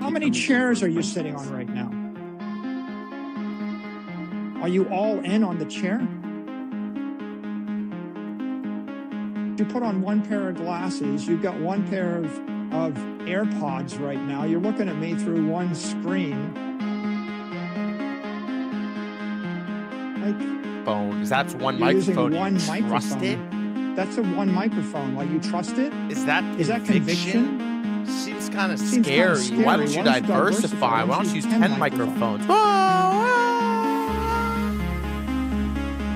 How many chairs are you sitting on right now? Are you all in on the chair? You put on one pair of glasses, you've got one pair of AirPods right now. You're looking at me through one screen. Like, phone. That's one you're using microphone. one You microphone. trust it? That's a one microphone. Like, you trust it? Is that conviction? Seems kind of Seems scary. kinda scary. Why don't you diversify? Why don't you use 10 microphones?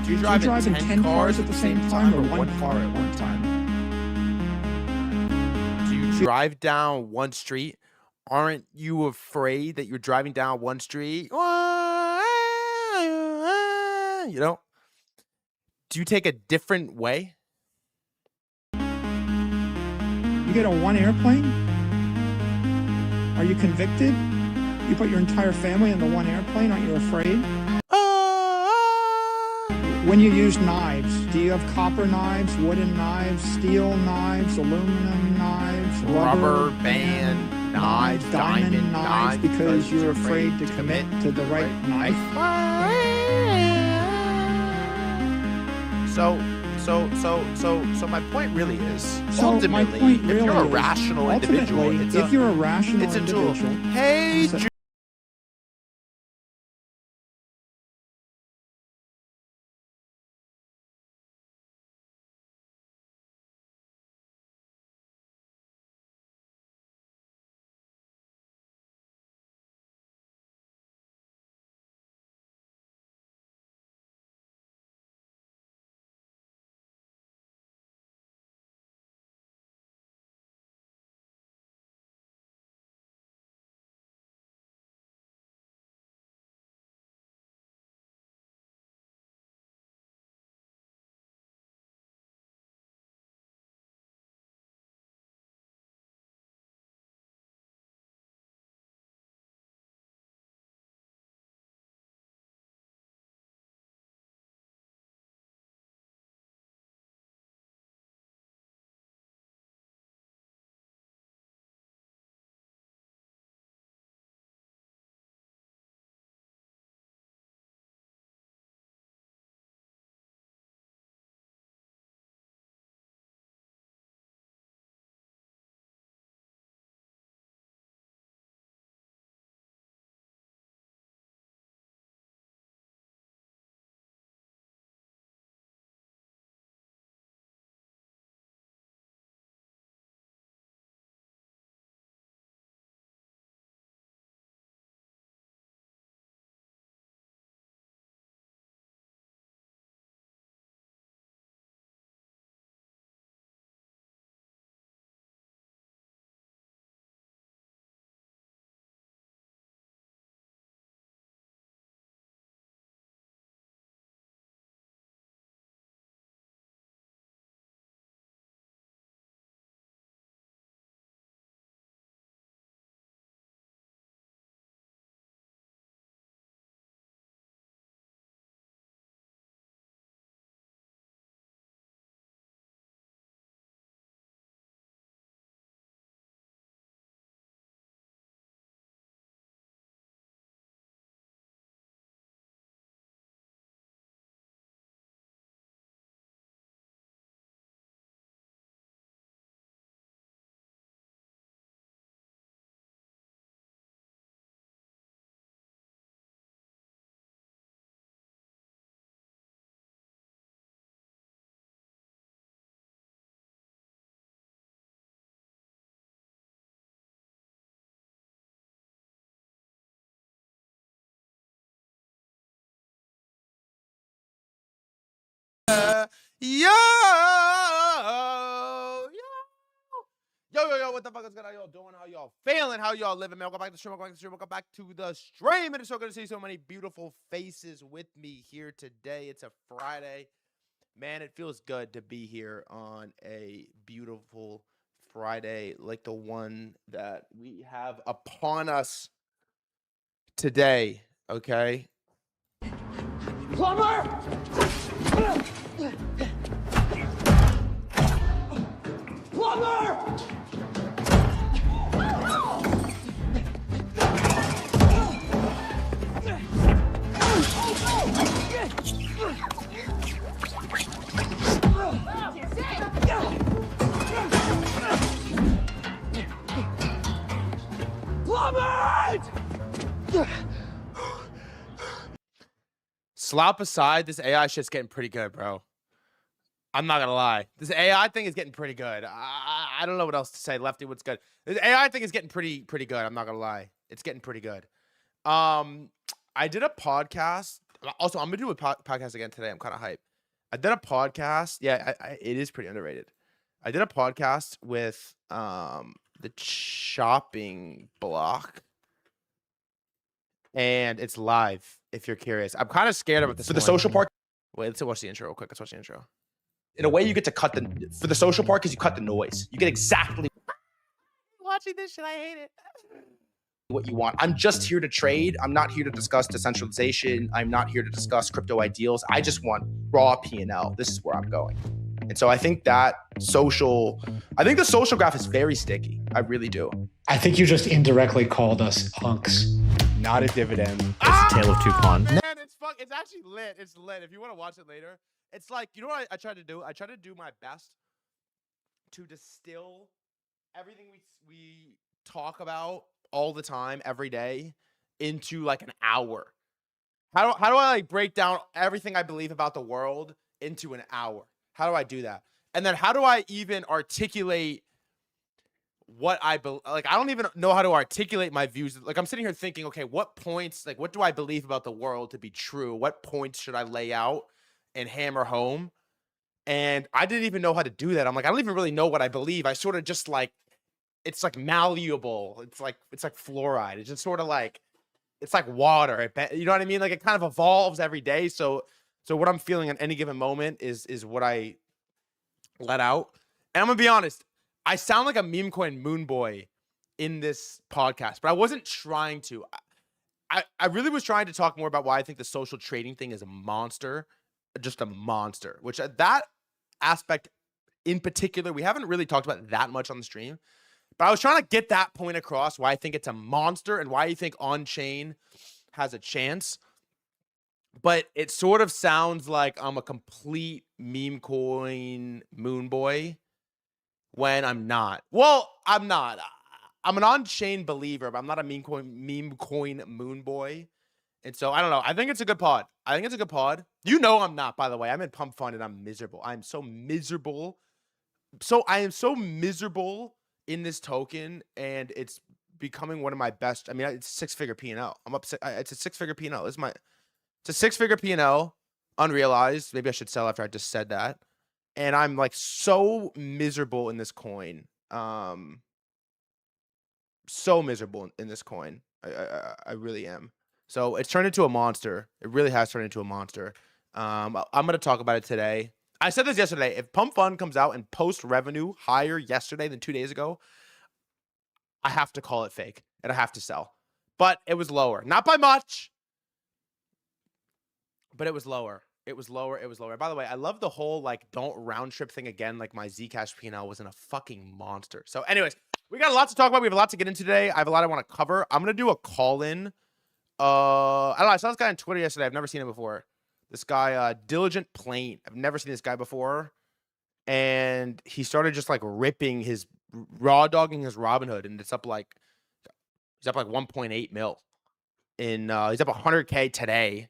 Do you drive in 10 cars at the same time or one car at one time? Do you drive down one street? Aren't you afraid that you're driving down one street? You know? Do you take a different way? You get on one airplane? Are you convicted? You put your entire family in the one airplane? Aren't you afraid? When you use knives, do you have copper knives, wooden knives, steel knives, aluminum knives, rubber band knives, diamond knives, because you're afraid to commit to the right knife? So my point really is, ultimately, if you're a rational individual, it's a tool. Hey, yo, what the fuck is good? How y'all doing? How y'all feeling? How y'all living, man? Welcome back to the stream. Welcome back to the stream. And it's so good to see so many beautiful faces with me here today. It's a Friday. Man, it feels good to be here on a beautiful Friday like the one that we have upon us today, okay? Plumber! Plumber! slop aside, this AI shit's getting pretty good, bro. I'm not gonna lie. This AI thing is getting pretty good. I don't know what else to say. Lefty, what's good? This AI thing is getting pretty good. I'm not gonna lie. It's getting pretty good. I did a podcast. Also, I'm gonna do a podcast again today. I'm kind of hyped. I did a podcast. Yeah, it is pretty underrated. I did a podcast with the chopping block, and it's live. If you're curious, I'm kind of scared about this. For the social part, wait, let's watch the intro real quick. Let's watch the intro. in a way, you get to cut for the social part because you cut the noise. You get exactly Watching this shit, I hate it. what you want. I'm just here to trade. I'm not here to discuss decentralization. I'm not here to discuss crypto ideals. I just want raw P&L. This is where I'm going. And so I think the social graph is very sticky. I really do. I think you just indirectly called us punks. Not a dividend. It's Ah! a tale of two cons. Man, it's actually lit. It's lit. If you want to watch it later, it's like, you know what I try to do? I try to do my best to distill everything we talk about all the time, every day, into like an hour. How do I like break down everything I believe about the world into an hour? How do I do that? And then how do I even articulate what I believe? Like, I don't even know how to articulate my views. Like, I'm sitting here thinking, okay, what points, like, what do I believe about the world to be true? What points should I lay out and hammer home? And I didn't even know how to do that. I'm like, I don't even really know what I believe. I sort of just like, it's like malleable. It's like fluoride. It's just sort of like, it's like water. You know what I mean? Like, it kind of evolves every day. So what I'm feeling at any given moment is what I let out. And I'm gonna be honest, I sound like a Memecoin moon boy in this podcast, but I wasn't trying to. I really was trying to talk more about why I think the social trading thing is a monster, just a monster, which that aspect in particular, we haven't really talked about that much on the stream, but I was trying to get that point across, why I think it's a monster and why I think on-chain has a chance. But it sort of sounds like I'm a complete Memecoin moon boy when I'm not. Well, I'm not. I'm an on-chain believer, but I'm not a Memecoin moon boy. And so, I don't know. I think it's a good pod. You know I'm not, by the way. I'm in Pump Fund and I'm miserable. I'm so miserable. I am so miserable in this token, and it's becoming one of my best. I mean, it's a 6-figure P&L. I'm upset. It's a 6-figure P&L. It's a 6-figure P&L, unrealized. Maybe I should sell after I just said that. And I'm like so miserable in this coin. So miserable in this coin. I really am. So it's turned into a monster. It really has turned into a monster. I'm going to talk about it today. I said this yesterday. If Pump Fund comes out and post revenue higher yesterday than 2 days ago, I have to call it fake and I have to sell. But it was lower. Not by much, but it was lower. It was lower. By the way, I love the whole like don't round trip thing again. Like my Zcash P&L wasn't a fucking monster. So anyways, we got a lot to talk about. We have a lot to get into today. I have a lot I want to cover. I'm going to do a call-in. I don't know. I saw this guy on Twitter yesterday. I've never seen him before. This guy, Diligent Plaint. I've never seen this guy before. And he started just like ripping his raw dogging his Robinhood, and it's up like he's up like 1.8 mil. He's up 100K today.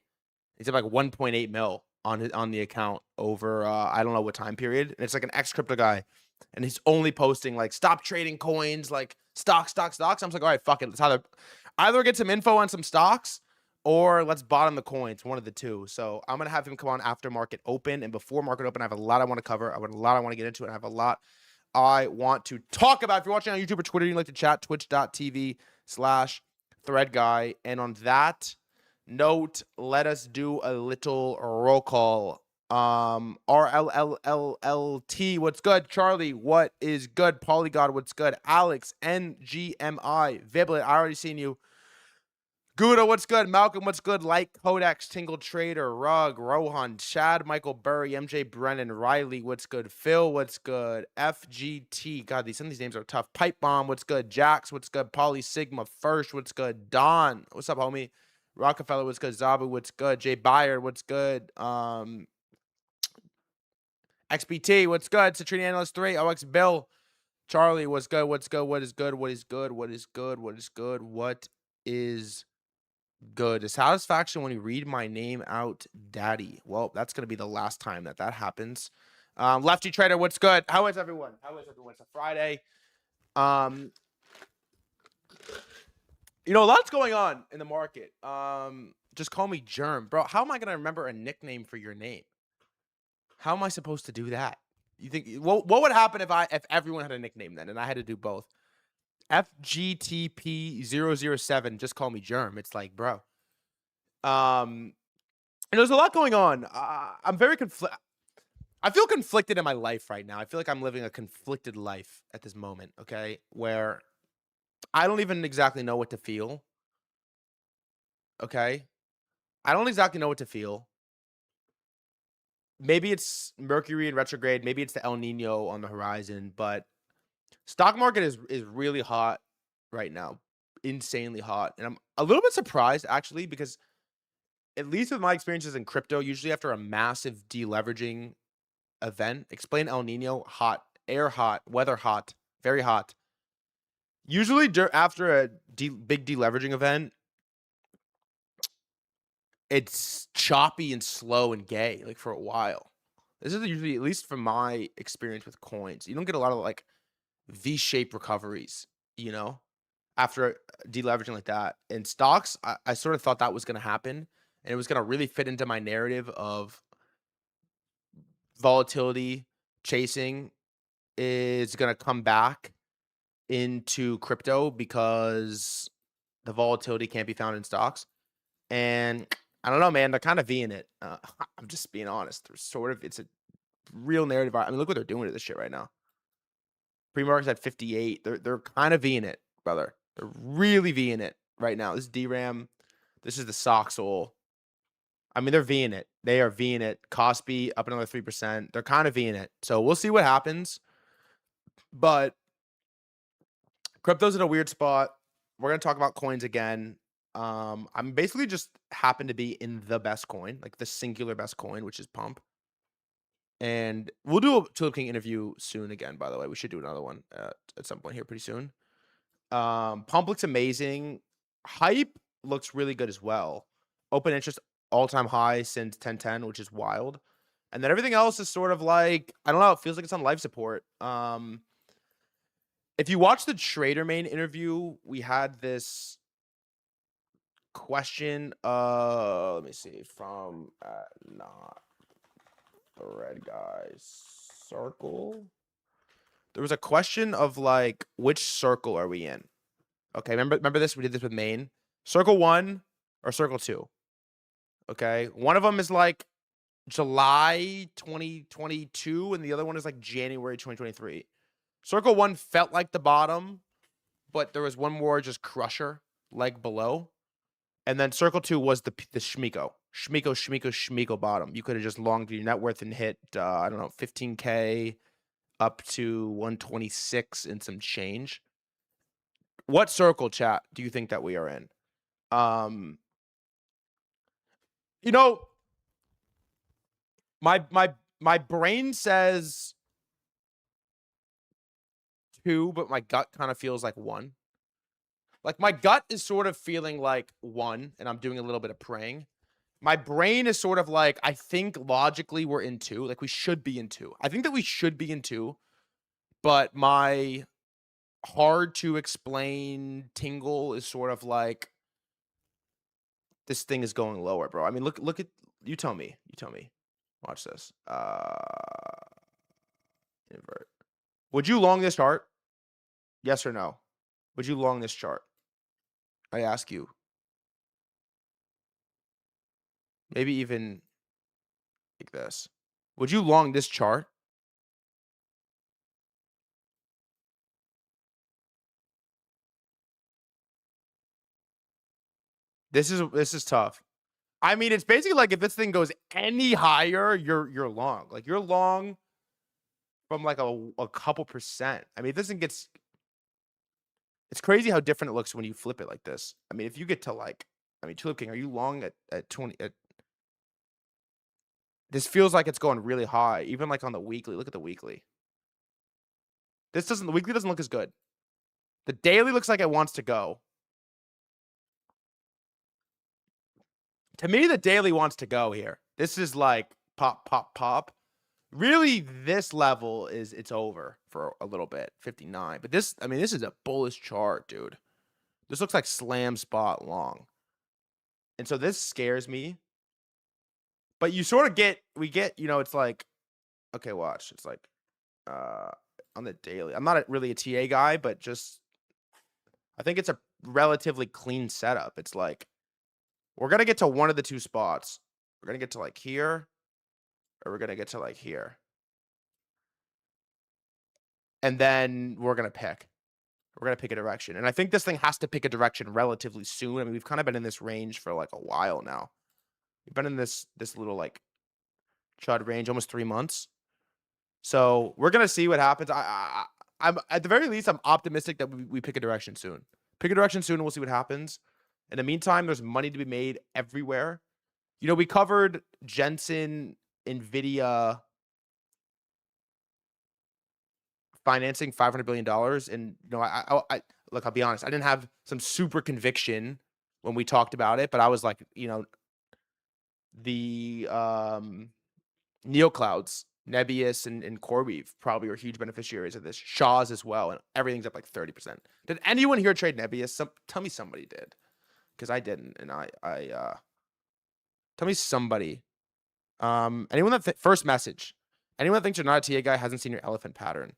He's up like 1.8 mil on the account over I don't know what time period. And it's like an ex-crypto guy. And he's only posting like stop trading coins, like stocks. I'm just like, all right, fuck it. Let's either get some info on some stocks or let's bottom the coins, one of the two. So I'm gonna have him come on after market open, and before market open, I have a lot I want to cover. I have a lot I want to get into, and I have a lot I want to talk about. If you're watching on YouTube or Twitter, you'd like to chat, twitch.tv/threadguy. And on that note, let us do a little roll call. RLLLT, what's good? Charlie, what is good? Polygod, what's good? Alex, NGMI, Viblet, I already seen you. Gouda, what's good? Malcolm, what's good? Light Codex, Tingle Trader, Rug, Rohan, Chad, Michael Burry, MJ Brennan, Riley, what's good? Phil, what's good? FGT, God, some of these names are tough. Pipe Bomb, what's good? Jax, what's good? Poly Sigma, First, what's good? Don, what's up, homie? Rockefeller, what's good? Zabu, what's good? Jay Byard, what's good? XBT, what's good? Citrine Analyst 3, OX Bill, Charlie, what's good? What's good? What is good? What is good? What is good? What is good? What is Good. Dissatisfaction when you read my name out, daddy. Well, that's going to be the last time that happens. Lefty Trader, what's good? How is everyone? It's a Friday. You know, a lot's going on in the market. Just call me Germ. Bro, how am I going to remember a nickname for your name? How am I supposed to do that? You think what would happen if everyone had a nickname then and I had to do both? FGTP007, just call me Germ. It's like, bro. And there's a lot going on. I'm very I feel conflicted in my life right now. I feel like I'm living a conflicted life at this moment, okay? Where I don't even exactly know what to feel. Okay? I don't exactly know what to feel. Maybe it's Mercury in retrograde, maybe it's the El Nino on the horizon, but stock market is really hot right now. Insanely hot. And I'm a little bit surprised actually because at least with my experiences in crypto, usually after a massive deleveraging event, explain El Nino, hot, air hot, weather hot, very hot. Usually after a big deleveraging event, it's choppy and slow and gay, like for a while. This is usually, at least from my experience with coins, you don't get a lot of like V-shaped recoveries, you know, after deleveraging like that. In stocks, I sort of thought that was going to happen and it was going to really fit into my narrative of volatility chasing is going to come back into crypto because the volatility can't be found in stocks. And I don't know, man, they're kind of V'ing it. I'm just being honest. It's a real narrative. I mean, look what they're doing to this shit right now. Pre-market's at 58. They're kind of V'ing it, brother. They're really V'ing it right now. This is DRAM. This is the Soxol. I mean, they're V'ing it. They are V'ing it. Kospi up another 3%. They're kind of V'ing it. So we'll see what happens. But crypto's in a weird spot. We're going to talk about coins again. I'm basically just happen to be in the best coin, like the singular best coin, which is Pump. And we'll do a Tulip King interview soon again, by the way. We should do another one at some point here pretty soon. Pump looks amazing. Hype looks really good as well. Open interest all-time high since 1010, which is wild. And then everything else is sort of like, I don't know, it feels like it's on life support. If you watch the Trader Main interview, we had this question, let me see, from not threadguy circle. There was a question of like, which circle are we in? Okay, remember this? We did this with Maine. Circle 1 or circle 2? Okay, one of them is like July 2022, and the other one is like January 2023. Circle 1 felt like the bottom, but there was one more just crusher leg below. And then circle 2 was the Shmiko bottom. You could have just longed your net worth and hit, I don't know, 15K up to 126 and some change. What circle, chat, do you think that we are in? You know, my brain says 2, but my gut kind of feels like 1. Like my gut is sort of feeling like 1, and I'm doing a little bit of praying. My brain is sort of like, I think logically we're in 2. Like we should be in 2. I think that we should be in 2, but my hard to explain tingle is sort of like, this thing is going lower, bro. I mean, look at, you tell me. Watch this. Invert. Would you long this chart? Yes or no? Would you long this chart? I ask you. Maybe even like this. Would you long this chart? This is tough. I mean, it's basically like if this thing goes any higher, you're long. Like you're long from like a couple percent. I mean, if this thing gets, it's crazy how different it looks when you flip it like this. I mean, if you get to like, I mean, Tulip King, are you long at 20? This feels like it's going really high, even like on the weekly. Look at the weekly. The weekly doesn't look as good. The daily looks like it wants to go. To me, the daily wants to go here. This is like pop, pop, pop. Really, this level it's over for a little bit, 59. But this, I mean, this is a bullish chart, dude. This looks like slam spot long. And so this scares me. But you sort of we get, you know, it's like, okay, watch. It's like on the daily. I'm not really a TA guy, but just I think it's a relatively clean setup. It's like we're going to get to one of the two spots. We're going to get to like here, or we're going to get to like here. And then we're going to pick. We're going to pick a direction. And I think this thing has to pick a direction relatively soon. I mean, we've kind of been in this range for like a while now. We've been in this little like chud range almost 3 months. So we're going to see what happens. I'm at the very least, I'm optimistic that we pick a direction soon. Pick a direction soon and we'll see what happens. In the meantime, there's money to be made everywhere. You know, we covered Jensen, NVIDIA financing $500 billion. And, you know, I look, I'll be honest. I didn't have some super conviction when we talked about it, but I was like, you know, the neoclouds, Nebius and CoreWeave probably are huge beneficiaries of this. Shaw's as well. And everything's up like 30%. Did anyone here trade Nebius? Tell me somebody did. Because I didn't. And tell me somebody. Anyone that first message. Anyone that thinks you're not a TA guy hasn't seen your elephant pattern.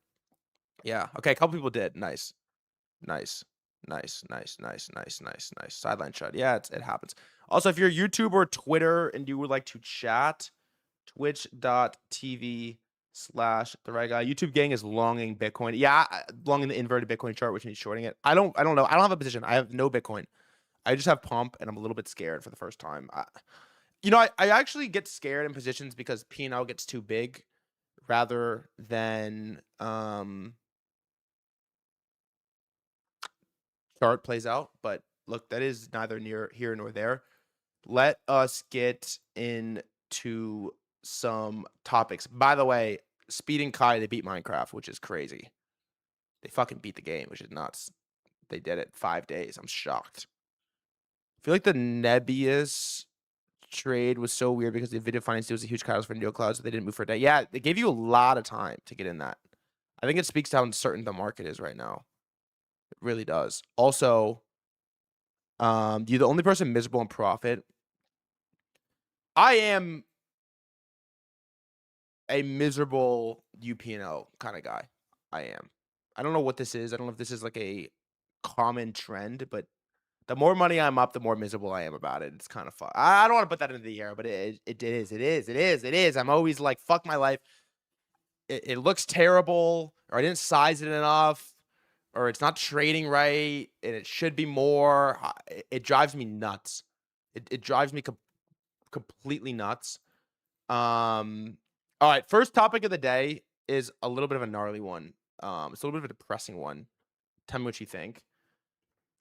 Yeah. Okay. A couple people did. Nice. Nice. Nice. Nice. Nice. Nice. Nice. Nice. Sideline shot. Yeah, it happens. Also, if you're YouTube or Twitter and you would like to chat, twitch.tv/threadguy. YouTube gang is longing Bitcoin. Yeah, longing the inverted Bitcoin chart, which means shorting it. I don't know. I don't have a position. I have no Bitcoin. I just have pump, and I'm a little bit scared for the first time. You know, I actually get scared in positions because P&L gets too big rather than chart plays out. But look, that is neither near here nor there. Let us get into some topics. By the way, Speed and Kai, they beat Minecraft, which is crazy. They fucking beat the game, which is nuts. They did it 5 days. I'm shocked. I feel like the Nebius trade was so weird because the NVIDIA finance deal was a huge catalyst for neoclouds, so they didn't move for a day. Yeah, they gave you a lot of time to get in that. I think it speaks to how uncertain the market is right now. It really does. Also, you're the only person miserable in profit. I am a miserable UPNL kind of guy. I am. I don't know what this is. I don't know if this is like a common trend, but the more money I'm up, the more miserable I am about it. It's kind of fun. I don't want to put that into the air, but it is. I'm always like, fuck my life. It looks terrible, or I didn't size it enough, or it's not trading right, and it should be more. It drives me nuts. It drives me completely nuts. All right, first topic of the day is a little bit of a gnarly one. It's a little bit of a depressing one. Tell me what you think.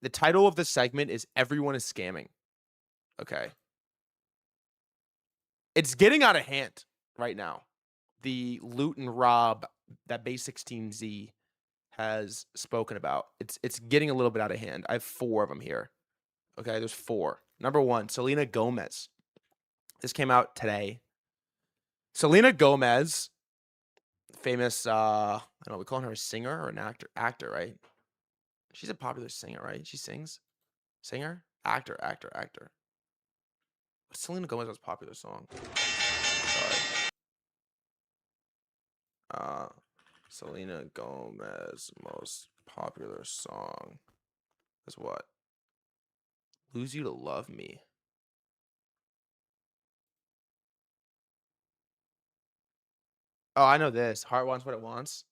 The title of this segment is Everyone is Scamming. Okay. It's getting out of hand right now. The loot and rob that Base 16Z has spoken about. It's getting a little bit out of hand. I have 4 of them here. Okay, there's 4. Number 1, Selena Gomez. This came out today. Selena Gomez, famous, I don't know, we call her a singer or an actor, right? She's a popular singer, right? She sings? Singer? Actor. What's Selena Gomez's most popular song? Sorry. Selena Gomez's most popular song is what? Lose You to Love Me. Oh, I know this. Heart Wants What It Wants.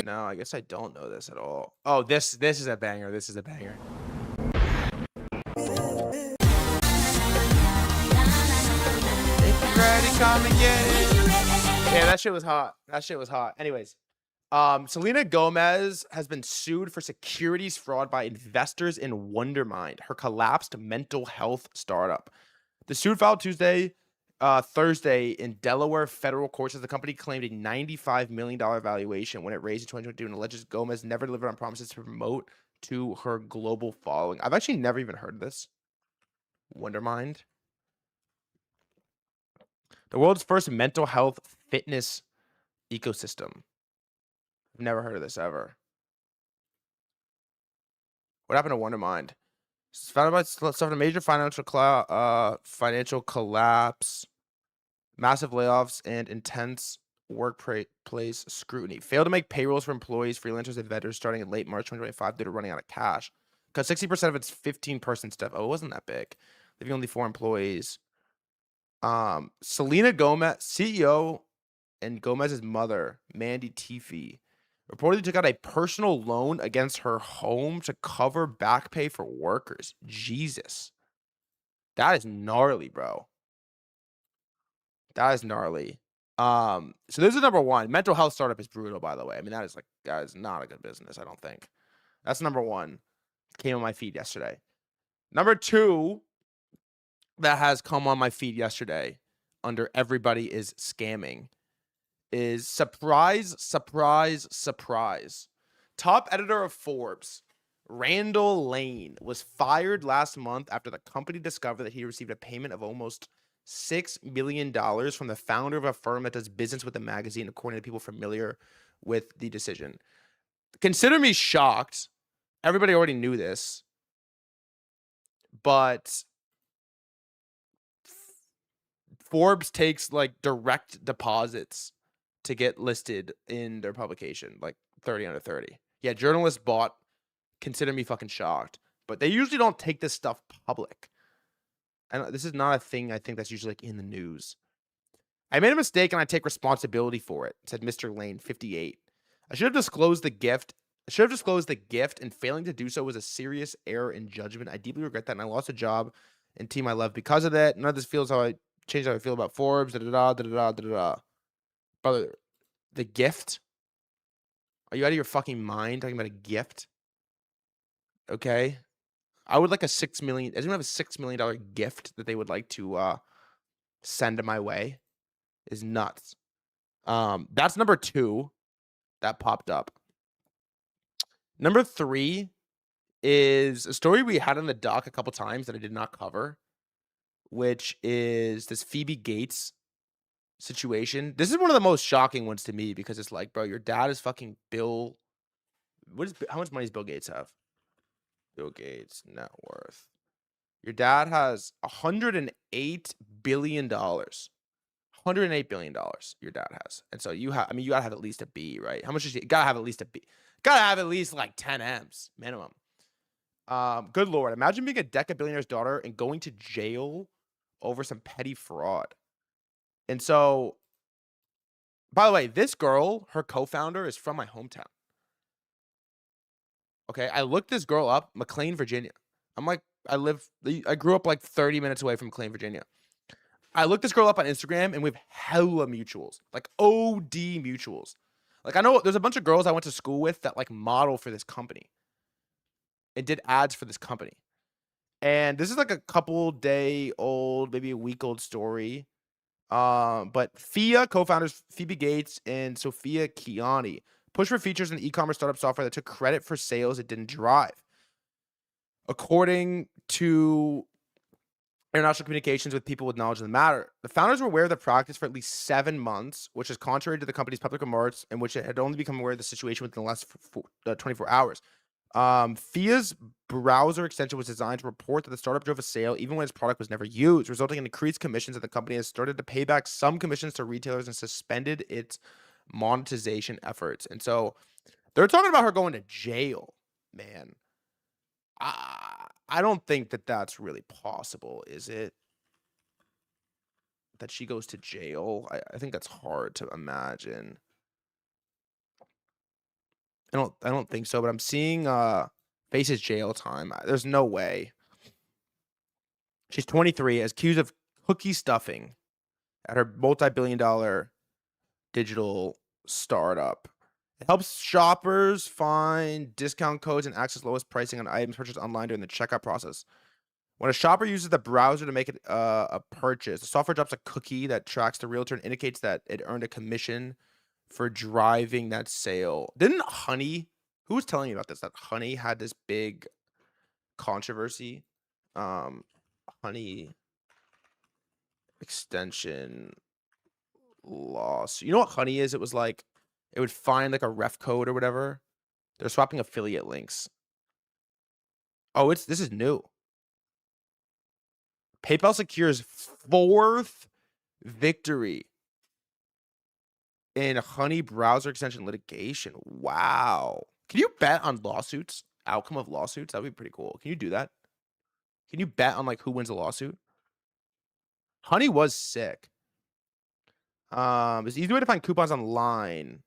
No, I guess I don't know this at all. Oh, this is a banger. This is a banger. Ready, come and get it. Yeah, that shit was hot. Anyways, Selena Gomez has been sued for securities fraud by investors in Wondermind, her collapsed mental health startup. The suit filed Tuesday Thursday in Delaware federal court says the company claimed a $95 million valuation when it raised in 2022 and alleges Gomez never delivered on promises to promote to her global following. I've actually never even heard of this. Wondermind. The world's first mental health fitness ecosystem. I've never heard of this ever. What happened to Wondermind? It's founded by suffered a major financial collapse, massive layoffs, and intense workplace scrutiny. Failed to make payrolls for employees, freelancers, and vendors starting in late March 2025 due to running out of cash. Because 60% of its 15-person staff. Oh, it wasn't that big. Leaving only 4 employees. Selena Gomez, CEO, and Gomez's mother, Mandy Teefee, reportedly took out a personal loan against her home to cover back pay for workers. Jesus. That is gnarly, bro. That is gnarly. So this is number 1. Mental health startup is brutal, by the way. I mean, that is not a good business, I don't think. That's number 1. Came on my feed yesterday. Number 2 that has come on my feed yesterday under everybody is scamming is surprise. Top editor of Forbes, Randall Lane, was fired last month after the company discovered that he received a payment of almost $6 million from the founder of a firm that does business with the magazine, according to people familiar with the decision. Consider me shocked. Everybody already knew this, but Forbes takes like direct deposits to get listed in their publication, like 30 under 30. Yeah, journalists bought. Consider me fucking shocked. But they usually don't take this stuff public. And this is not a thing I think that's usually like in the news. I made a mistake and I take responsibility for it, said Mr. Lane, 58. I should have disclosed the gift. And failing to do so was a serious error in judgment. I deeply regret that, and I lost a job and team I love because of that. None of this feels how I changed how I feel about Forbes. Brother, the gift? Are you out of your fucking mind talking about a gift? Okay. I would like a $6 million. Does anyone have a $6 million gift that they would like to send my way? Is nuts. That's number 2 that popped up. Number 3 is a story we had in the doc a couple times that I did not cover, which is this Phoebe Gates situation. This is one of the most shocking ones to me because it's like, bro, your dad is fucking Bill. How much money does Bill Gates have? Bill Gates net worth. Your dad has $108 billion. $108 billion your dad has. And so you gotta have at least a B, right? How much is you gotta have at least a B? Gotta have at least like 10 M's minimum. Good Lord. Imagine being a deca billionaire's daughter and going to jail over some petty fraud. And so, by the way, this girl, her co-founder, is from my hometown. Okay, I looked this girl up, McLean, Virginia. I'm like, I grew up like 30 minutes away from McLean, Virginia. I looked this girl up on Instagram and we have hella mutuals, like OD mutuals. Like I know there's a bunch of girls I went to school with that like model for this company and did ads for this company. And this is like a couple day old, maybe a week old story. But FIA co-founders Phoebe Gates and Sophia Kiani pushed for features in the e-commerce startup software that took credit for sales it didn't drive. According to international communications with people with knowledge of the matter, the founders were aware of the practice for at least 7 months, which is contrary to the company's public remarks, in which it had only become aware of the situation within the last 24 hours. FIA's browser extension was designed to report that the startup drove a sale even when its product was never used, resulting in increased commissions, that the company has started to pay back some commissions to retailers and suspended its monetization efforts. And so they're talking about her going to jail, man. I don't think that that's really possible, is it? That she goes to jail? I think that's hard to imagine. I don't think so, but I'm seeing faces jail time. There's no way. She's 23, accused of cookie stuffing at her multi-billion-dollar digital startup. It helps shoppers find discount codes and access lowest pricing on items purchased online during the checkout process. When a shopper uses the browser to make a purchase, the software drops a cookie that tracks the realtor and indicates that it earned a commission for driving that sale. Didn't Honey, who was telling me about this? That Honey had this big controversy. Honey extension loss. You know what Honey is? It was like, it would find like a ref code or whatever. They're swapping affiliate links. Oh, this is new. PayPal secures 4th victory in Honey browser extension litigation. Wow. Can you bet on lawsuits? Outcome of lawsuits? That'd be pretty cool. Can you do that? Can you bet on like who wins a lawsuit? Honey was sick. It's an easy way to find coupons online.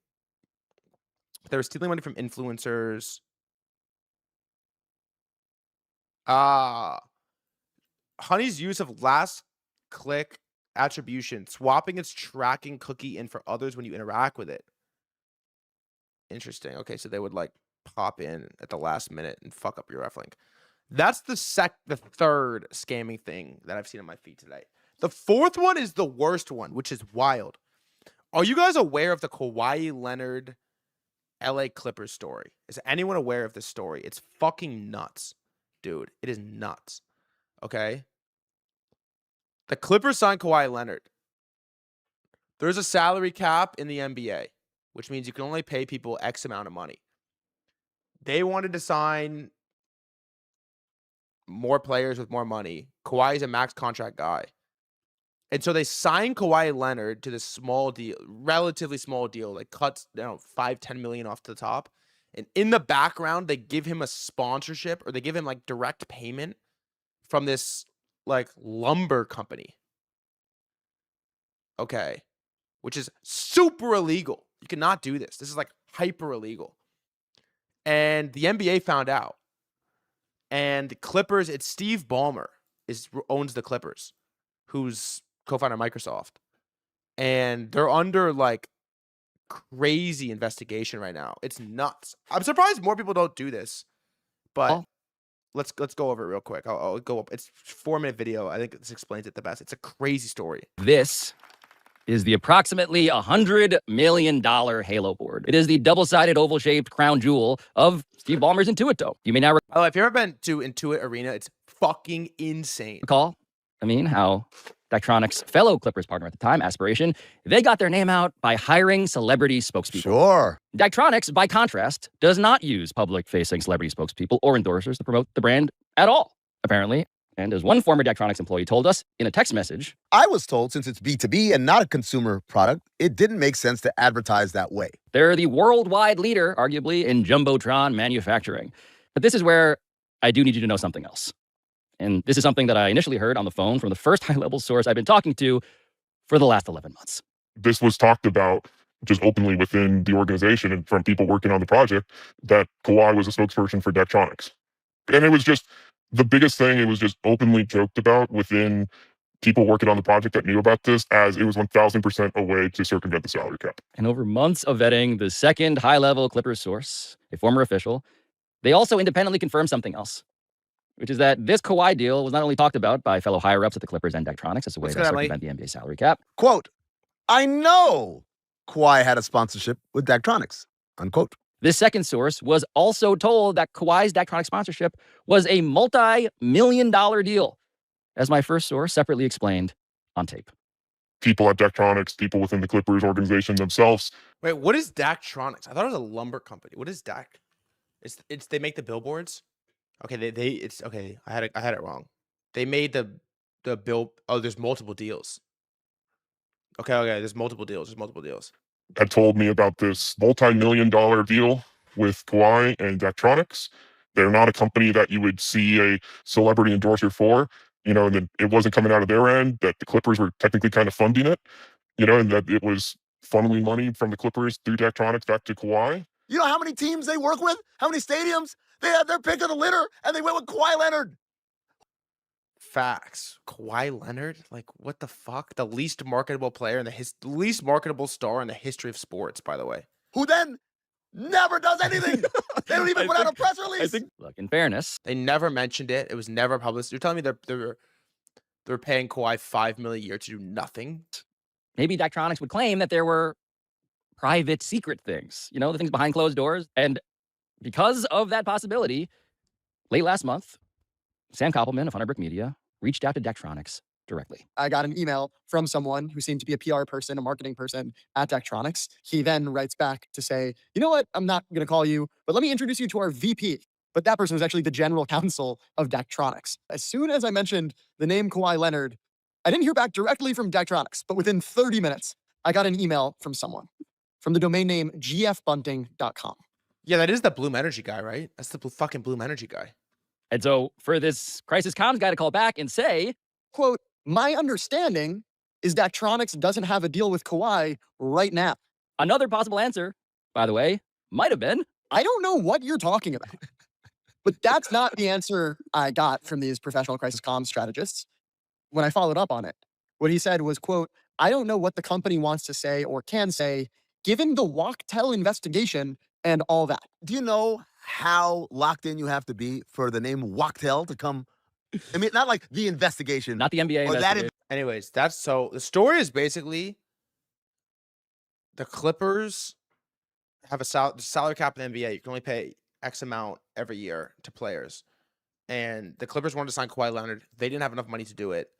They were stealing money from influencers. Honey's use of last click attribution, swapping its tracking cookie in for others when you interact with it. Interesting. Okay, so they would like pop in at the last minute and fuck up your ref link. That's the third scamming thing that I've seen on my feed today. The 4th one is the worst one, which is wild. Are you guys aware of the Kawhi Leonard LA Clippers story? Is anyone aware of this story? It's fucking nuts, dude. It is nuts. Okay. The Clippers signed Kawhi Leonard. There's a salary cap in the NBA, which means you can only pay people X amount of money. They wanted to sign more players with more money. Kawhi is a max contract guy. And so they signed Kawhi Leonard to this small deal, relatively small deal, like cuts, $5-10 million off to the top. And in the background, they give him a sponsorship, or they give him like direct payment from this like lumber company. Okay. Which is super illegal. You cannot do this. This is like hyper illegal. And the NBA found out. And the Clippers, it's Steve Ballmer owns the Clippers, who's co-founder of Microsoft. And they're under like crazy investigation right now. It's nuts. I'm surprised more people don't do this. But let's go over it real quick. I'll go up. It's a 4-minute video. I think this explains it the best. It's a crazy story. This is the approximately $100 million Halo board. It is the double-sided oval-shaped crown jewel of Steve Ballmer's Intuit. You may now Oh, if you've ever been to Intuit Arena, it's fucking insane. recall, how Daktronics' fellow Clippers partner at the time, Aspiration, they got their name out by hiring celebrity spokespeople. Sure. Daktronics, by contrast, does not use public-facing celebrity spokespeople or endorsers to promote the brand at all, apparently. And as one former Daktronics employee told us in a text message, I was told since it's B2B and not a consumer product, it didn't make sense to advertise that way. they're the worldwide leader, arguably, in Jumbotron manufacturing. But this is where I do need you to know something else. And this is something that I initially heard on the phone from the first high-level source I've been talking to for the last 11 months. This was talked about just openly within the organization and from people working on the project that Kawhi was a spokesperson for Daktronics. And it was just the biggest thing. It was just openly joked about within people working on the project that knew about this, as it was 1,000% a way to circumvent the salary cap. And over months of vetting the second high-level Clippers source, a former official, they also independently confirmed something else, which is that this Kawhi deal was not only talked about by fellow higher-ups at the Clippers and Daktronics as a way to circumvent the NBA salary cap. Quote, I know Kawhi had a sponsorship with Daktronics, unquote. This second source was also told that Kawhi's Daktronics sponsorship was a multi-million-dollar deal, as my first source separately explained on tape. People at Daktronics, people within the Clippers organization themselves. Wait, what is Daktronics? I thought it was a lumber company. What is Dak? It's they make the billboards. Okay, it's okay. I had it wrong. They made the bill. Oh, there's multiple deals. Okay. There's multiple deals. Had told me about this multi-million-dollar deal with Kawhi and Daktronics. They're not a company that you would see a celebrity endorser for, and that it wasn't coming out of their end, that the Clippers were technically kind of funding it, and that it was funneling money from the Clippers through Daktronics back to Kawhi. You know how many teams they work with? How many stadiums? They had their pick of the litter, and they went with Kawhi Leonard. Facts. Kawhi Leonard? Like, what the fuck? The least marketable player in the least marketable star in the history of sports, by the way. Who then never does anything. They don't even put out a press release. Look, in fairness, They never mentioned it. It was never published. You're telling me they're paying Kawhi $5 million a year to do nothing? maybe Daktronics would claim that there were private secret things, the things behind closed doors. And because of that possibility, late last month, Sam Koppelman of 100 Brick Media reached out to Daktronics directly. I got an email from someone who seemed to be a PR person, a marketing person at Daktronics. He then writes back to say, you know what? I'm not going to call you, but let me introduce you to our VP. But that person was actually the general counsel of Daktronics. As soon as I mentioned the name Kawhi Leonard, I didn't hear back directly from Daktronics, but within 30 minutes, I got an email from someone from the domain name gfbunting.com. Yeah, that is the Bloom Energy guy, right? That's the fucking Bloom Energy guy. And so for this crisis comms guy to call back and say, quote, my understanding is Daktronics doesn't have a deal with Kawhi right now. another possible answer, by the way, might have been, I don't know what you're talking about. But that's not the answer I got from these professional crisis comms strategists. When I followed up on it, what he said was, quote, I don't know what the company wants to say or can say, given the Wachtell investigation and all that. Do you know how locked in you have to be for the name Wachtell to come? I mean, not like the investigation. not the NBA. Or that investigation. Anyways, that's so the story is basically the Clippers have a salary cap in the NBA. You can only pay X amount every year to players. And the Clippers wanted to sign Kawhi Leonard. They didn't have enough money to do it.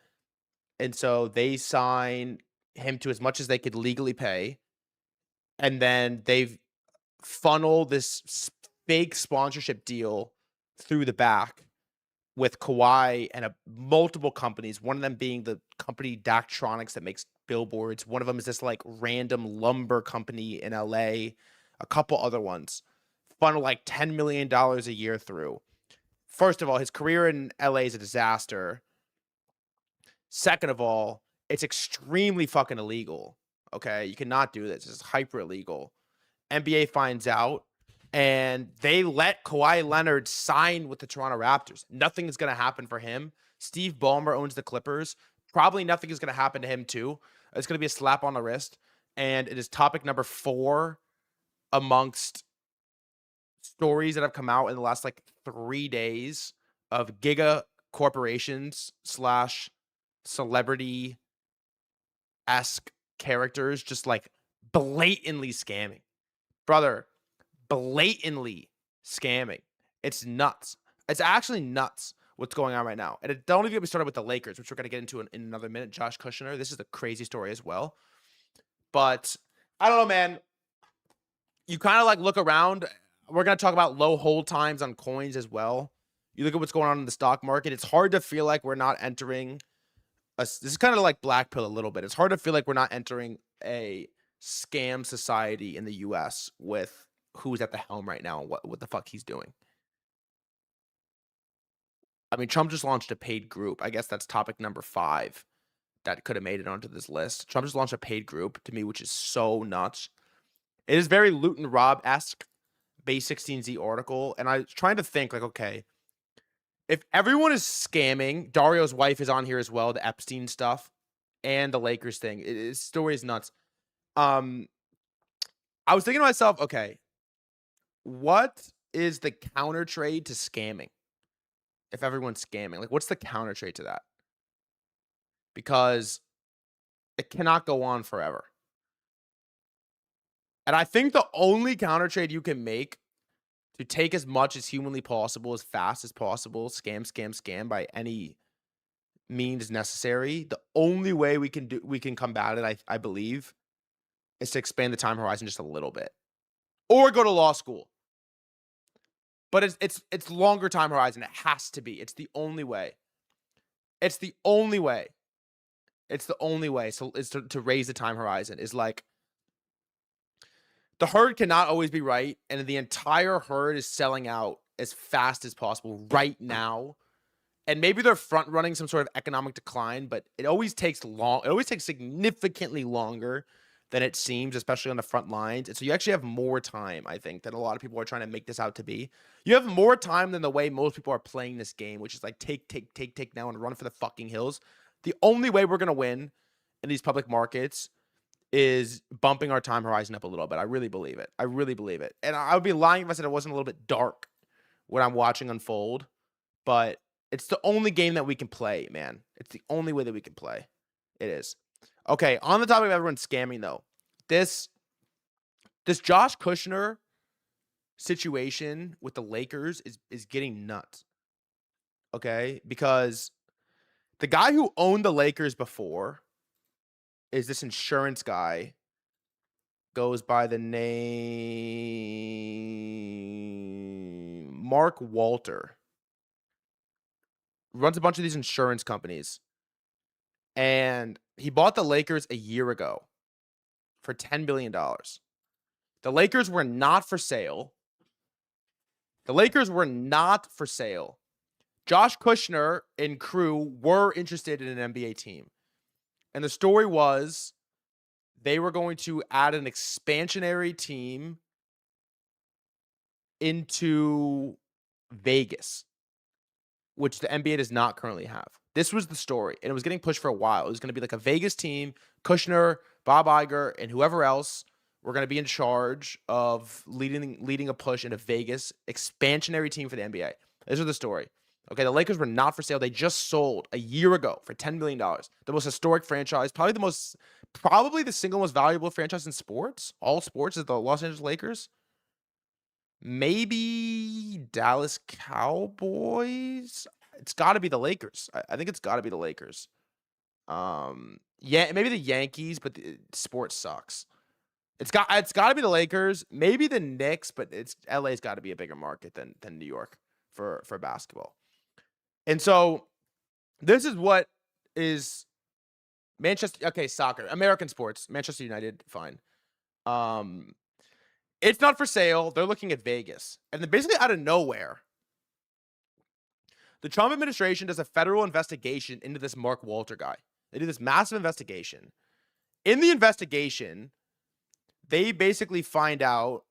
And so they signed him to as much as they could legally pay. And then they've funneled this fake sponsorship deal through the back with Kawhi and multiple companies, one of them being the company Daktronics that makes billboards. One of them is this like random lumber company in LA, a couple other ones. Funnel like $10 million a year through. First of all, his career in LA is a disaster. Second of all, it's extremely fucking illegal. Okay, you cannot do this. It's hyper illegal. NBA finds out, and they let Kawhi Leonard sign with the Toronto Raptors. Nothing is going to happen for him. Steve Ballmer owns the Clippers. Probably nothing is going to happen to him too. It's going to be a slap on the wrist. And it is topic number 4 amongst stories that have come out in the last like 3 days of giga corporations / celebrity-esque characters just like blatantly scamming. Brother, blatantly scamming. It's nuts. It's actually nuts what's going on right now. And don't even get me started with the Lakers, which we're going to get into in another minute. Josh Kushner. This is a crazy story as well. But I don't know, man. You kind of like look around. We're going to talk about low hold times on coins as well. You look at what's going on in the stock market. It's hard to feel like we're not entering this is kind of like Black Pill a little bit. It's hard to feel like we're not entering a scam society in the US with who's at the helm right now and what the fuck he's doing. I mean, Trump just launched a paid group. I guess that's topic number 5 that could have made it onto this list. Trump just launched a paid group to me, which is so nuts. It is very Luton Robb-esque, Base 16Z article. And I was trying to think like, okay, if everyone is scamming, Dario's wife is on here as well, the Epstein stuff and the Lakers thing. His story is nuts. I was thinking to myself, okay, what is the counter trade to scamming? If everyone's scamming, like what's the counter trade to that? Because it cannot go on forever. And I think the only counter trade you can make to take as much as humanly possible, as fast as possible, scam by any means necessary. The only way we can combat it, I believe, is to expand the time horizon just a little bit, or go to law school. But it's longer time horizon. It has to be. It's the only way. It's the only way. It's the only way. So is to raise the time horizon is like. The herd cannot always be right, and the entire herd is selling out as fast as possible right now. And maybe they're front running some sort of economic decline, but it always takes long. It always takes significantly longer than it seems, especially on the front lines. And so you actually have more time, I think, than a lot of people are trying to make this out to be. You have more time than the way most people are playing this game, which is like take now and run for the fucking hills. The only way we're gonna win in these public markets is bumping our time horizon up a little bit. I really believe it. I really believe it. And I would be lying if I said it wasn't a little bit dark what I'm watching unfold, but it's the only game that we can play, man. It's the only way that we can play. It is. Okay, on the topic of everyone scamming, though, this Josh Kushner situation with the Lakers is getting nuts. Okay, because the guy who owned the Lakers before is this insurance guy, goes by the name Mark Walter. Runs a bunch of these insurance companies. And he bought the Lakers a year ago for $10 billion. The Lakers were not for sale. The Lakers were not for sale. Josh Kushner and crew were interested in an NBA team. And the story was they were going to add an expansionary team into Vegas, which the NBA does not currently have. This was the story, and it was getting pushed for a while. It was going to be like a Vegas team. Kushner, Bob Iger, and whoever else were going to be in charge of leading a push into Vegas, expansionary team for the NBA. This was the story. Okay, the Lakers were not for sale. They just sold a year ago for $10 million. The most historic franchise, probably the single most valuable franchise in sports. All sports is the Los Angeles Lakers. Maybe Dallas Cowboys. It's got to be the Lakers. I think it's got to be the Lakers. Yeah, maybe the Yankees, but sports sucks. It's got to be the Lakers. Maybe the Knicks, but LA's got to be a bigger market than New York for basketball. And so this is what is Manchester. Okay, soccer, American sports, Manchester United, fine. It's not for sale. They're looking at Vegas. And then basically out of nowhere, the Trump administration does a federal investigation into this Mark Walter guy. They do this massive investigation. In the investigation, they basically find out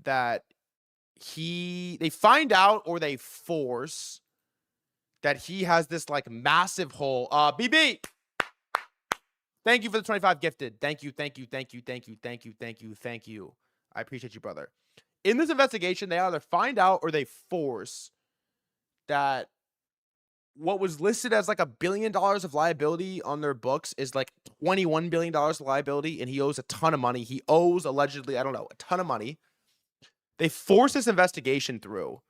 that they force that he has this like massive hole. BB, thank you for the 25 gifted. Thank you. I appreciate you, brother. In this investigation, they either find out or they force that what was listed as like $1 billion of liability on their books is like $21 billion of liability, and he owes a ton of money. He owes allegedly, I don't know, a ton of money. They force this investigation through.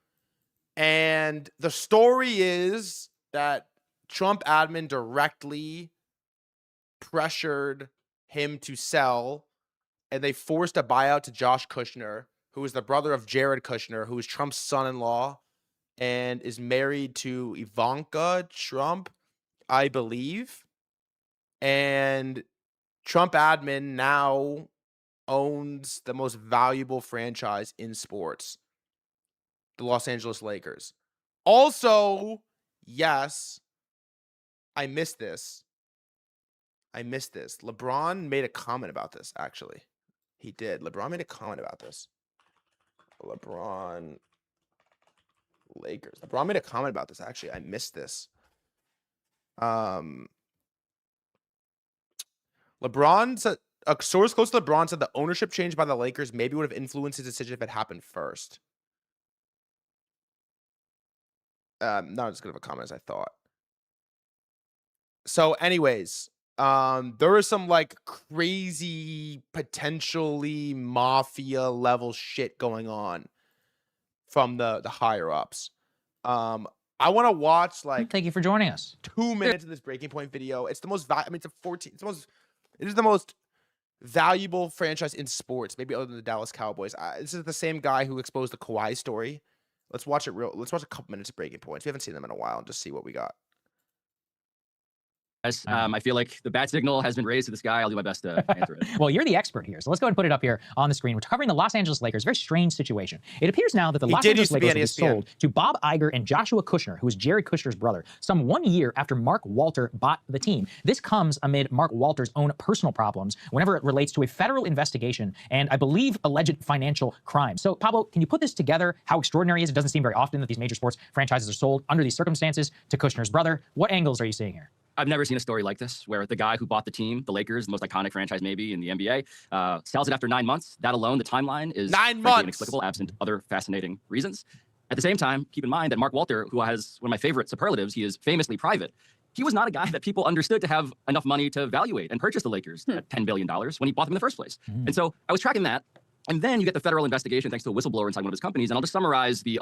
And the story is that Trump admin directly pressured him to sell, and they forced a buyout to Josh Kushner, who is the brother of Jared Kushner, who is Trump's son-in-law and is married to Ivanka Trump, I believe. And Trump admin now owns the most valuable franchise in sports, the Los Angeles Lakers. Also, yes, I missed this. LeBron made a comment about this, actually. He did. LeBron made a comment about this. Lakers. LeBron made a comment about this, actually. I missed this. LeBron said, a source close to LeBron said the ownership change by the Lakers maybe would have influenced his decision if it happened first. Not as good of a comment as I thought. So anyways, there is some like crazy, potentially mafia level shit going on from the higher ups. I want to watch like. Thank you for joining us. 2 minutes of this breaking point video. It's the most. It is the most valuable franchise in sports, maybe other than the Dallas Cowboys. This is the same guy who exposed the Kawhi story. Let's watch it. Let's watch a couple minutes of breaking points. We haven't seen them in a while, and just see what we got. I feel like the bat signal has been raised to this guy. I'll do my best to answer it. Well, you're the expert here, so let's go ahead and put it up here on the screen. We're covering the Los Angeles Lakers. Very strange situation. It appears now that the Los Angeles Lakers was sold to Bob Iger and Joshua Kushner, who is Jared Kushner's brother, some 1 year after Mark Walter bought the team. This comes amid Mark Walter's own personal problems whenever it relates to a federal investigation and, I believe, alleged financial crime. So, Pablo, can you put this together? How extraordinary is it? It doesn't seem very often that these major sports franchises are sold under these circumstances to Kushner's brother. What angles are you seeing here? I've never seen a story like this, where the guy who bought the team, the Lakers, the most iconic franchise maybe in the NBA, sells it after 9 months. That alone, the timeline is 9 frankly months. inexplicable, absent other fascinating reasons. At the same time, keep in mind that Mark Walter, who has one of my favorite superlatives, he is famously private. He was not a guy that people understood to have enough money to evaluate and purchase the Lakers at $10 billion when he bought them in the first place. And so I was tracking that. And then you get the federal investigation thanks to a whistleblower inside one of his companies. And I'll just summarize the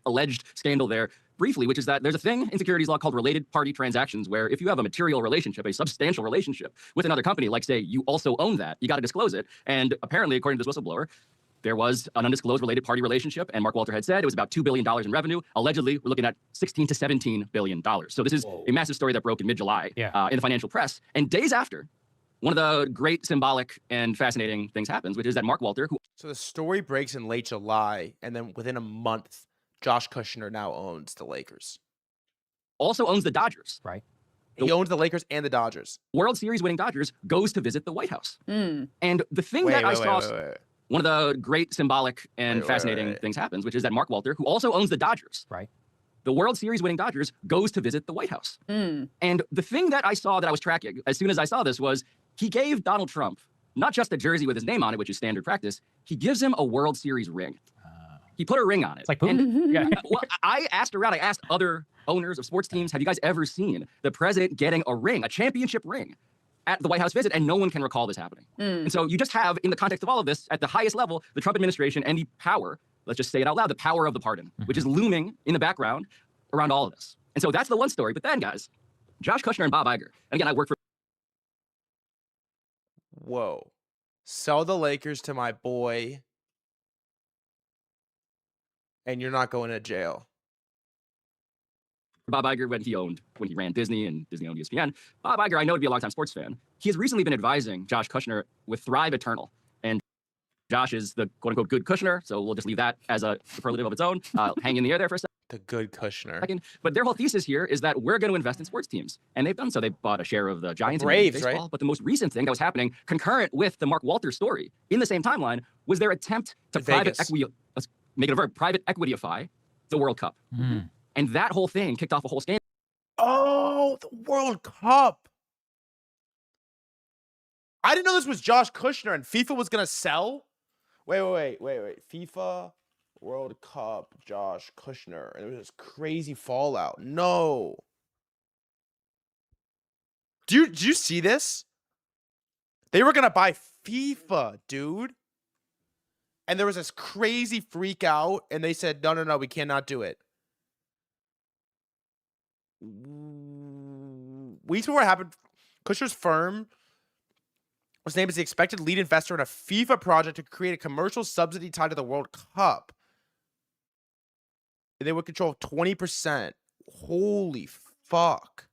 alleged scandal there briefly, which is that there's a thing in securities law called related party transactions, where if you have a material relationship, a substantial relationship with another company, like say you also own that, you got to disclose it. And apparently, according to this whistleblower, there was an undisclosed related party relationship, and Mark Walter had said it was about $2 billion in revenue. Allegedly, we're looking at $16 to $17 billion. So this is a massive story that broke in mid-July in the financial press. And days after, one of the great symbolic and fascinating things happens, which is that Mark Walter, who... So the story breaks in late July, and then within a month, Josh Kushner now owns the Lakers. also owns the Dodgers. Right. He owns the Lakers and the Dodgers. World Series winning Dodgers goes to visit the White House. And the thing that I saw... One of the great symbolic and fascinating things happens, which is that Mark Walter, who also owns the Dodgers, the World Series winning Dodgers, goes to visit the White House. And the thing that I saw that I was tracking as soon as I saw this was he gave Donald Trump not just a jersey with his name on it, which is standard practice, he gives him a World Series ring. He put a ring on it. It's like Putin. And, well, I asked around, I asked other owners of sports teams, have you guys ever seen the president getting a ring, a championship ring, at the White House visit? And no one can recall this happening. And so you just have, in the context of all of this, at the highest level, the Trump administration and the power, let's just say it out loud, the power of the pardon, which is looming in the background around all of this. And so that's the one story. But then, guys, Josh Kushner and Bob Iger, and again, I work for... Whoa. Sell the Lakers to my boy, and you're not going to jail. Bob Iger, when he ran Disney and Disney owned ESPN, Bob Iger, I know, to be a longtime sports fan. He has recently been advising Josh Kushner with Thrive Eternal. And Josh is the quote-unquote good Kushner, so we'll just leave that as a superlative of its own. Hang in the air there for a second. The good Kushner. But their whole thesis here is that we're going to invest in sports teams. And they've done so. They bought a share of the Giants Braves, in baseball. right? But the most recent thing that was happening, concurrent with the Mark Walter story, in the same timeline, was their attempt to private equity-ify the World Cup. And that whole thing kicked off a whole scandal. Oh, the World Cup. I didn't know this was Josh Kushner and FIFA was going to sell. Wait. FIFA World Cup, Josh Kushner. And there was this crazy fallout. No. Did you see this? They were going to buy FIFA, dude. And there was this crazy freak out. And they said, no, we cannot do it. Weeks before it happened, Kushner's firm was named as the expected lead investor in a FIFA project to create a commercial subsidy tied to the World Cup. And they would control 20%. Holy fuck.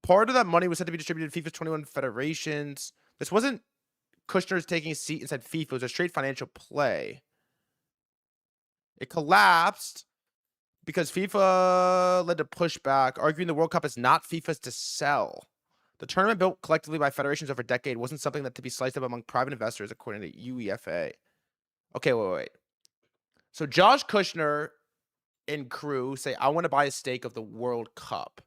Part of that money was said to be distributed to FIFA's 21 federations. This wasn't Kushner's taking a seat inside FIFA. It was a straight financial play. It collapsed because FIFA led to pushback, arguing the World Cup is not FIFA's to sell. The tournament, built collectively by federations over a decade, wasn't something that to be sliced up among private investors, according to UEFA. Okay, wait. So Josh Kushner and crew say, I want to buy a stake of the World Cup.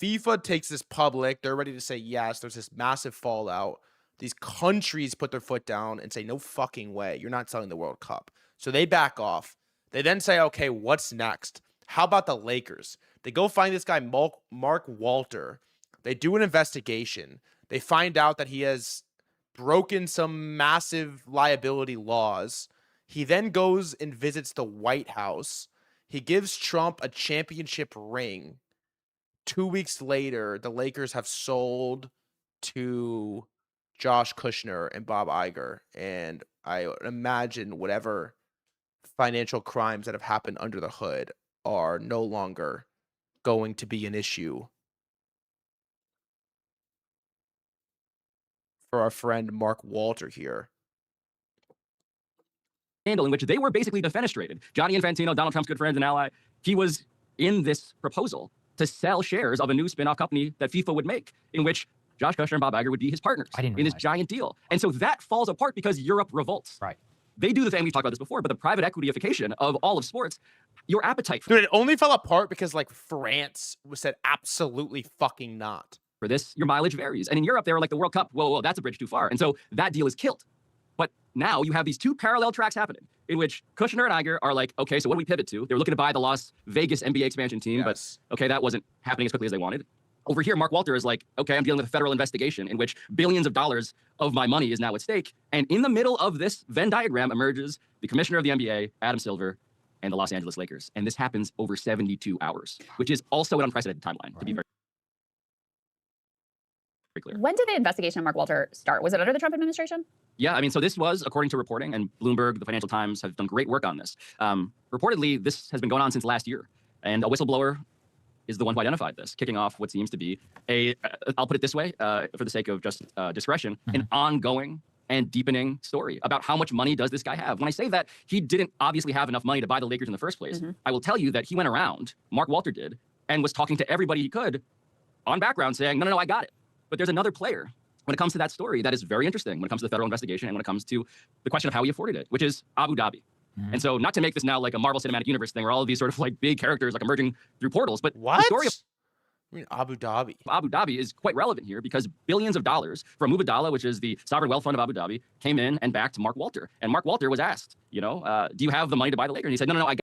FIFA takes this public. They're ready to say yes. There's this massive fallout. These countries put their foot down and say, no fucking way. You're not selling the World Cup. So they back off. They then say, okay, what's next? How about the Lakers? They go find this guy, Mark Walter. They do an investigation. They find out that he has broken some massive liability laws. He then goes and visits the White House. He gives Trump a championship ring. 2 weeks later, the Lakers have sold to Josh Kushner and Bob Iger. And I imagine whatever financial crimes that have happened under the hood are no longer going to be an issue for our friend Mark Walter here. Scandal in which they were basically defenestrated. Johnny Infantino, Donald Trump's good friend and ally, he was in this proposal to sell shares of a new spin-off company that FIFA would make, in which Josh Kushner and Bob Iger would be his partners in this giant deal. And so that falls apart because Europe revolts. Right. they do the thing, we've talked about this before, but the private equityification of all of sports, your appetite Dude, it only fell apart because like France said absolutely fucking not. for this, your mileage varies. And in Europe, they were like the World Cup, whoa, that's a bridge too far. And so that deal is killed. But now you have these two parallel tracks happening in which Kushner and Iger are like, okay, so what do we pivot to? They were looking to buy the Las Vegas NBA expansion team, but okay, that wasn't happening as quickly as they wanted. Over here, Mark Walter is like, okay, I'm dealing with a federal investigation in which billions of dollars of my money is now at stake. And in the middle of this Venn diagram emerges the commissioner of the NBA, Adam Silver, and the Los Angeles Lakers. And this happens over 72 hours, which is also an unprecedented timeline, to be very clear. When did the investigation of Mark Walter start? Was it under the Trump administration? Yeah, I mean, so this was, according to reporting, and Bloomberg, the Financial Times have done great work on this. Reportedly, this has been going on since last year. And a whistleblower is the one who identified this, kicking off what seems to be I'll put it this way, for the sake of just discretion, an ongoing and deepening story about how much money does this guy have. When I say that he didn't obviously have enough money to buy the Lakers in the first place, I will tell you that he went around, Mark Walter did, and was talking to everybody he could on background saying, no, I got it. But there's another player when it comes to that story that is very interesting when it comes to the federal investigation and when it comes to the question of how he afforded it, which is Abu Dhabi. And so not to make this now like a Marvel Cinematic Universe thing where all of these sort of like big characters like emerging through portals, but what? The story of I mean, Abu Dhabi. Abu Dhabi is quite relevant here because billions of dollars from Mubadala, which is the sovereign wealth fund of Abu Dhabi, came in and backed Mark Walter. And Mark Walter was asked, do you have the money to buy the Lakers? And he said, no, I got.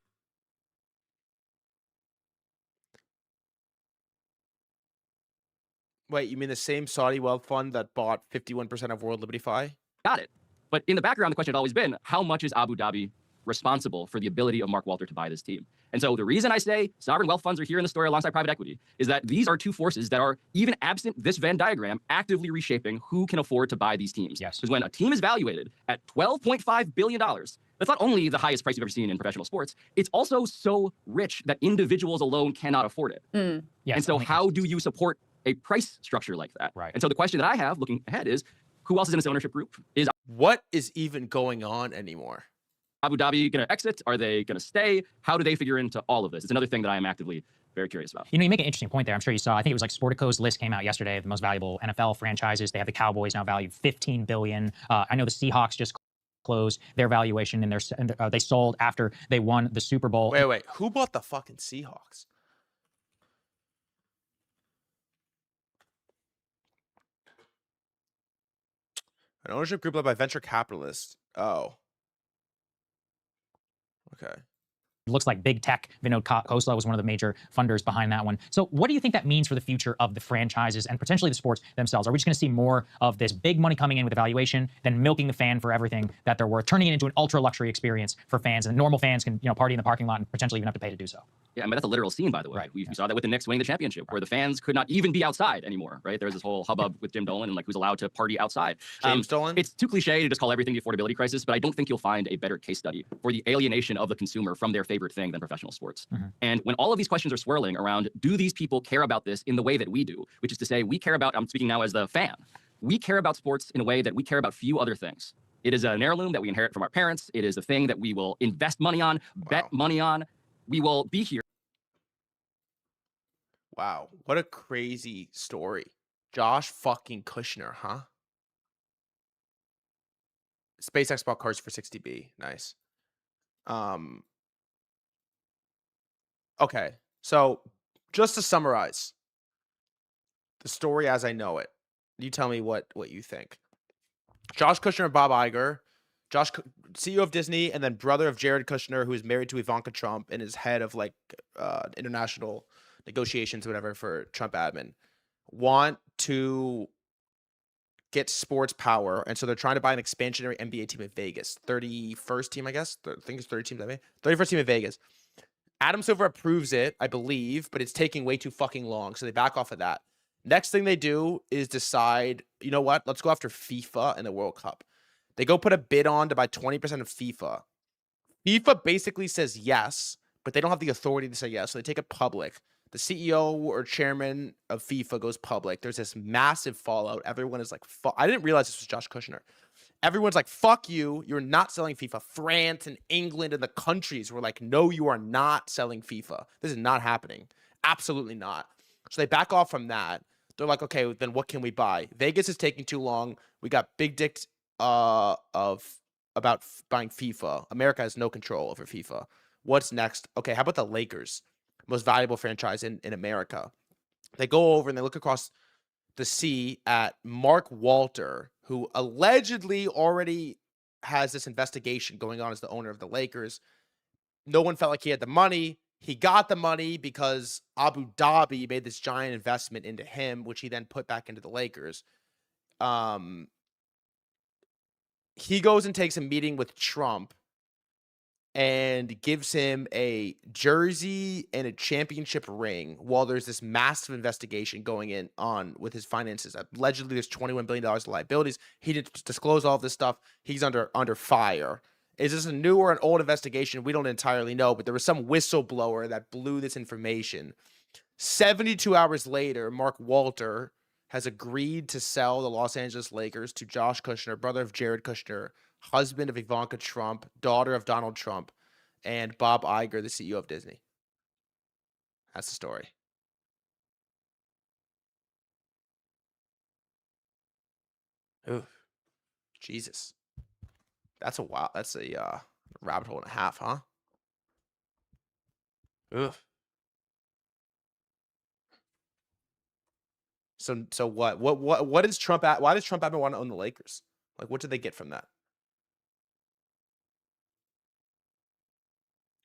Wait, you mean the same Saudi wealth fund that bought 51% of World Liberty Fi? Got it. But in the background, the question had always been, how much is Abu Dhabi responsible for the ability of Mark Walter to buy this team? And so the reason I say sovereign wealth funds are here in the story alongside private equity is that these are two forces that are, even absent this Venn diagram, actively reshaping who can afford to buy these teams. Yes. Because when a team is valuated at $12.5 billion, that's not only the highest price you've ever seen in professional sports, it's also so rich that individuals alone cannot afford it. Yes, and so how do you support a price structure like that? Right. And so the question that I have looking ahead is, who else is in this ownership group? Is what is even going on anymore? Abu Dhabi going to exit? Are they going to stay? How do they figure into all of this? It's another thing that I am actively very curious about. You make an interesting point there. I'm sure you saw. I think it was like Sportico's list came out yesterday of the most valuable NFL franchises. They have the Cowboys now valued $15 billion. I know the Seahawks just closed their valuation and they sold after they won the Super Bowl. Wait. Who bought the fucking Seahawks? An ownership group led by venture capitalists. Oh. Okay. It looks like big tech. Vinod Khosla was one of the major funders behind that one. So what do you think that means for the future of the franchises and potentially the sports themselves? Are we just going to see more of this big money coming in with evaluation, then milking the fan for everything that they're worth, turning it into an ultra luxury experience for fans, and normal fans can party in the parking lot and potentially even have to pay to do so? Yeah, I mean, that's a literal scene, by the way. We saw that with the Knicks winning the championship, where the fans could not even be outside anymore, right? There was this whole hubbub with Jim Dolan and like who's allowed to party outside. James Dolan? It's too cliche to just call everything the affordability crisis, but I don't think you'll find a better case study for the alienation of the consumer from their favorite thing than professional sports. And when all of these questions are swirling around, do these people care about this in the way that we do? Which is to say, we care about, I'm speaking now as the fan, we care about sports in a way that we care about few other things. It is an heirloom that we inherit from our parents. It is a thing that we will invest money on, bet money on. We will be here. Wow, what a crazy story. Josh fucking Kushner, huh? SpaceX bought cars for 60B. Nice. Okay, so just to summarize the story as I know it, you tell me what you think. Josh Kushner and Bob Iger, CEO of Disney, and then brother of Jared Kushner, who is married to Ivanka Trump and is head of like international negotiations, whatever, for Trump admin, want to get sports power, and so they're trying to buy an expansionary NBA team in Vegas, 31st team, I guess. I think it's 30 teams. 31st team in Vegas. Adam Silver approves it, I believe, but it's taking way too fucking long, so they back off of that. Next thing they do is decide, you know what? Let's go after FIFA and the World Cup. They go put a bid on to buy 20% of FIFA. FIFA basically says yes, but they don't have the authority to say yes, so they take it public. The CEO or chairman of FIFA goes public. There's this massive fallout. Everyone is like, I didn't realize this was Josh Kushner. Everyone's like, fuck you. You're not selling FIFA. France and England and the countries were like, no, you are not selling FIFA. This is not happening. Absolutely not. So they back off from that. They're like, okay, then what can we buy? Vegas is taking too long. We got big dick of about buying FIFA. America has no control over FIFA. What's next? Okay, how about the Lakers? Most valuable franchise in America. They go over and they look across the sea at Mark Walter, who allegedly already has this investigation going on as the owner of the Lakers. No one felt like he had the money. He got the money because Abu Dhabi made this giant investment into him, which he then put back into the Lakers. He goes and takes a meeting with Trump and gives him a jersey and a championship ring while there's this massive investigation going on with his finances. Allegedly, there's $21 billion of liabilities. He didn't disclose all of this stuff. He's under fire. Is this a new or an old investigation? We don't entirely know, but there was some whistleblower that blew this information. 72 hours later, Mark Walter has agreed to sell the Los Angeles Lakers to Josh Kushner, brother of Jared Kushner, husband of Ivanka Trump, daughter of Donald Trump, and Bob Iger, the CEO of Disney. That's the story. Ooh, Jesus. That's a rabbit hole and a half, huh? Ugh. So what is Trump at? Why does Trump ever want to own the Lakers? Like, what did they get from that?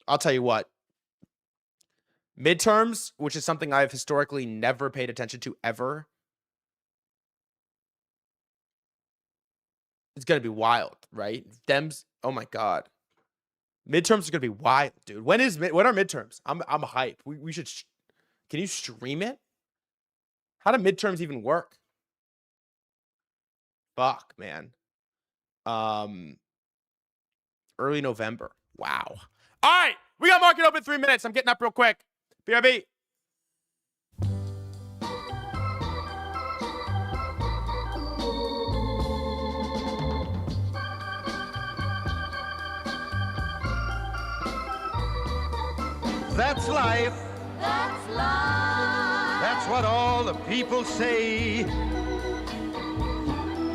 I'll tell you what. Midterms, which is something I've historically never paid attention to ever. It's going to be wild, right? Oh my God. Midterms are going to be wild, dude. When are midterms? I'm hyped. We should, can you stream it? How do midterms even work? Fuck, man. Early November. Wow. All right. We got market open 3 minutes. I'm getting up real quick. BRB. That's life. That's life. That's what all the people say.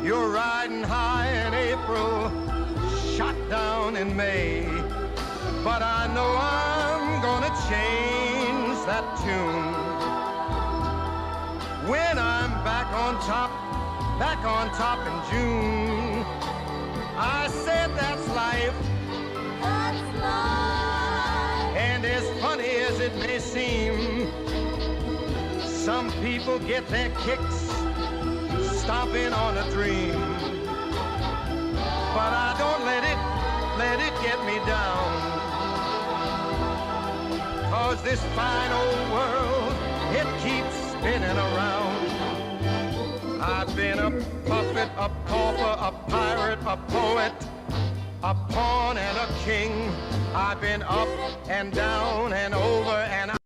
You're riding high in April, shot down in May. But I know I'm gonna change that tune. When I'm back on top in June. I said that's life. That's life. And as funny as it may seem, some people get their kicks stomping on a dream. But I don't let it get me down. 'Cause this fine old world, it keeps spinning around. I've been a puppet, a pauper, a pirate, a poet, a pawn and a king. I've been up and down and over and out.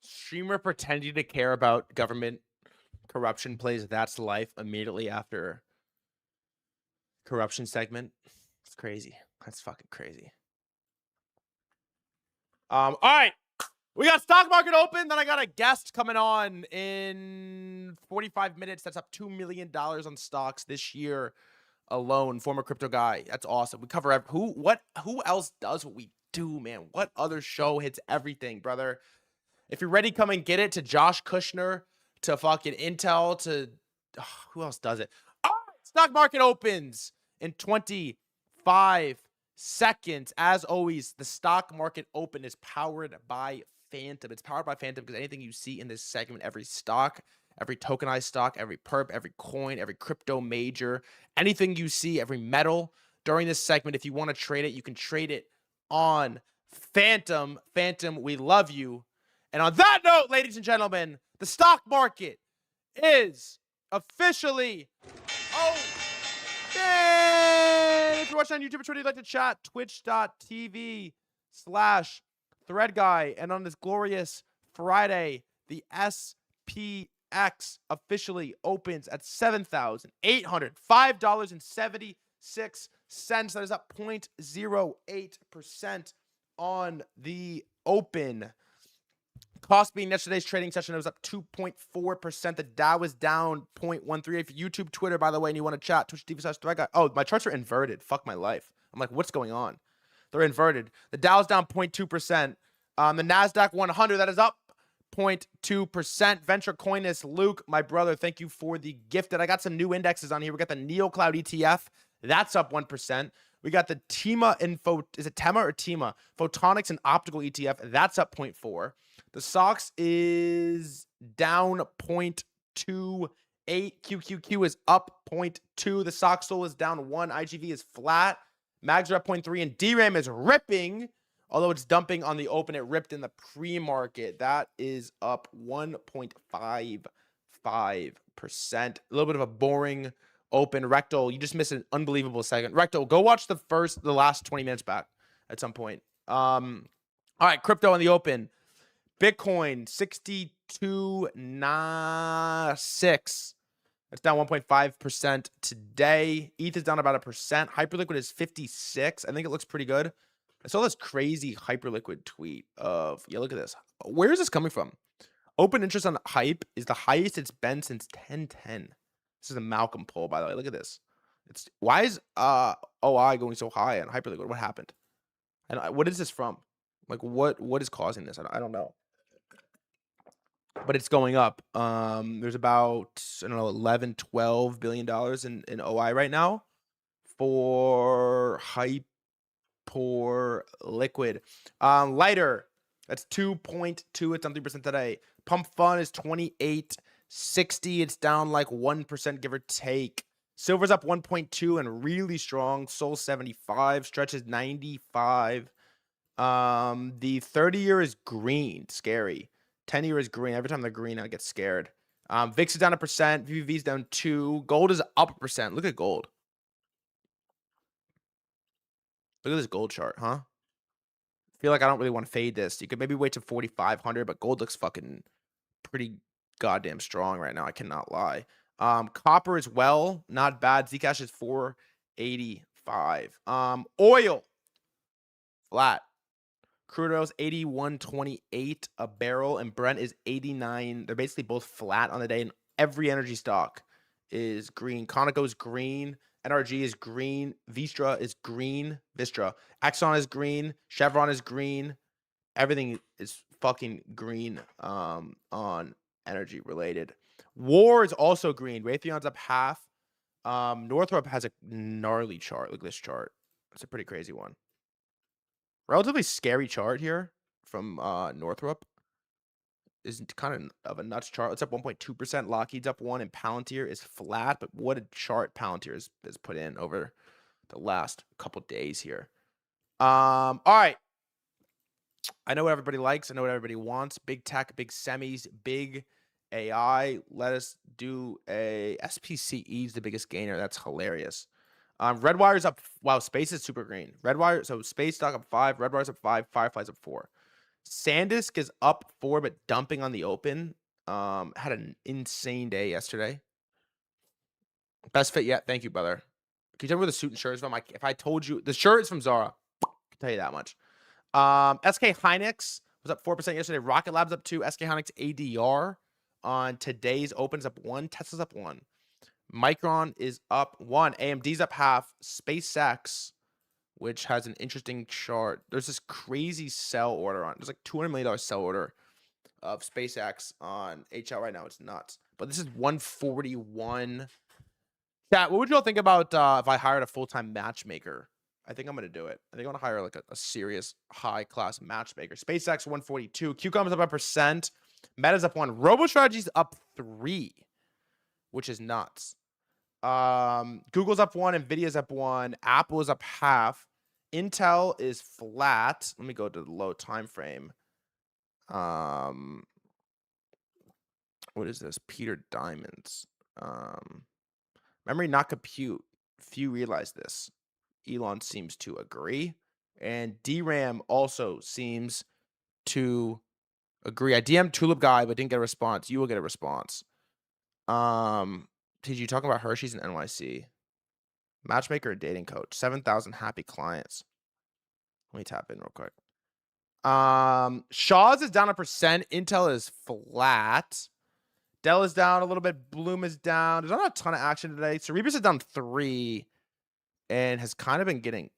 Streamer pretending to care about government corruption plays That's Life immediately after corruption segment. It's crazy. That's fucking crazy. All right. We got stock market open. Then I got a guest coming on in 45 minutes. That's up $2 million on stocks this year alone. Former crypto guy. That's awesome. We cover who else does what we do, man. What other show hits everything, brother? If you're ready, come and get it. To Josh Kushner, to fucking Intel, to who else does it? All right, stock market opens in 25 seconds. As always, the stock market open is powered by Phantom. It's powered by Phantom because anything you see in this segment, every stock, every tokenized stock, every perp, every coin, every crypto major, anything you see, every metal during this segment, if you want to trade it, you can trade it on Phantom. Phantom, we love you. And on that note, ladies and gentlemen, the stock market is officially open. If you're watching on YouTube or Twitter, you'd like to chat, twitch.tv/threadguy. And on this glorious Friday, the SPX officially opens at $7,805.76. That is up 0.08% on the open. Cost being yesterday's trading session, it was up 2.4%. The Dow was down 0.13. If YouTube, Twitter, by the way, and you want to chat, Twitch TV/threadguy. Oh, my charts are inverted. Fuck my life. I'm like, what's going on? They're inverted. The Dow's down 0.2%. The NASDAQ 100, that is up 0.2%. Venture Coinist, Luke, my brother, thank you for the gifted. I got some new indexes on here. We got the NeoCloud ETF. That's up 1%. We got the TEMA info. Is it TEMA or TEMA? Photonics and Optical ETF. That's up 0.4. The SOX is down 0.28. QQQ is up 0.2. The SOX Sol is down 1. IGV is flat. Mags are up 0.3. And DRAM is ripping. Although it's dumping on the open, it ripped in the pre-market. That is up 1.55%. A little bit of a boring open. Rectal, you just missed an unbelievable second. Rectal, go watch the last 20 minutes back at some point. All right, crypto on the open. Bitcoin 62.96. That's down 1.5% today. ETH is down about 1%. Hyperliquid is 56. I think it looks pretty good. I saw this crazy Hyperliquid tweet of, yeah, look at this. Where is this coming from? Open interest on Hype is the highest it's been since 1010. This is a Malcolm poll, by the way. Look at this. Why is OI going so high on Hyperliquid? What happened? And what is this from? Like, what is causing this? I don't know. But it's going up. There's about, I don't know, 11, 12 billion dollars in OI right now for Hype. Poor liquid. Lighter, that's 2.2. It's down 3% today. Pump Fun is 28.60. It's down like 1%, give or take. Silver's up 1.2 and really strong. Sol 75. Stretch is 95. The 30-year is green. Scary. 10-year is green. Every time they're green, I get scared. VIX is down 1%. VVV is down 2. Gold is up 1%. Look at gold. Look at this gold chart, huh? I feel like I don't really want to fade this. You could maybe wait to 4,500, but gold looks fucking pretty goddamn strong right now. I cannot lie. Copper as well, not bad. Zcash is 485. Oil, flat. Crude oil is 81.28 a barrel, and Brent is 89. They're basically both flat on the day, and every energy stock is green. Conoco is green. NRG is green. Vistra is green. Exxon is green. Chevron is green. Everything is fucking green on energy related. War is also green. Raytheon's up half. Northrop has a gnarly chart. Look at this chart. It's a pretty crazy one. Relatively scary chart here from Northrop. Is kind of a nuts chart. It's up 1.2%. Lockheed's up 1, and Palantir is flat. But what a chart Palantir has put in over the last couple days here. All right. I know what everybody likes. I know what everybody wants. Big tech, big semis, big AI. Let us do a SPCE is the biggest gainer. That's hilarious. Redwire's up. Wow, Space is super green. Redwire, so Space stock up 5. Redwire's up 5. Firefly's up 4. SanDisk is up 4, but dumping on the open. Had an insane day yesterday. Best fit yet. Thank you, brother. Can you tell me where the suit and shirt is from? If I told you, the shirt is from Zara. I can tell you that much. SK Hynix was up 4% yesterday. Rocket Lab's up 2. SK Hynix ADR on today's opens up 1. Tesla's up 1. Micron is up 1. AMD's up half. SpaceX, which has an interesting chart. There's this crazy sell order on. There's like $200 million sell order of SpaceX on HL right now. It's nuts. But this is 141. Chat, what would you all think about if I hired a full-time matchmaker? I think I'm going to do it. I think I want to hire like a serious high-class matchmaker. SpaceX 142. QCOM's up 1%. Meta's up 1. RoboStrategy's up 3, which is nuts. Google's up 1. Nvidia's up 1. Apple is up half. Intel is flat. Let me go to the low time frame. What is this? Peter Diamond's. Memory not compute. Few realize this. Elon seems to agree. And DRAM also seems to agree. I DM'd Tulip Guy, but didn't get a response. You will get a response. TG, talking about Hershey's and NYC. Matchmaker or dating coach. 7,000 happy clients. Let me tap in real quick. Shaw's is down 1%. Intel is flat. Dell is down a little bit. Bloom is down. There's not a ton of action today. Cerebras is down 3 and has kind of been getting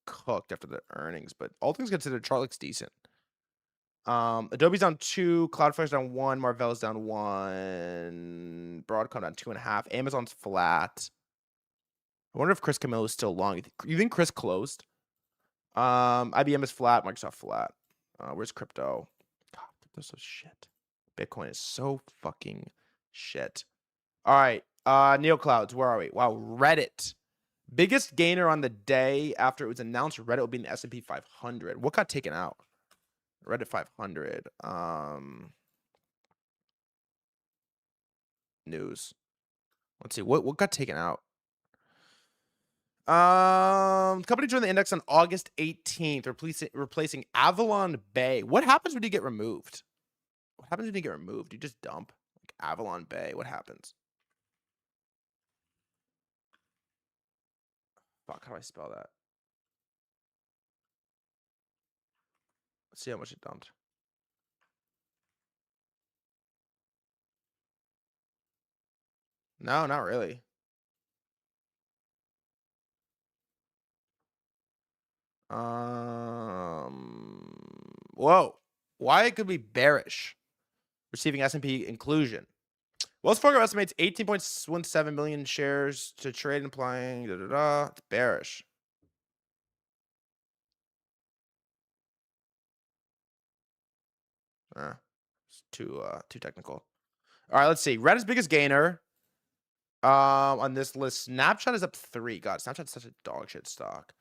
cooked after the earnings, but all things considered, chart looks decent. Adobe's down 2, Cloudflare's down 1, Marvell's down 1, Broadcom down 2.5, Amazon's flat. I wonder if Chris Camillo is still long. You think Chris closed? IBM is flat, Microsoft flat. Where's crypto? God, crypto's so shit. Bitcoin is so fucking shit. All right, NeoClouds, where are we? Wow, Reddit. Biggest gainer on the day after it was announced Reddit will be in the S&P 500. What got taken out? Reddit 500. News. Let's see. What got taken out? Company joined the index on August 18th, replacing Avalon Bay. What happens when you get removed? What happens when you get removed? You just dump like Avalon Bay. What happens? Fuck, how do I spell that? Let's see how much it dumped. No, not really. Whoa. Why it could be bearish? Receiving S&P inclusion. Wells Fargo estimates 18.17 million shares to trade, implying It's bearish. It's too technical. All right, let's see. Reddit's biggest gainer on this list. Snapchat is up 3. God, Snapchat's such a dog shit stock.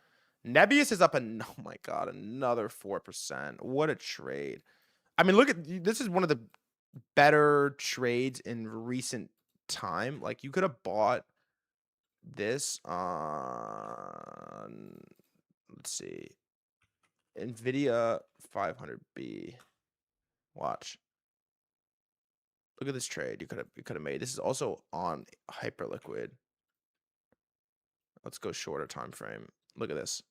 Nebius is up oh my God, another 4%. What a trade. I mean, look at this is one of the better trades in recent time. Like you could have bought this on, let's see, Nvidia 500B. Watch. Look at this trade you could have made. This is also on Hyperliquid. Let's go shorter time frame. Look at this.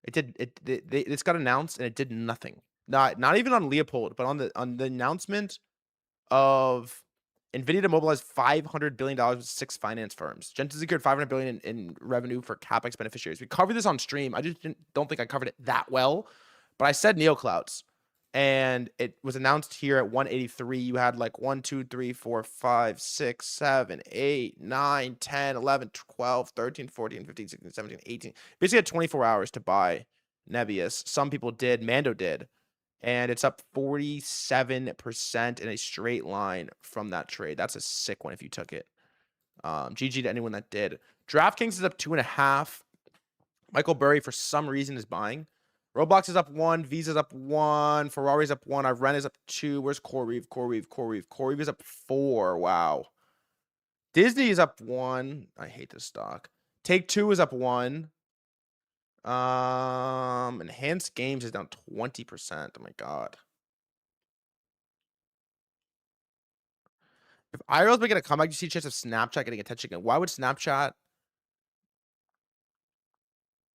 It's got announced and it did nothing. Not even on Leopold, but on the announcement of Nvidia to mobilize $500 billion with 6 finance firms. Jensen secured $500 billion in revenue for CapEx beneficiaries. We covered this on stream. I just don't think I covered it that well, but I said NeoClouds. And it was announced here at 183. You had like 1, 2, 3, 4, 5, 6, 7, 8, 9, 10, 11, 12, 13, 14, 15, 16, 17, 18. Basically had 24 hours to buy Nebius. Some people did. Mando did. And it's up 47% in a straight line from that trade. That's a sick one if you took it. GG to anyone that did. DraftKings is up 2.5. Michael Burry, for some reason, is buying. Roblox is up 1. Visa's up 1. Ferrari's up 1. Ren is up 2. Where's CoreWeave? CoreWeave is up 4. Wow. Disney is up 1. I hate this stock. Take-Two is up 1. Enhanced Games is down 20%. Oh my God. If IRL's making a comeback, you see a chance of Snapchat getting attention again. Why would Snapchat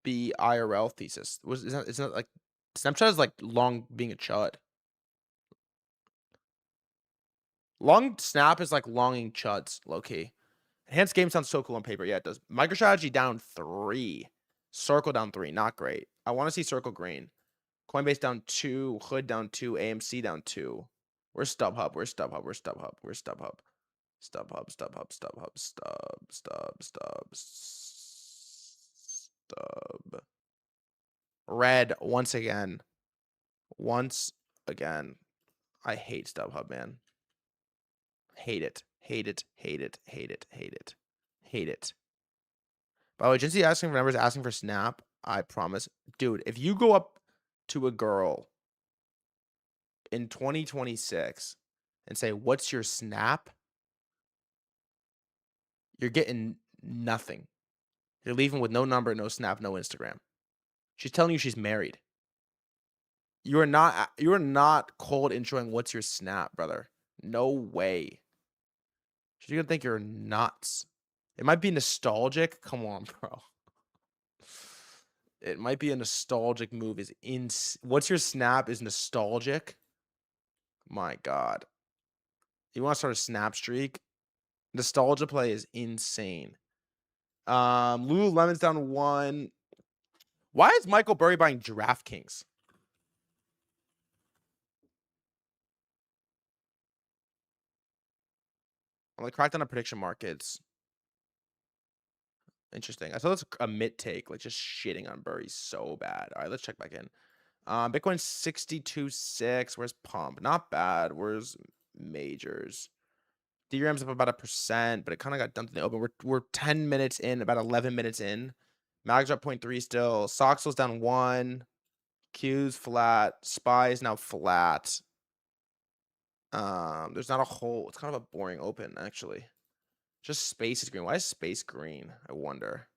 be IRL thesis? It's not like Snapchat is like long being a chud. Long Snap is like longing chuds, low key. Enhanced Game sounds so cool on paper. Yeah, it does. MicroStrategy down 3. Circle down 3. Not great. I want to see Circle green. Coinbase down 2. Hood down 2. AMC down 2. Where's StubHub? Where's StubHub? Where's StubHub? Where's StubHub? Stub. Red once again. Once again. I hate StubHub, man. Hate it. Hate it. Hate it. Hate it. Hate it. Hate it. By the way, Jinsey asking for numbers, asking for Snap. I promise. Dude, if you go up to a girl in 2026 and say, "What's your Snap?" You're getting nothing. You're leaving with no number, no Snap, no Instagram. She's telling you she's married. You are not cold introing what's your Snap, brother. No way. She's gonna think you're nuts. It might be nostalgic. Come on, bro. It might be a nostalgic move. What's your snap is nostalgic? My God. You want to start a snap streak? Nostalgia play is insane. Lululemon's down 1. Why is Michael Burry buying DraftKings? I'm like cracked on a prediction markets. Interesting. I thought that's a mid take, like just shitting on Burry so bad. All right, let's check back in. Bitcoin 62.6. Where's pump? Not bad. Where's majors? DRAM's up about 1%, but it kind of got dumped in the open. We're 10 minutes in, about 11 minutes in. Mag's up 0.3 still. Soxel's down 1. Q's flat. Spy is now flat. There's not a whole. It's kind of a boring open actually. Just space is green. Why is space green? I wonder.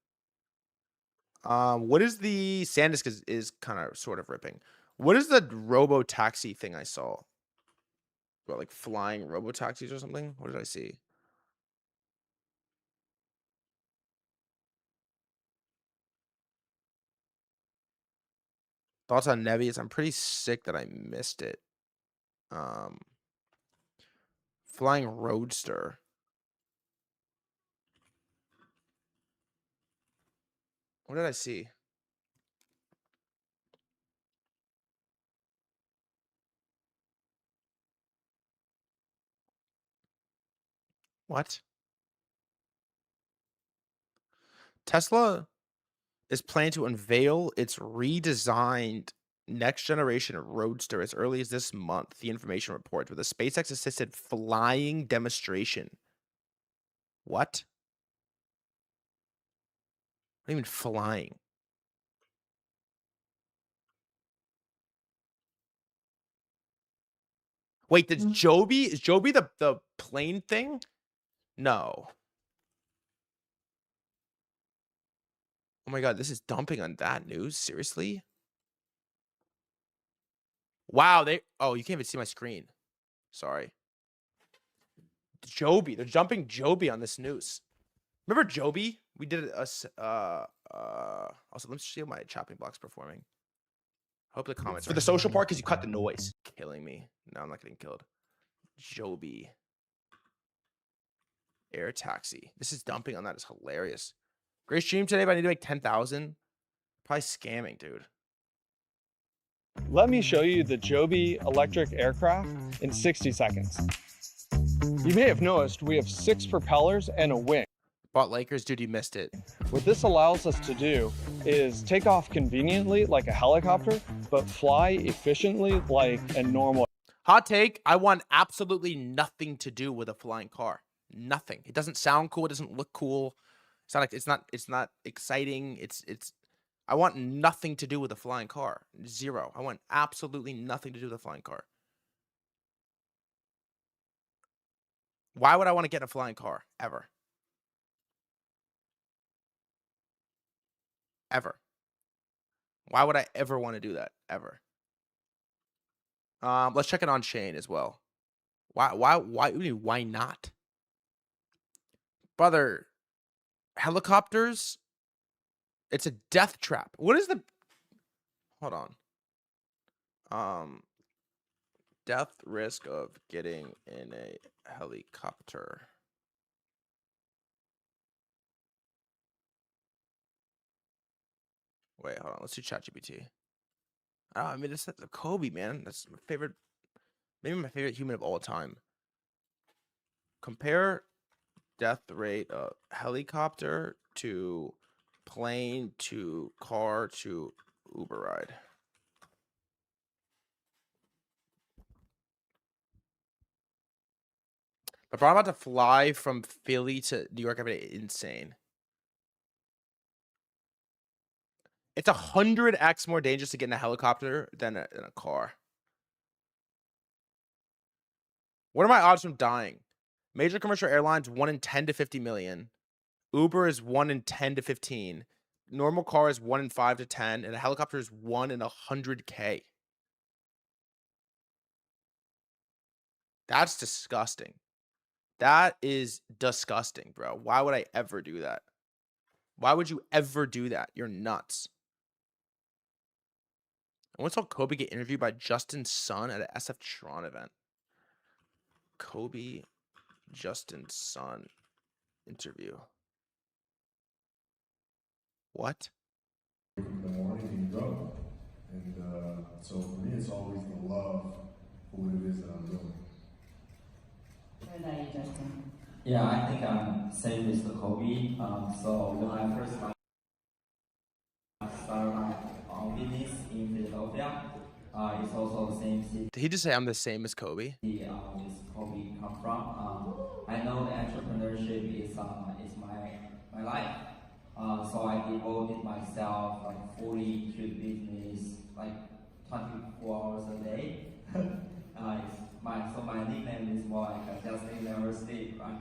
What is the SanDisk is kind of sort of ripping. What is the robo taxi thing I saw? What, like flying robo taxis or something? What did I see? Thoughts on Nebius? I'm pretty sick that I missed it. Flying Roadster. What did I see? What? Tesla is planning to unveil its redesigned next generation Roadster as early as this month, the information reports, with a SpaceX assisted flying demonstration. What? What do you mean flying? Wait, is Joby the plane thing? No. Oh my God, this is dumping on that news. Seriously? Wow, oh, you can't even see my screen. Sorry. Joby, they're jumping Joby on this news. Remember Joby? We did also let's see how my chopping block's performing. Hope the comments For the social part, because you cut the noise. killing me. No, I'm not getting killed. Joby. Air taxi. This is dumping on that. It's hilarious. Great stream today, but I need to make 10,000. Probably scamming, dude. Let me show you the Joby electric aircraft in 60 seconds. You may have noticed we have 6 propellers and a wing. Bought Lakers, dude, you missed it. What this allows us to do is take off conveniently like a helicopter, but fly efficiently like a normal. Hot take, I want absolutely nothing to do with a flying car. Nothing. It doesn't sound cool, it doesn't look cool. It's not exciting. I want nothing to do with a flying car. Zero. I want absolutely nothing to do with a flying car. Why would I want to get in a flying car? Ever. Ever. Why would I ever want to do that? Ever. Let's check it on chain as well. Why not? Brother, helicopters, it's a death trap. What is the hold on. Death risk of getting in a helicopter. Wait, hold on. Let's see ChatGPT. Oh, I mean, it's the Kobe, man. That's my favorite, maybe my favorite human of all time. Compare death rate of helicopter to plane to car to Uber ride. But I'm about to fly from Philly to New York every day. Insane. It's 100x more dangerous to get in a helicopter than a car. What are my odds from dying? Major commercial airlines, 1 in 10 to 50 million. Uber is 1 in 10 to 15. Normal car is 1 in 5 to 10. And a helicopter is 1 in 100K. That's disgusting. That is disgusting, bro. Why would I ever do that? Why would you ever do that? You're nuts. I once saw Kobe get interviewed by Justin Sun at an SF Tron event. Kobe, Justin Sun interview. What? In the morning you go. And so for me, it's always the love for what it is that I'm doing. What about you, Justin? Yeah, I think I'm same as the Kobe. So when I first started my own business in Philadelphia, it's also the same city. Did he just say I'm the same as Kobe? Is Kobe come from? I know the entrepreneurship is my life. So I devoted myself like fully to business, like 24 hours a day. So my nickname is more like Justin Never Sleep, right?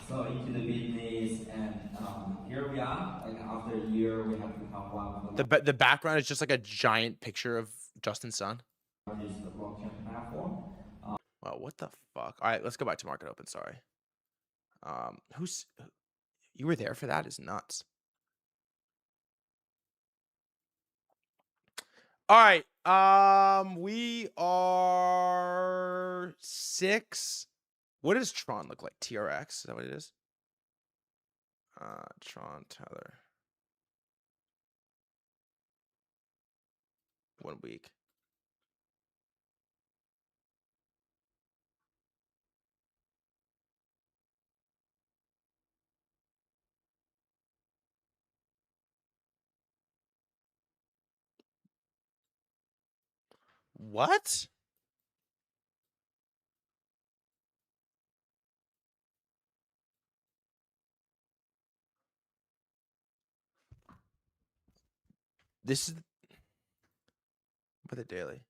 So into the business, and here we are. Like after a year, we have become one of the background is just like a giant picture of Justin Sun. largest blockchain platform. Wow, what the fuck? All right, let's go back to market open. Sorry. You were there for that? Is nuts. All right. We are 6. What does Tron look like? TRX? Is that what it is? Tron Tether. 1 week. What? This is for the daily.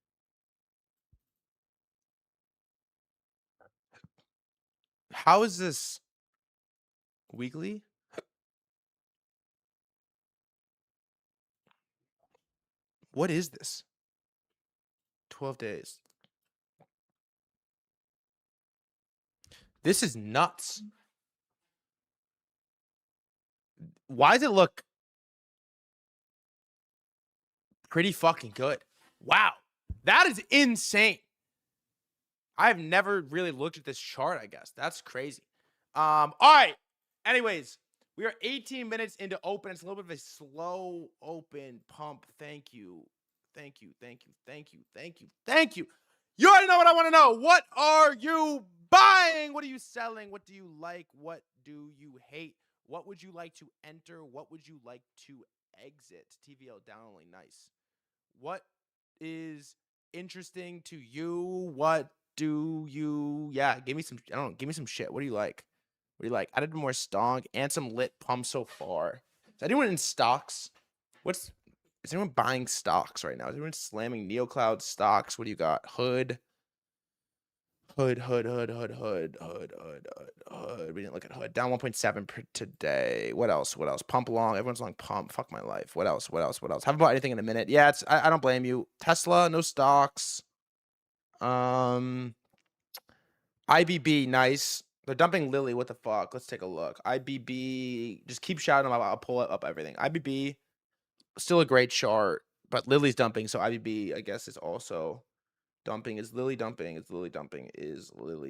How is this weekly? What is this? 12 days. This is nuts. Why does it look pretty fucking good? Wow. That is insane. I've never really looked at this chart, I guess. That's crazy. All right. Anyways, we are 18 minutes into open. It's a little bit of a slow open pump. Thank you. Thank you. Thank you. Thank you. Thank you. Thank you. You already know what I want to know. What are you buying? What are you selling? What do you like? What do you hate? What would you like to enter? What would you like to exit? TVL down only. Nice. What is interesting to you? What do you, give me some, I don't know, give me some shit. What do you like? What do you like? Added more stonk and some lit pump so far. Is anyone in stocks? Is anyone buying stocks right now? Is anyone slamming NeoCloud stocks? What do you got? Hood. We didn't look at Hood. Down 1.7 per today. What else? Pump long. Everyone's long pump. Fuck my life. What else? Haven't bought anything in a minute. Yeah, I don't blame you. Tesla, no stocks. IBB, nice. They're dumping Lily. What the fuck? Let's take a look. IBB, just keep shouting them. I'll pull up everything. IBB, still a great chart, but Lily's dumping, so IBB, I guess, is also dumping. Is Lily dumping? Is Lily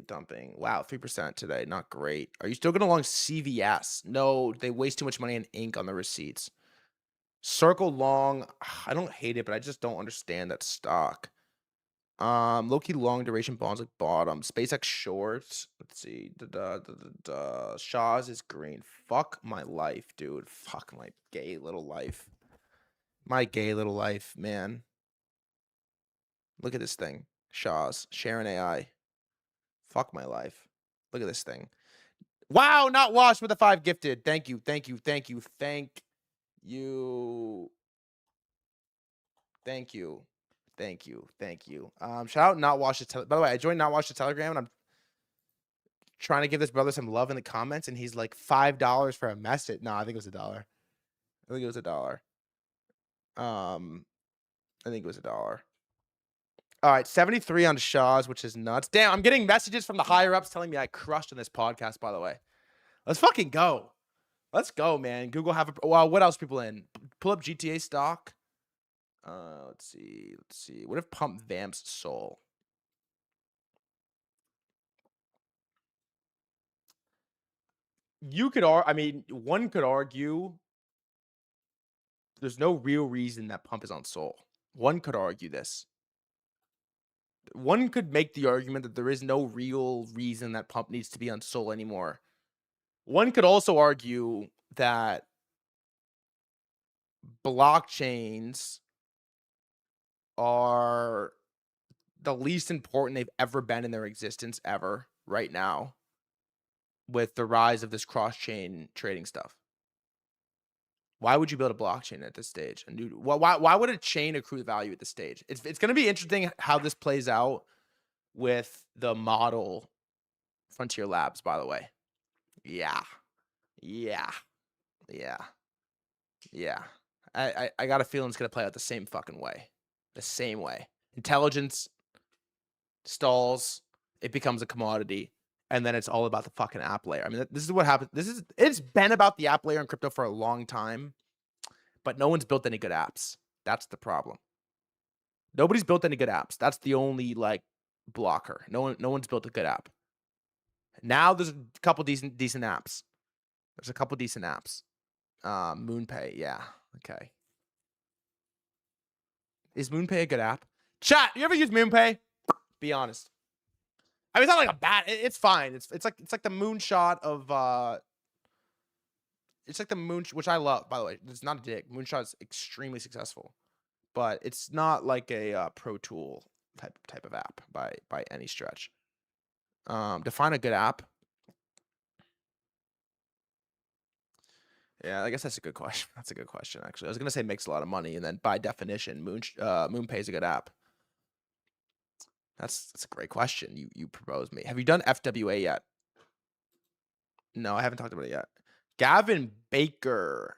dumping? Wow, 3% today. Not great. Are you still going to long CVS? No, they waste too much money in ink on the receipts. Circle long, I don't hate it, but I just don't understand that stock. Low-key long duration bonds like bottom. SpaceX shorts. Let's see. Shaw's is green. Fuck my life, dude. Fuck my gay little life. My gay little life, man. Look at this thing. Shaw's. Sharon AI. Fuck my life. Look at this thing. Wow, not washed with a 5 gifted. Thank you. Thank you. Thank you. Thank you. Thank you. Thank you. Thank you. Shout out Not Wash the By the way, I joined Not Wash the Telegram, and I'm trying to give this brother some love in the comments, and he's like $5 for a message. No, I think it was $1. I think it was $1. I think it was $1. All right, 73 on Shaw's, which is nuts. Damn, I'm getting messages from the higher ups telling me I crushed on this podcast, by the way. Let's fucking go. Let's go, man. Google have a... Well, what else people in? Pull up GTA stock. Let's see. What if Pump vamps Soul? You could I mean, one could argue there's no real reason that Pump is on Soul. One could argue this. One could make the argument that there is no real reason that Pump needs to be on Soul anymore. One could also argue that blockchains are the least important they've ever been in their existence ever right now with the rise of this cross-chain trading stuff. Why would you build a blockchain at this stage? Why would a chain accrue value at this stage? It's going to be interesting how this plays out with the model Frontier Labs, by the way. Yeah. I got a feeling it's going to play out the same fucking way. The same way. Intelligence stalls, it becomes a commodity, and then it's all about the fucking app layer. I mean, this is what happened. It's been about the app layer in crypto for a long time, but no one's built any good apps. That's the problem. Nobody's built any good apps. That's the only like blocker. No one's built a good app. Now there's a couple decent apps. There's a couple decent apps. MoonPay, yeah. Okay. Is MoonPay a good app? Chat, you ever use MoonPay? Be honest. I mean, it's not like a bad. It's fine. It's like the moonshot of. It's like the moon, which I love. By the way, it's not a dig. Moonshot is extremely successful, but it's not like a Pro Tool type of app by any stretch. Define a good app. Yeah, I guess that's a good question. That's a good question, actually. I was gonna say makes a lot of money, and then by definition, MoonPay is a good app. That's a great question. You proposed me. Have you done FWA yet? No, I haven't talked about it yet. Gavin Baker.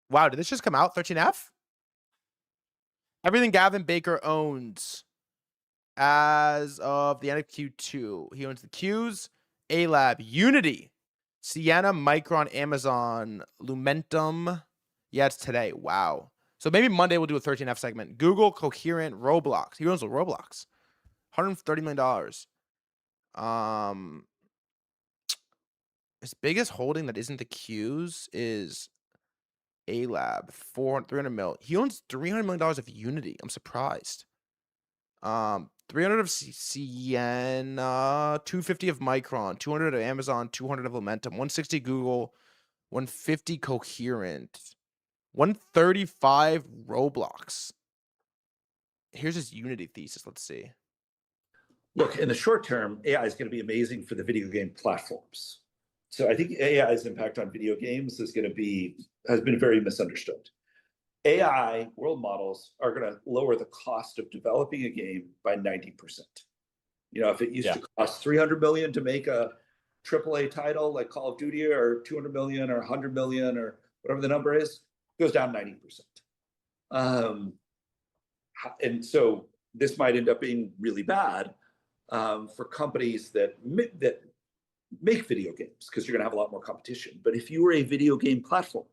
Wow, did this just come out? 13F? Everything Gavin Baker owns as of the end of Q2. He owns the Qs, A-Lab, Unity, Sienna, Micron, Amazon, Lumentum. Yeah, it's today. Wow. So maybe Monday we'll do a 13F segment. Google, Coherent, Roblox. He owns Roblox. $130 million. His biggest holding that isn't the Qs is A-Lab, 300 mil. He owns $300 million of Unity. I'm surprised. 300 of Sienna, 250 of Micron, 200 of Amazon, 200 of Lumentum, 160 Google, 150 Coherent, 135 Roblox. Here's his Unity thesis. Let's see. Look, in the short term, AI is going to be amazing for the video game platforms. So I think AI's impact on video games has been very misunderstood. AI world models are going to lower the cost of developing a game by 90%. You know, if it used to cost $300 million to make a AAA title like Call of Duty, or $200 million or $100 million or whatever the number is, it goes down 90%. And so this might end up being really bad for companies that make video games, because you're going to have a lot more competition. But if you were a video game platform,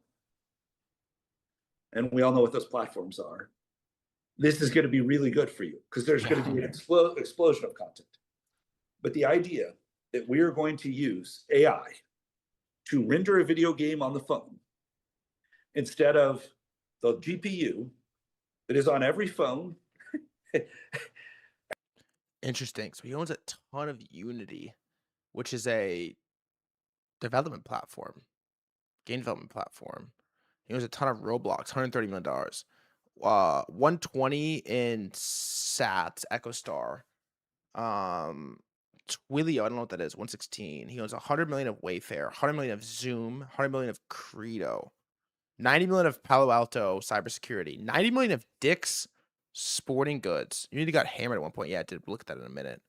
and we all know what those platforms are, this is going to be really good for you, because there's going to be an explosion of content. But the idea that we are going to use AI to render a video game on the phone instead of the GPU that is on every phone. Interesting. So he owns a ton of Unity, which is a development platform, game development platform. He owns a ton of Roblox, $130 million. 120 in Sats, EchoStar. Twilio, I don't know what that is, 116. He owns 100 million of Wayfair, 100 million of Zoom, 100 million of Credo, 90 million of Palo Alto cybersecurity, 90 million of Dick's Sporting Goods. Unity got hammered at one point. Yeah, I did look at that in a minute.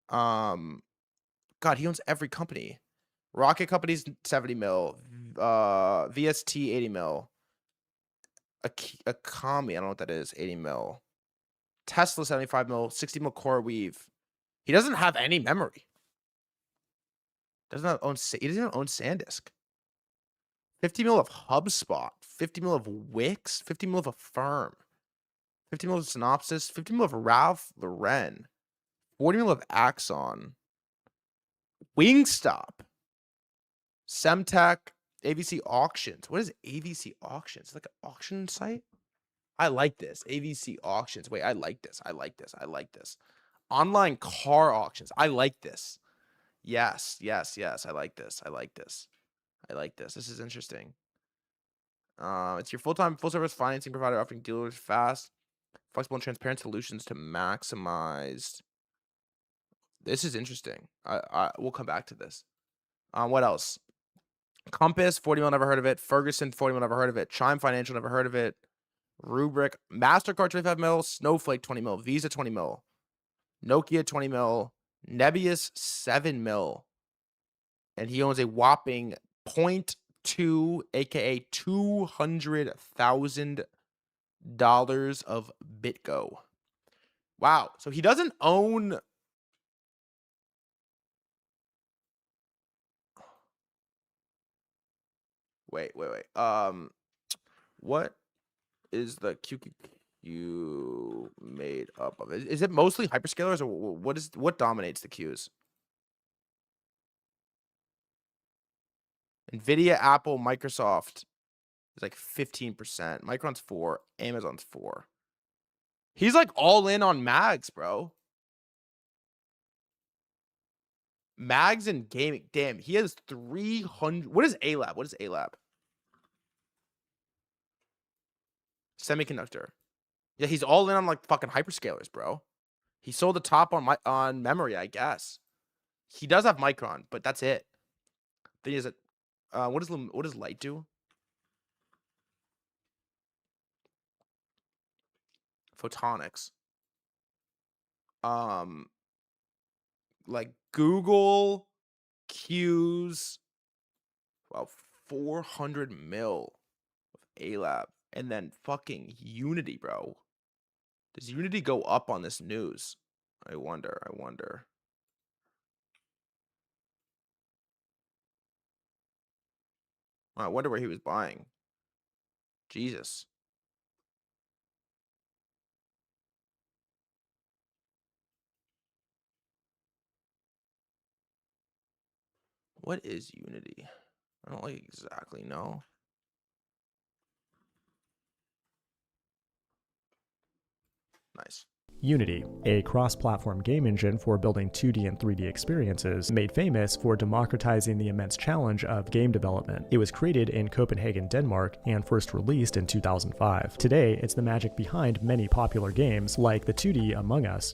God, he owns every company. Rocket Company's 70 mil, VST 80 mil, Akami, I don't know what that is, 80 mil, Tesla 75 mil, 60 mil CoreWeave. He doesn't have any memory. He doesn't even own SanDisk. 50 mil of HubSpot, 50 mil of Wix, 50 mil of Affirm. 50 mil of Synopsys, 50 mil of Ralph Lauren, 40 mil of Axon, Wingstop, Semtech, AVC Auctions. What is AVC Auctions? Like an auction site? I like this. AVC Auctions. Wait, I like this. I like this. I like this. Online car auctions. I like this. Yes, yes, yes. I like this. I like this. I like this. This is interesting. It's your full-time, full-service financing provider offering dealers fast, flexible, and transparent solutions to maximize. This is interesting. We'll come back to this. What else? Compass, 40 mil, never heard of it. Ferguson, 40 mil, never heard of it. Chime Financial, never heard of it. Rubric, MasterCard, 25 mil. Snowflake, 20 mil. Visa, 20 mil. Nokia, 20 mil. Nebius, 7 mil. And he owns a whopping 0.2, aka $200,000 of BitGo. Wow. So he doesn't own. Wait. What is the QQQ made up of? Is it mostly hyperscalers, or what dominates the Qs? Nvidia, Apple, Microsoft is like 15%. Micron's 4%. Amazon's 4%. He's like all in on mags, bro. Mags and gaming. Damn, he has 300. What is ALAB? What is ALAB? Semiconductor. Yeah, he's all in on like fucking hyperscalers, bro. He sold the top on memory, I guess. He does have Micron, but that's it. Thing is that what does light do? Photonics. Like Google Q's. Wow, 400 mil of ALAB. And then fucking Unity, bro. Does Unity go up on this news? I wonder. I wonder where he was buying. Jesus. What is Unity? I don't like exactly know. Nice. Unity, a cross-platform game engine for building 2D and 3D experiences, made famous for democratizing the immense challenge of game development. It was created in Copenhagen, Denmark, and first released in 2005. Today, it's the magic behind many popular games like the 2D Among Us,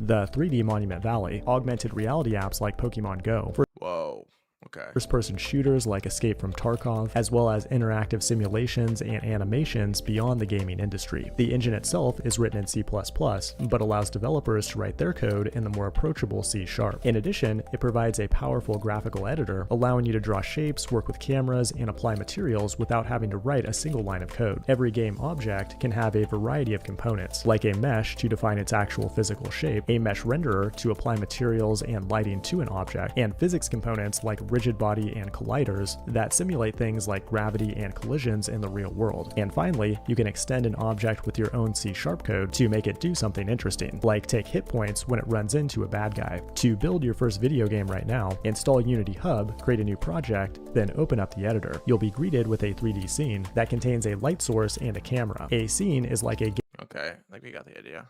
the 3D Monument Valley, augmented reality apps like Pokemon Go, Whoa. Okay. first-person shooters like Escape from Tarkov, as well as interactive simulations and animations beyond the gaming industry. The engine itself is written in C++, but allows developers to write their code in the more approachable C#. In addition, it provides a powerful graphical editor, allowing you to draw shapes, work with cameras, and apply materials without having to write a single line of code. Every game object can have a variety of components, like a mesh to define its actual physical shape, a mesh renderer to apply materials and lighting to an object, and physics components like rigid body and colliders that simulate things like gravity and collisions in the real world. And finally, you can extend an object with your own C# code to make it do something interesting, like take hit points when it runs into a bad guy. To build your first video game right now, install Unity Hub, create a new project, then open up the editor. You'll be greeted with a 3D scene that contains a light source and a camera. A scene is like a Okay, like we got the idea.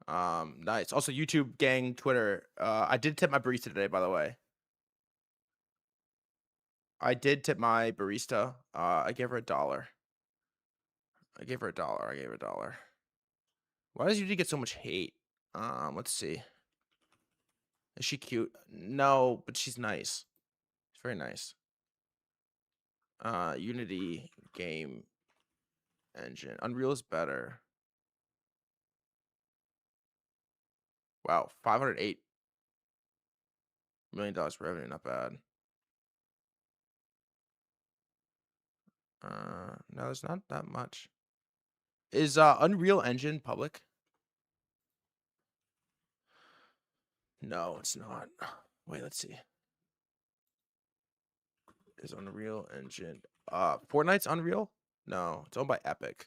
Nice. Also, YouTube gang, Twitter. I did tip my barista today, by the way. I did tip my barista. I gave her $1. I gave her $1. Why does Unity get so much hate? Let's see. Is she cute? No, but she's nice. She's very nice. Unity game engine. Unreal is better. Wow, $508 million revenue, not bad. No, there's not that much. Is Unreal Engine public? No, it's not. Wait, let's see. Is Unreal Engine Fortnite's Unreal? No, it's owned by Epic.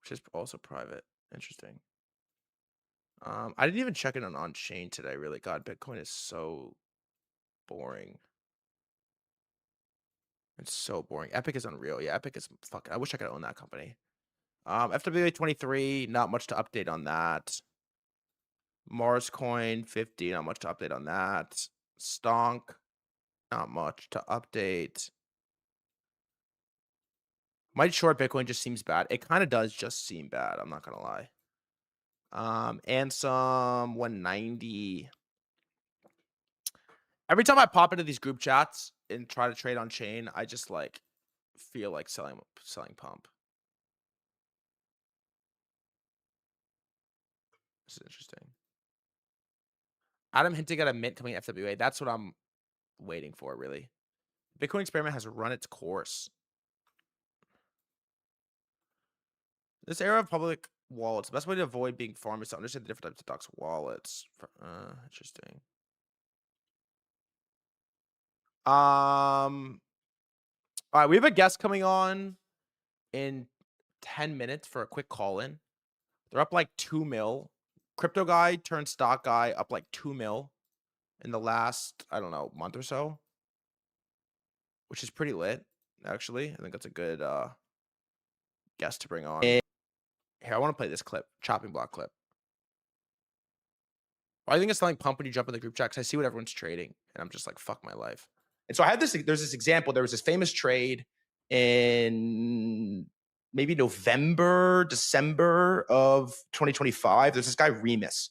which is also private. Interesting. I didn't even check it on chain today. Really, God, Bitcoin is so boring. It's so boring. Epic is unreal. Yeah, Epic is fucking. I wish I could own that company. FWA 23, not much to update on that. Mars Coin 50, not much to update on that. Stonk, not much to update. Might short Bitcoin just seems bad. It kind of does just seem bad. I'm not gonna lie. Ansem 190. Every time I pop into these group chats and try to trade on chain, I just like feel like selling pump. This is interesting. Adam hinting at a mint coming at FWA. That's what I'm waiting for, really. Bitcoin experiment has run its course. This era of public wallets, the best way to avoid being farmed is to understand the different types of docs wallets. Interesting. All right, we have a guest coming on in 10 minutes for a quick call-in. They're up like 2 mil. Crypto guy turned stock guy up like 2 mil in the last, I don't know, month or so, which is pretty lit, actually. I think that's a good guest to bring on. Here, I want to play this clip, chopping block clip. I think it's selling pump when you jump in the group chat because I see what everyone's trading, and I'm just like, fuck my life. And so I had this, there's this example. There was this famous trade in maybe November, December of 2025. There's this guy, Remus.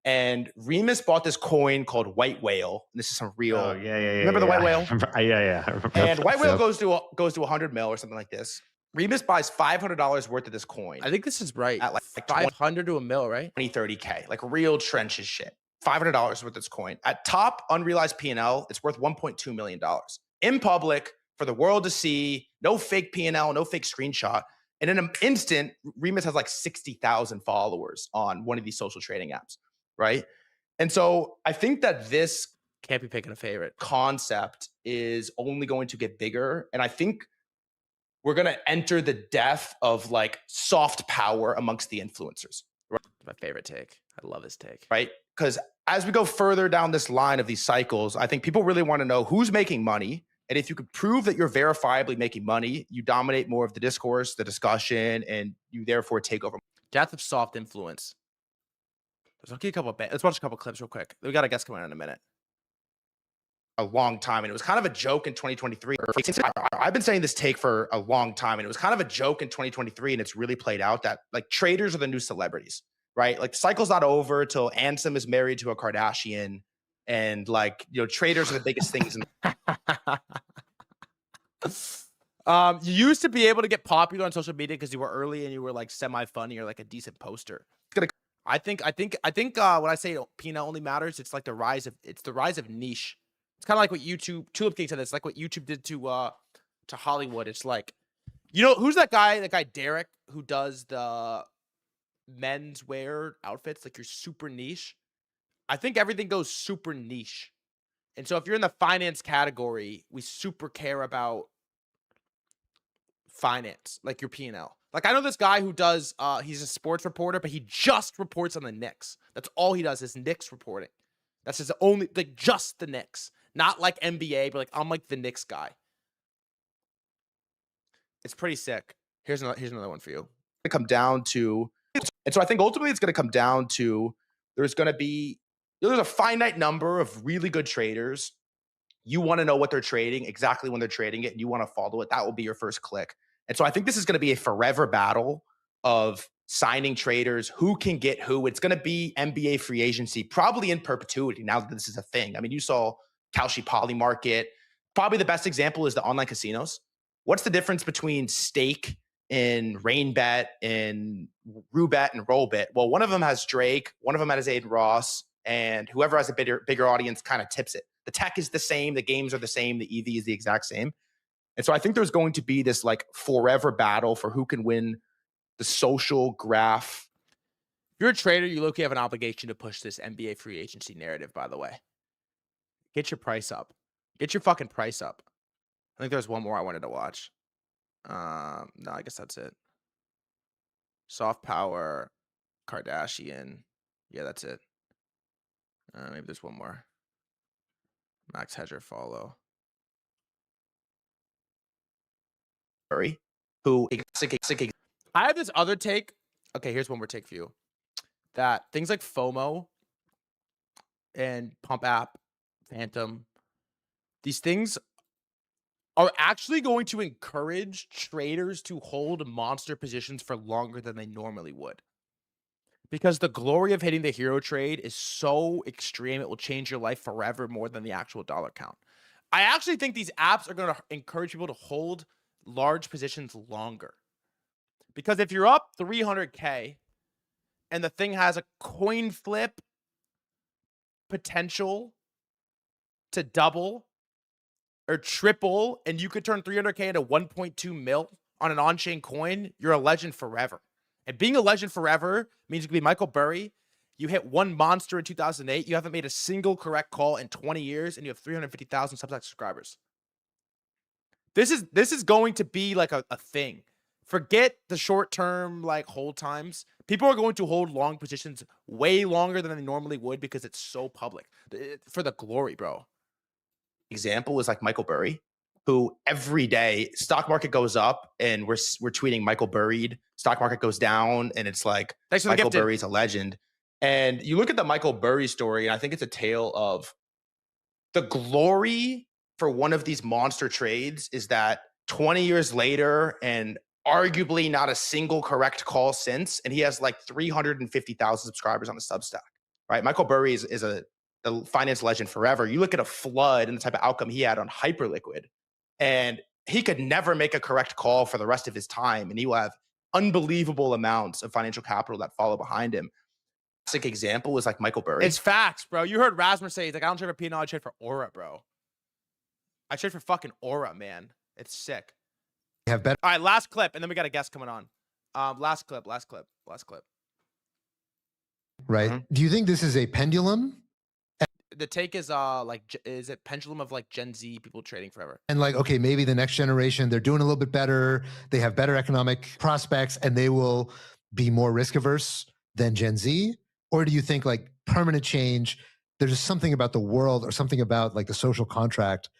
And Remus bought this coin called White Whale. And this is some real. Oh, yeah. Remember the White Whale? Yeah. And White Whale goes to 100 mil or something like this. Remus buys $500 worth of this coin. I think this is right. At like 500 to a mil, right? 20, 30K, like real trenches shit. $500 worth of this coin. At top unrealized P&L, it's worth $1.2 million. In public, for the world to see, no fake P&L, no fake screenshot. And in an instant, Remus has like 60,000 followers on one of these social trading apps, right? And so I think that this can't be picking a favorite concept is only going to get bigger. And I think we're going to enter the death of like soft power amongst the influencers. Right? My favorite take. I love this take. Right? Because as we go further down this line of these cycles, I think people really want to know who's making money. And if you could prove that you're verifiably making money, you dominate more of the discourse, the discussion, and you therefore take over. Death of soft influence. Let's watch a couple clips real quick. We got a guest coming on in a minute. A long time, and it was kind of a joke in 2023. I've been saying this take for a long time, and it was kind of a joke in 2023, and it's really played out that like traders are the new celebrities, right? Like the cycle's not over till Ansem is married to a Kardashian, and like, you know, traders are the biggest things. You used to be able to get popular on social media because you were early and you were like semi-funny or like a decent poster. I think when I say P&L only matters, it's like the rise of niche. It's kind of like what YouTube, Tulip King said, it's like what YouTube did to Hollywood. It's like, you know, who's that guy Derek, who does the menswear outfits? Like, you're super niche. I think everything goes super niche. And so if you're in the finance category, we super care about finance, like your P&L. Like, I know this guy who does, he's a sports reporter, but he just reports on the Knicks. That's all he does is Knicks reporting. That's his only, like, just the Knicks. Not like NBA, but like, I'm like the Knicks guy. It's pretty sick. Here's another one for you. It come down to, and so I think ultimately it's going to come down to there's a finite number of really good traders. You want to know what they're trading, exactly when they're trading it, and you want to follow it. That will be your first click. And so I think this is going to be a forever battle of signing traders, who can get who. It's going to be NBA free agency, probably in perpetuity now that this is a thing. I mean, you saw Kalshi Poly Market. Probably the best example is the online casinos. What's the difference between Stake and RainBet and RuBet and RollBit? Well, one of them has Drake, one of them has Aiden Ross, and whoever has a bigger audience kind of tips it. The tech is the same, the games are the same, the EV is the exact same. And so I think there's going to be this like forever battle for who can win the social graph. If you're a trader, you low-key have an obligation to push this NBA free agency narrative, by the way. Get your price up. Get your fucking price up. I think there's one more I wanted to watch. No, I guess that's it. Soft Power, Kardashian. Yeah, that's it. Maybe there's one more. Max Hedger follow. Who I have this other take. Okay, here's one more take for you. That things like FOMO and Pump App, Phantom, these things are actually going to encourage traders to hold monster positions for longer than they normally would. Because the glory of hitting the hero trade is so extreme, it will change your life forever more than the actual dollar count. I actually think these apps are going to encourage people to hold large positions longer. Because if you're up 300K and the thing has a coin flip potential to double or triple, and you could turn 300K into 1.2 mil on an on-chain coin, you're a legend forever. And being a legend forever means you can be Michael Burry. You hit one monster in 2008. You haven't made a single correct call in 20 years, and you have 350,000 subscribers. This is going to be like a thing. Forget the short-term like hold times. People are going to hold long positions way longer than they normally would because it's so public. For the glory, bro. Example is like Michael Burry, who every day stock market goes up and we're tweeting Michael Burried. Stock market goes down and it's like Michael Burry's a legend. And you look at the Michael Burry story, and I think it's a tale of the glory for one of these monster trades is that 20 years later and arguably not a single correct call since, and he has like 350,000 subscribers on the Substack, right? Michael Burry is a finance legend forever. You look at a flood and the type of outcome he had on Hyperliquid, and he could never make a correct call for the rest of his time, and he will have unbelievable amounts of financial capital that follow behind him. Classic example is like Michael Burry. It's facts, bro. You heard Rasmus say, he's like, I don't trade for P&L, I trade for Aura, bro. I trade for fucking Aura, man. It's sick. Have better. All right, last clip, and then we got a guest coming on. Last clip. Right. Do you think this is a pendulum? The take is is it pendulum of like Gen Z people trading forever? And like, okay, maybe the next generation, they're doing a little bit better. They have better economic prospects and they will be more risk averse than Gen Z? Or do you think like permanent change, there's just something about the world or something about like the social contract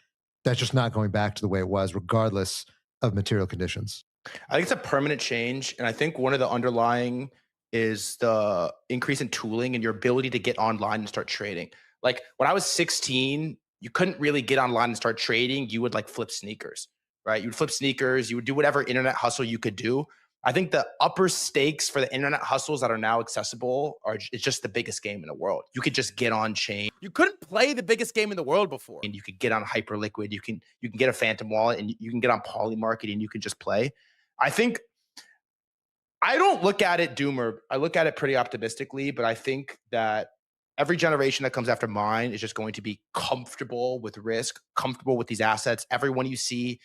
that's just not going back to the way it was, regardless of material conditions? I think it's a permanent change. And I think one of the underlying is the increase in tooling and your ability to get online and start trading. Like when I was 16, you couldn't really get online and start trading. You would like flip sneakers, right? You would flip sneakers. You would do whatever internet hustle you could do. I think the upper stakes for the internet hustles that are now accessible it's just the biggest game in the world. You could just get on chain. You couldn't play the biggest game in the world before. And you could get on Hyperliquid. You can get a Phantom wallet and you can get on Polymarket and you can just play. I think I don't look at it doomer. I look at it pretty optimistically, but I think that every generation that comes after mine is just going to be comfortable with risk, comfortable with these assets. Everyone you see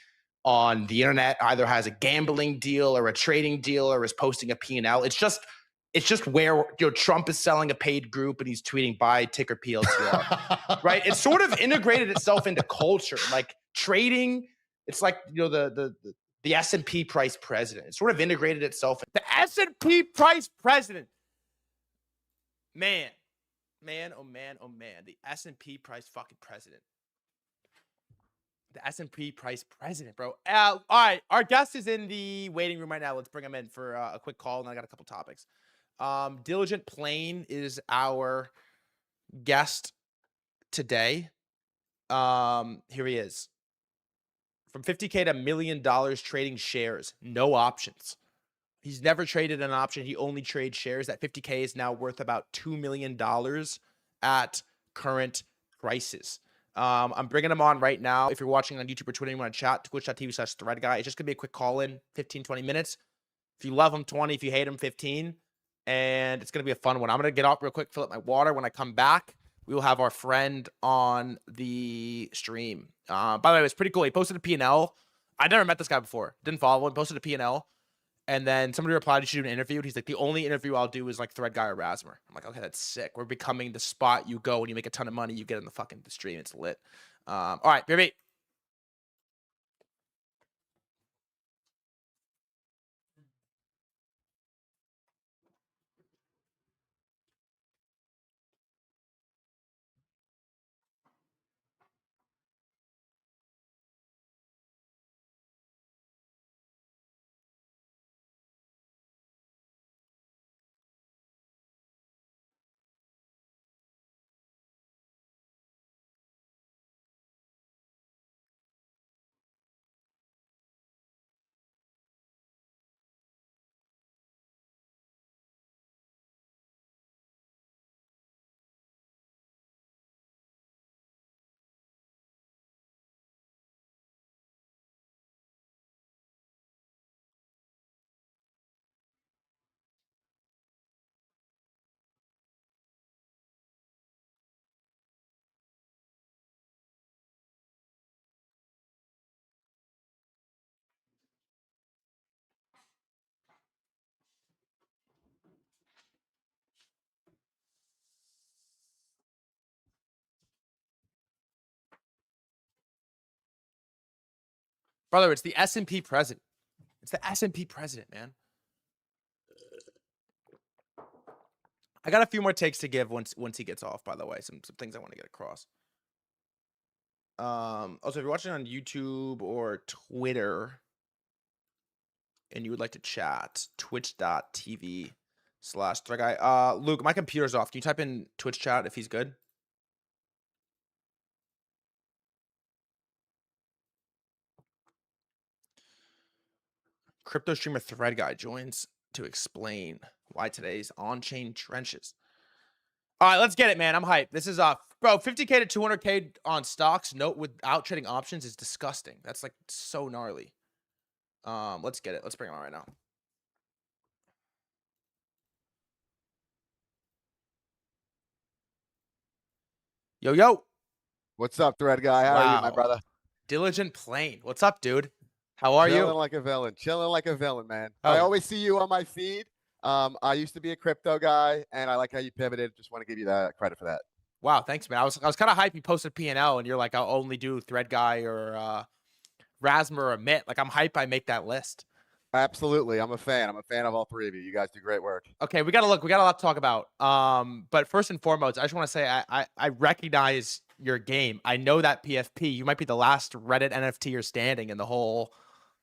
on the internet either has a gambling deal or a trading deal or is posting a P&L. It's just where Trump is selling a paid group and he's tweeting buy ticker PLTR, right? It's sort of integrated itself into culture. Like trading, it's like the S&P price president. It sort of integrated itself. The S&P price president, man, oh man. The S&P price fucking president. The S&P price president, bro. All right, our guest is in the waiting room right now. Let's bring him in for a quick call, and I got a couple topics. Diligent Plane is our guest today. Here he is. From 50K to $1 million trading shares, no options. He's never traded an option. He only trades shares. That 50K is now worth about $2 million at current prices. I'm bringing him on right now. If you're watching on YouTube or Twitter and you want to chat, twitch.tv/threadguy. It's just going to be a quick call in, 15, 20 minutes. If you love him, 20. If you hate him, 15. And it's going to be a fun one. I'm going to get off real quick, fill up my water. When I come back, we will have our friend on the stream. By the way, it was pretty cool. He posted a P&L. I never met this guy before. Didn't follow him. Posted a P&L. And then somebody replied, you should do an interview. And he's like, the only interview I'll do is like threadguy or Rasmer. I'm like, okay, that's sick. We're becoming the spot you go when you make a ton of money. You get in the stream. It's lit. All right, baby. Brother, it's the S&P president. It's the S&P president, man. I got a few more takes to give once he gets off, by the way. Some things I want to get across. Also, if you're watching on YouTube or Twitter and you would like to chat, twitch.tv/threadguy. Luke, my computer's off. Can you type in Twitch chat if he's good? Crypto streamer threadguy joins to explain why today's on-chain trenches. All right, let's get it, man. I'm hyped. This is bro, 50K to 200K on stocks, note without trading options is disgusting. That's like so gnarly. Let's get it. Let's bring it on right now. Yo, yo. What's up, thread guy? How are you, my brother? Diligent Plane. What's up, dude? How are you? Chilling like a villain. Chilling like a villain, man. I always see you on my feed. I used to be a crypto guy, and I like how you pivoted. Just want to give you that credit for that. Wow, thanks, man. I was kind of hyped. You posted P&L, and you're like, I'll only do threadguy or Rasmer or Mitt. Like, I'm hyped. I make that list. Absolutely, I'm a fan. I'm a fan of all three of you. You guys do great work. Okay, we got a lot to talk about. But first and foremost, I just want to say I recognize your game. I know that PFP. You might be the last Reddit NFTer standing in the whole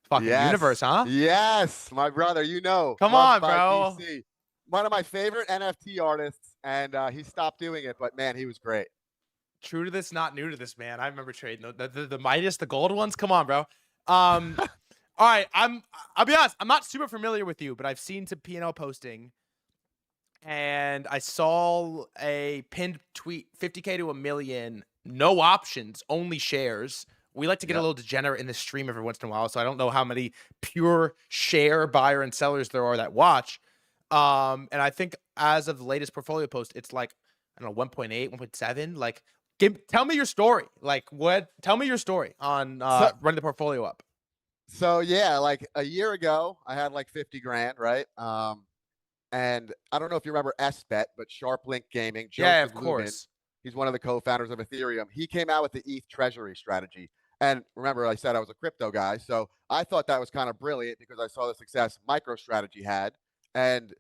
fucking universe, huh? Yes, my brother. You know. Come on, bro. DC. One of my favorite NFT artists, and he stopped doing it, but man, he was great. True to this, not new to this, man. I remember trading the Midas, the gold ones. Come on, bro. All right, I'll be honest, I'm not super familiar with you, but I've seen some P&L posting, and I saw a pinned tweet, 50K to 1 million, no options, only shares. We like to get a little degenerate in the stream every once in a while, so I don't know how many pure share buyer and sellers there are that watch. And I think as of the latest portfolio post, it's like, I don't know, 1.8, 1.7. Like, tell me your story. Like, tell me your story on running the portfolio up. So yeah, like a year ago, I had like 50 grand, right? And I don't know if you remember SBET, but SharpLink Gaming. Yeah, of Joseph course. Lubin, he's one of the co-founders of Ethereum. He came out with the ETH treasury strategy. And remember, I said I was a crypto guy. So I thought that was kind of brilliant because I saw the success MicroStrategy had. And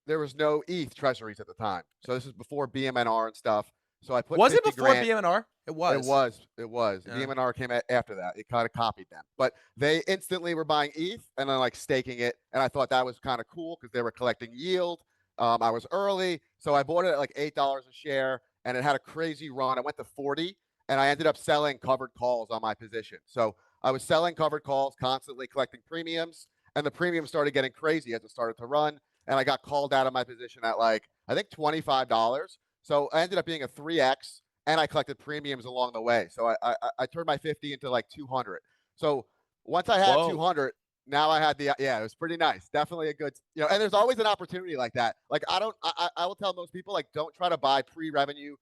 there was no ETH treasuries at the time. So this is before BMNR and stuff. So I put Was it before grand. BMNR? It was. It was. Yeah. BMNR came after that. It kind of copied them. But they instantly were buying ETH and then like staking it. And I thought that was kind of cool because they were collecting yield. I was early. So I bought it at like $8 a share and it had a crazy run. I went to 40 and I ended up selling covered calls on my position. So I was selling covered calls, constantly collecting premiums. And the premiums started getting crazy as it started to run. And I got called out of my position at like, I think $25. So I ended up being a 3X, and I collected premiums along the way. So I turned my 50 into like 200. So once I had 200, now I had it was pretty nice. Definitely a good, and there's always an opportunity like that. Like I will tell most people, like, don't try to buy pre-revenue,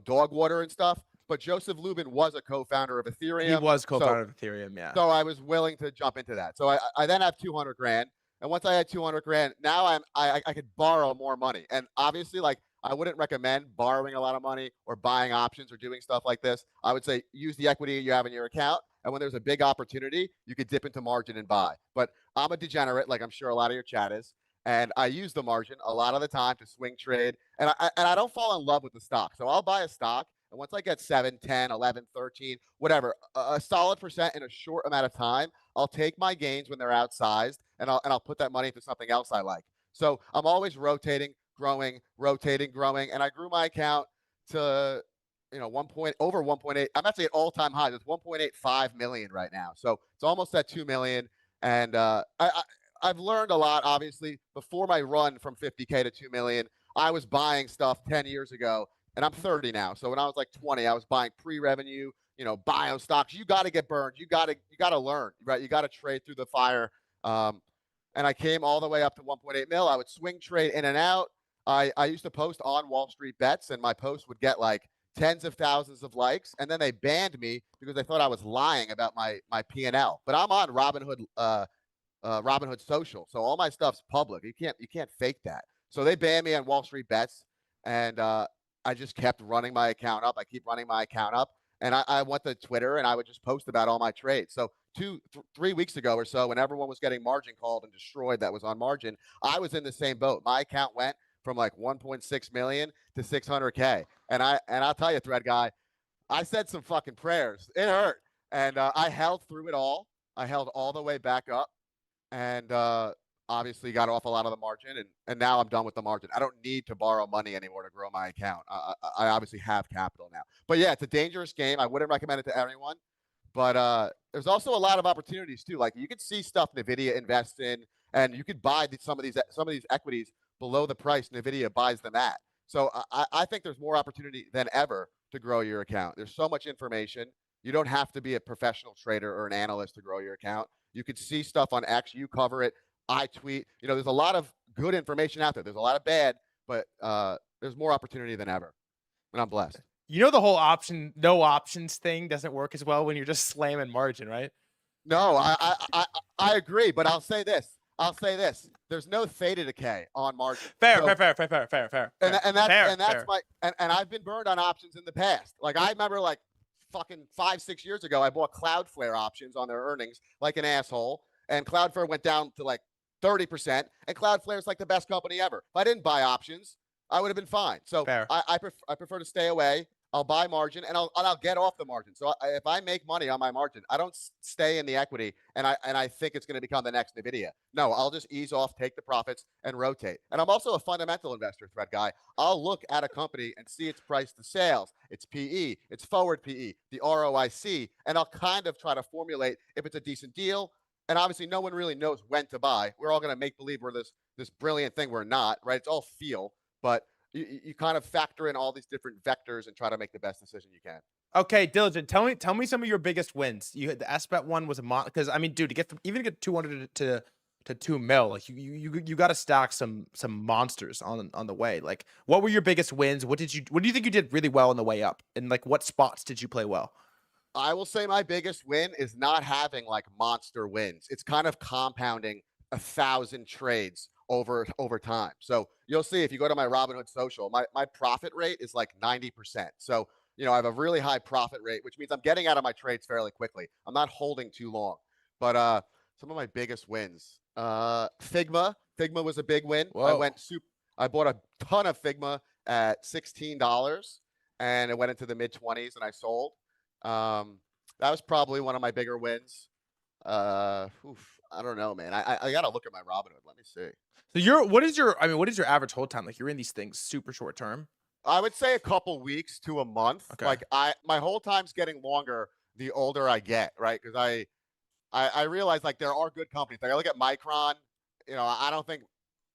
dog water and stuff. But Joseph Lubin was a co-founder of Ethereum. He was co-founder of Ethereum, yeah. So I was willing to jump into that. So I then have 200 grand. And once I had 200 grand, now I could borrow more money. And obviously, like, I wouldn't recommend borrowing a lot of money or buying options or doing stuff like this. I would say use the equity you have in your account. And when there's a big opportunity, you could dip into margin and buy. But I'm a degenerate, like I'm sure a lot of your chat is. And I use the margin a lot of the time to swing trade. And I don't fall in love with the stock. So I'll buy a stock. And once I get 7, 10, 11, 13, whatever, a solid percent in a short amount of time, I'll take my gains when they're outsized and I'll put that money into something else I like. So I'm always rotating, growing, growing. And I grew my account to, over 1.8. I'm actually at all-time highs. It's 1.85 million right now. So it's almost at 2 million. And I've learned a lot, obviously. Before my run from 50K to 2 million, I was buying stuff 10 years ago. And I'm 30 now. So when I was like 20, I was buying pre-revenue, bio stocks. You got to get burned. You got to learn, right? You got to trade through the fire. And I came all the way up to 1.8 mil. I would swing trade in and out. I used to post on Wall Street Bets, and my post would get like tens of thousands of likes. And then they banned me because they thought I was lying about my P&L. But I'm on Robinhood Social, so all my stuff's public. You can't fake that. So they banned me on Wall Street Bets, and I just kept running my account up. I keep running my account up. And I went to Twitter and I would just post about all my trades. So 3 weeks ago or so, when everyone was getting margin called and destroyed that was on margin, I was in the same boat. My account went from like 1.6 million to 600K. And I'll tell you, thread guy, I said some fucking prayers. It hurt. And I held through it all. I held all the way back up, and obviously got off a lot of the margin, and now I'm done with the margin. I don't need to borrow money anymore to grow my account. I obviously have capital now. But yeah, it's a dangerous game. I wouldn't recommend it to everyone. But there's also a lot of opportunities too. Like, you could see stuff NVIDIA invests in, and you could buy some of these equities below the price NVIDIA buys them at. So I think there's more opportunity than ever to grow your account. There's so much information. You don't have to be a professional trader or an analyst to grow your account. You could see stuff on X. You cover it. I tweet. You know, there's a lot of good information out there. There's a lot of bad, but there's more opportunity than ever. And I'm blessed. You know, the whole no options thing doesn't work as well when you're just slamming margin, right? No, I agree, but I'll say this. There's no theta decay on margin. Fair. And that's my and I've been burned on options in the past. Like, I remember, like, fucking 5-6 years ago, I bought Cloudflare options on their earnings like an asshole, and Cloudflare went down to like 30%, and Cloudflare is like the best company ever. If I didn't buy options, I would have been fine. So I prefer to stay away. I'll buy margin, and I'll get off the margin. So if I make money on my margin, I don't stay in the equity, and I think it's going to become the next NVIDIA. No, I'll just ease off, take the profits, and rotate. And I'm also a fundamental investor, thread guy. I'll look at a company and see its price to sales, its PE, its forward PE, the ROIC, and I'll kind of try to formulate if it's a decent deal. And obviously, no one really knows when to buy. We're all going to make believe we're this brilliant thing. We're not, right? It's all feel, but you kind of factor in all these different vectors and try to make the best decision you can. Okay, Diligent, tell me some of your biggest wins. You had the SBET one was a because I mean, dude, to get 200 to 2 mil, like you got to stack some monsters on the way. Like, what were your biggest wins? What do you think you did really well on the way up? And like, what spots did you play well? I will say my biggest win is not having like monster wins. It's kind of compounding 1,000 trades over time. So you'll see if you go to my Robinhood social, my profit rate is like 90%. So, you know, I have a really high profit rate, which means I'm getting out of my trades fairly quickly. I'm not holding too long. But some of my biggest wins, Figma was a big win. Whoa. I bought a ton of Figma at $16, and it went into the mid-20s, and I sold. That was probably one of my bigger wins. I don't know, man. I gotta look at my Robinhood. Let me see. So what is your average hold time? Like, you're in these things super short term. I would say a couple weeks to a month. Okay. Like, my hold time's getting longer the older I get, right? Because I realize, like, there are good companies. Like, I look at Micron. You know, I don't think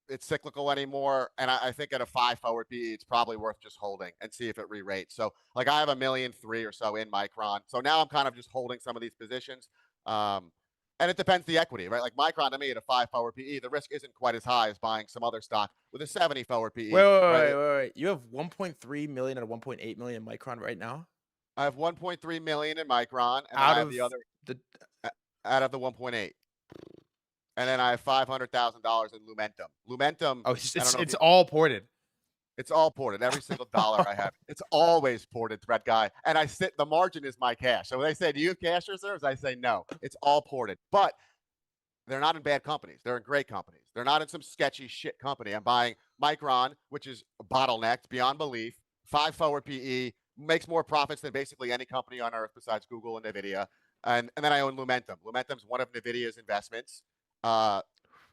it's cyclical anymore, and I think at a 5 forward PE, it's probably worth just holding and see if it re-rates. So, like, I have 1.3 million or so in Micron. So now I'm kind of just holding some of these positions. And it depends the equity, right? Like, Micron, to me, at a 5 forward PE, the risk isn't quite as high as buying some other stock with a 70 forward PE. Wait. You have 1.3 million and 1.8 million in Micron right now? I have 1.3 million in Micron, and out I have out of the 1.8. And then I have $500,000 in Lumentum. Oh, it's all ported. It's all ported. Every single dollar I have, it's always ported, thread guy. And the margin is my cash. So when they say, do you have cash reserves? I say, no, it's all ported. But they're not in bad companies. They're in great companies. They're not in some sketchy shit company. I'm buying Micron, which is bottlenecked beyond belief, 5 forward PE, makes more profits than basically any company on earth besides Google and NVIDIA. And then I own Lumentum. Lumentum's one of NVIDIA's investments.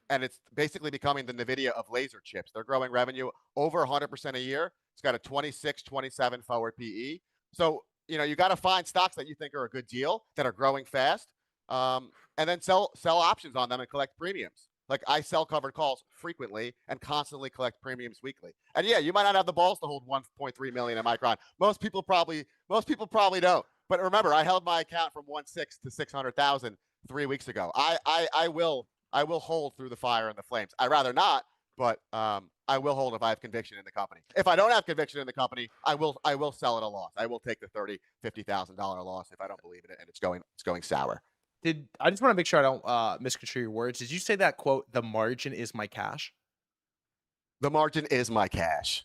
And it's basically becoming the NVIDIA of laser chips. They're growing revenue over 100% a year. It's got a 26, 27 forward PE. So, you know, you got to find stocks that you think are a good deal, that are growing fast, and then sell options on them and collect premiums. Like, I sell covered calls frequently and constantly collect premiums weekly. And yeah, you might not have the balls to hold 1.3 million in Micron. Most people probably don't. But remember, I held my account from 1.6 to 600,000 3 weeks ago. I will hold through the fire and the flames. I'd rather not, but I will hold if I have conviction in the company. If I don't have conviction in the company, I will sell at a loss. I will take the $30,000-$50,000 loss if I don't believe in it and it's going sour. I just want to make sure I don't misconstrue your words. Did you say that quote, "The margin is my cash"? The margin is my cash.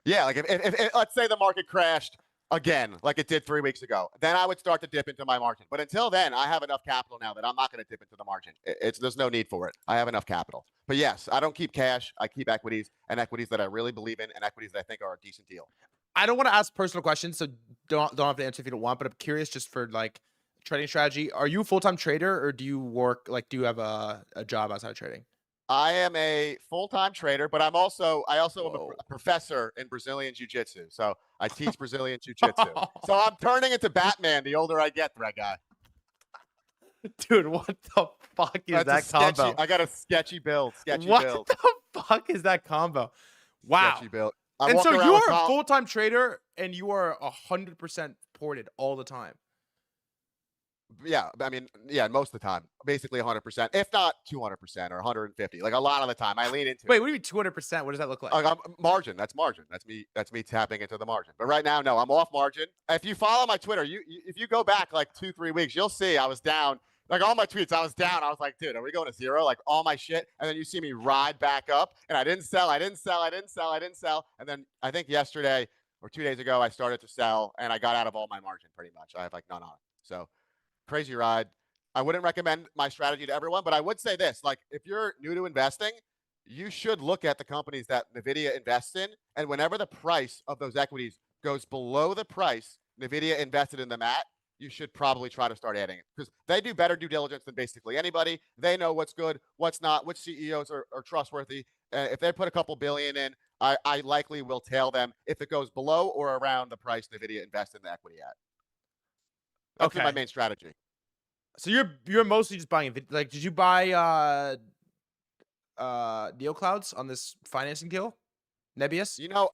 Yeah, like if let's say the market crashed again, like it did 3 weeks ago, then I would start to dip into my margin. But until then, I have enough capital now that I'm not going to dip into the margin. There's no need for it. I have enough capital. But yes, I don't keep cash. I keep equities, and equities that I really believe in, and equities that I think are a decent deal. I don't want to ask personal questions, so don't have to answer if you don't want. But I'm curious, just for like trading strategy. Are you a full-time trader, or do you work do you have a job outside of trading? I am a full-time trader, but I also am a professor in Brazilian Jiu-Jitsu. So I teach Brazilian Jiu-Jitsu. So I'm turning into Batman the older I get, thread guy. Dude, what the fuck is that combo? I got a sketchy build. What the fuck is that combo? Wow. Sketchy build. And so you are a full-time trader, and you are 100% ported all the time. Yeah, I mean, yeah, most of the time, basically 100%, if not 200% or 150. Like a lot of the time, I lean into. Wait, what do you mean 200%? What does that look like? Margin. That's margin. That's me tapping into the margin. But right now, no, I'm off margin. If you follow my Twitter, if you go back like 2-3 weeks, you'll see I was down. Like all my tweets, I was down. I was like, dude, are we going to zero? Like all my shit. And then you see me ride back up, and I didn't sell. And then I think yesterday or 2 days ago, I started to sell, and I got out of all my margin pretty much. I have like none on it. So. Crazy ride. I wouldn't recommend my strategy to everyone, but I would say this, like if you're new to investing, you should look at the companies that NVIDIA invests in. And whenever the price of those equities goes below the price NVIDIA invested in them at, you should probably try to start adding it because they do better due diligence than basically anybody. They know what's good, what's not, which CEOs are trustworthy. If they put a couple billion in, I likely will tail them if it goes below or around the price NVIDIA invested in the equity at. That's my main strategy. So you're mostly just buying, like, did you buy NeoClouds on this financing deal? Nebius? You know,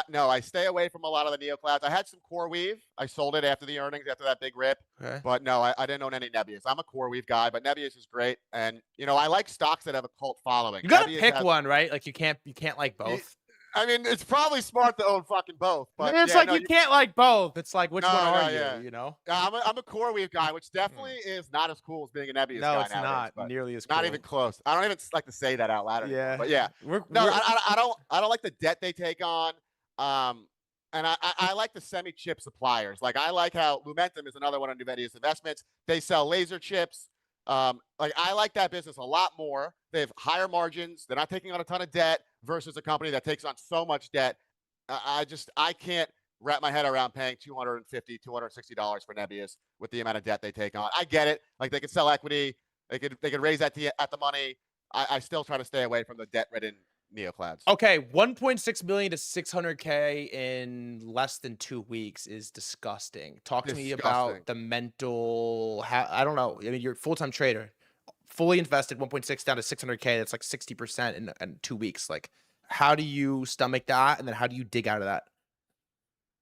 no, I stay away from a lot of the NeoClouds. I had some CoreWeave. I sold it after the earnings, after that big rip. Okay. But no, I didn't own any Nebius. I'm a CoreWeave guy, but Nebius is great. And you know, I like stocks that have a cult following. You gotta pick one, right? Like you can't like both. I mean, it's probably smart to own fucking both. But it's yeah, like you can't like both. It's like which one are you? Yeah. You know? I'm a CoreWeave guy, which definitely is not as cool as being a Nebius guy. No, it's nowadays, not nearly as cool. Not even close. I don't even like to say that out loud anymore. Yeah. But yeah, I don't like the debt they take on. And I like the semi-chip suppliers. Like I like how Lumentum is another one of NVIDIA's investments. They sell laser chips. Like I like that business a lot more. They have higher margins. They're not taking on a ton of debt versus a company that takes on so much debt. I can't wrap my head around paying $250, $260 for Nebius with the amount of debt they take on. I get it. Like they could sell equity. They could raise at the money. I still try to stay away from the debt-ridden NeoClouds. Okay, 1.6 million to 600K in less than 2 weeks is disgusting. Talk to me about the mental. I don't know. I mean, you're a full-time trader, fully invested, 1.6 down to 600K. That's like 60% in 2 weeks. Like, how do you stomach that, and then how do you dig out of that?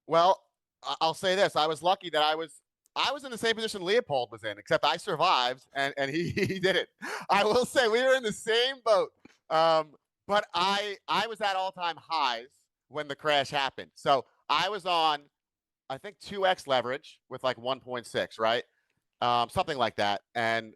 Well, I'll say this: I was lucky that I was in the same position Leopold was in, except I survived and he didn't. I will say we were in the same boat. But I was at all-time highs when the crash happened. So I was on, I think, 2x leverage with like 1.6, right? Something like that. And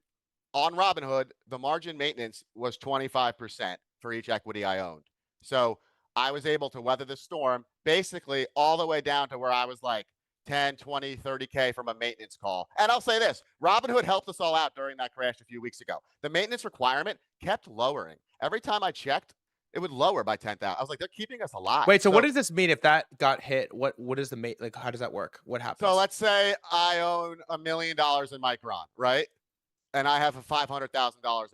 on Robinhood, the margin maintenance was 25% for each equity I owned. So I was able to weather the storm basically all the way down to where I was like 10, 20, 30K from a maintenance call. And I'll say this, Robinhood helped us all out during that crash a few weeks ago. The maintenance requirement kept lowering. Every time I checked, it would lower by 10,000. I was like, they're keeping us alive. Wait, so what does this mean if that got hit? What is the like? How does that work? What happens? So let's say I own $1 million in Micron, right? And I have a $500,000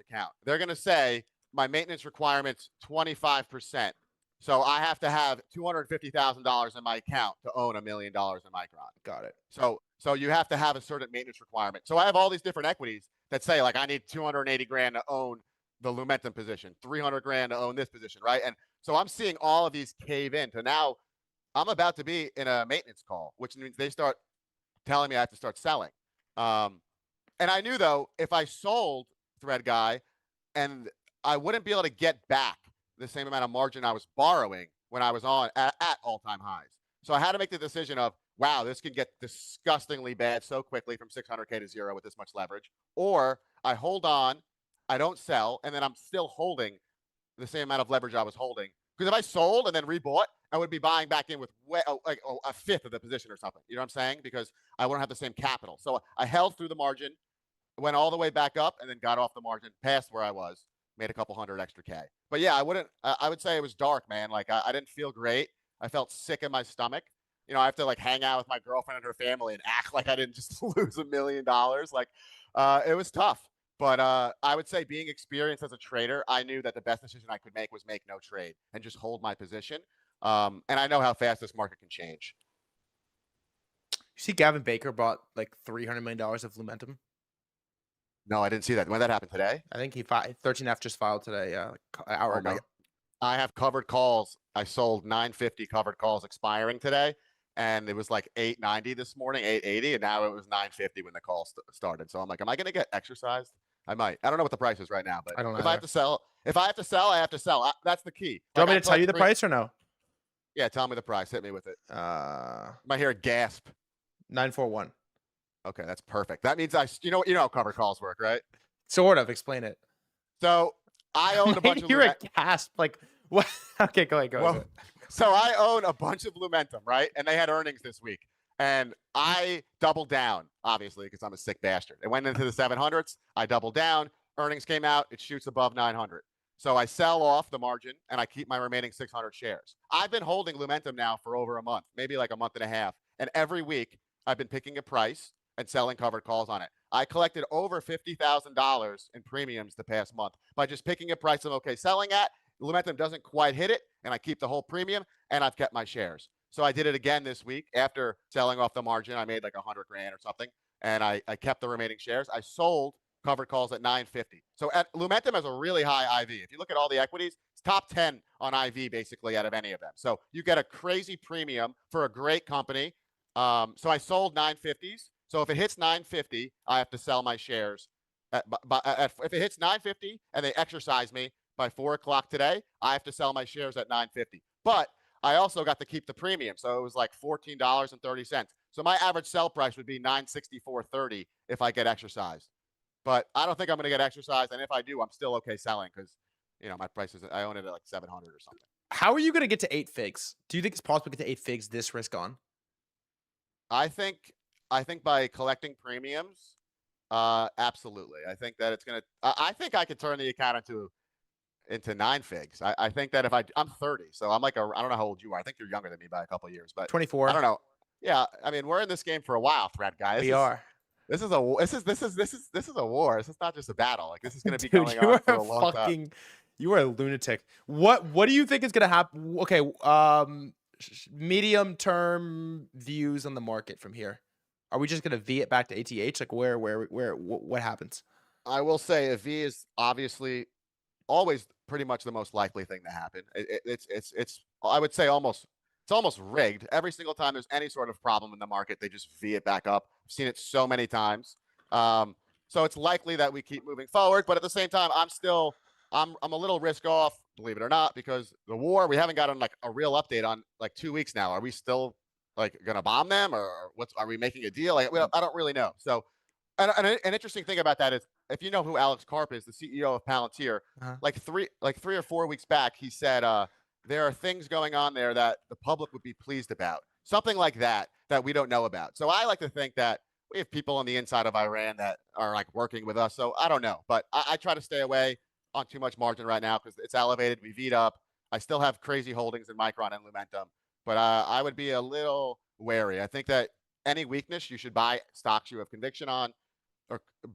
account. They're going to say my maintenance requirement's 25%. So I have to have $250,000 in my account to own $1 million in Micron. Got it. So you have to have a certain maintenance requirement. So I have all these different equities that say like I need 280 grand to own the Lumentum position, 300 grand to own this position, right? And so I'm seeing all of these cave in. So now I'm about to be in a maintenance call, which means they start telling me I have to start selling. And I knew though, if I sold threadguy, and I wouldn't be able to get back the same amount of margin I was borrowing when I was on at all-time highs. So I had to make the decision of, wow, this can get disgustingly bad so quickly from 600K to zero with this much leverage. Or I hold on, I don't sell, and then I'm still holding the same amount of leverage I was holding Because if I sold and then rebought, I would be buying back in with a fifth of the position or something. You know what I'm saying? Because I wouldn't have the same capital. So I held through the margin, went all the way back up, and then got off the margin past where I was, made a couple hundred extra K. But yeah, I would say it was dark, man. Like I didn't feel great. I felt sick in my stomach. You know, I have to like hang out with my girlfriend and her family and act like I didn't just lose $1 million. Like it was tough. But I would say being experienced as a trader, I knew that the best decision I could make was make no trade and just hold my position. And I know how fast this market can change. You see Gavin Baker bought like $300 million of Lumentum? No, I didn't see that. When that happened today? I think he 13F just filed today, like an hour ago. I have covered calls. I sold 950 covered calls expiring today, and it was like 890 this morning, 880, and now it was 950 when the call started. So I'm like, am I going to get exercised? I might. I don't know what the price is right now, but I don't know if I have to sell, I have to sell. That's the key. Do you want me to tell you the price or no? Yeah, tell me the price. Hit me with it. I hear a gasp. 941. Okay, that's perfect. That means you know how cover calls work, right? Sort of. Explain it. So I own a bunch of. You're a gasp. Like what? Okay, go ahead. So I own a bunch of Lumentum, right? And they had earnings this week, and I doubled down, obviously, because I'm a sick bastard. It went into the 700s. I doubled down. Earnings came out. It shoots above 900. So I sell off the margin, and I keep my remaining 600 shares. I've been holding Lumentum now for over a month, maybe like a month and a half. And every week, I've been picking a price and selling covered calls on it. I collected over $50,000 in premiums the past month by just picking a price I'm okay selling at. Lumentum doesn't quite hit it, and I keep the whole premium, and I've kept my shares. So I did it again this week after selling off the margin. I made like 100 grand or something, and I kept the remaining shares. I sold covered calls at 950. So Lumentum has a really high IV. If you look at all the equities, it's top 10 on IV basically out of any of them. So you get a crazy premium for a great company. So I sold 950s. So if it hits 950, I have to sell my shares. If it hits 950 and they exercise me by 4 o'clock today, I have to sell my shares at 950. But I also got to keep the premium. So it was like $14.30. So my average sell price would be $964.30 if I get exercised. But I don't think I'm going to get exercised. And if I do, I'm still okay selling because, you know, my price is, I own it at like 700 or something. How are you going to get to 8 figs? Do you think it's possible to get to 8 figs this risk on? I think by collecting premiums, absolutely. I think that it's going to, I think I could turn the account into 9 figs. I think that if I'm 30, so I'm like, I don't know how old you are. I think you're younger than me by a couple of years, but 24. I don't know. Yeah. I mean, we're in this game for a while, thread guy. We are. This is a war. This is not just a battle. Like this is going to be going on for a long time. You are a lunatic. What do you think is going to happen? Okay. Medium term views on the market from here. Are we just going to V it back to ATH? Like what happens? I will say a V is obviously always pretty much the most likely thing to happen. It's I would say it's almost rigged. Every single time there's any sort of problem in the market, they just V it back up. I've seen it so many times. So it's likely that we keep moving forward, but at the same time, I'm a little risk off, believe it or not, because the war, we haven't gotten like a real update on like 2 weeks now. Are we still like going to bomb them or are we making a deal? Like, I don't really know. So and an interesting thing about that is if you know who Alex Karp is, the CEO of Palantir, like 3 or 4 weeks back, he said, there are things going on there that the public would be pleased about. Something like that we don't know about. So I like to think that we have people on the inside of Iran that are like working with us. So I don't know, but I try to stay away on too much margin right now because it's elevated. We V'd up. I still have crazy holdings in Micron and Lumentum, but I would be a little wary. I think that any weakness, you should buy stocks you have conviction on,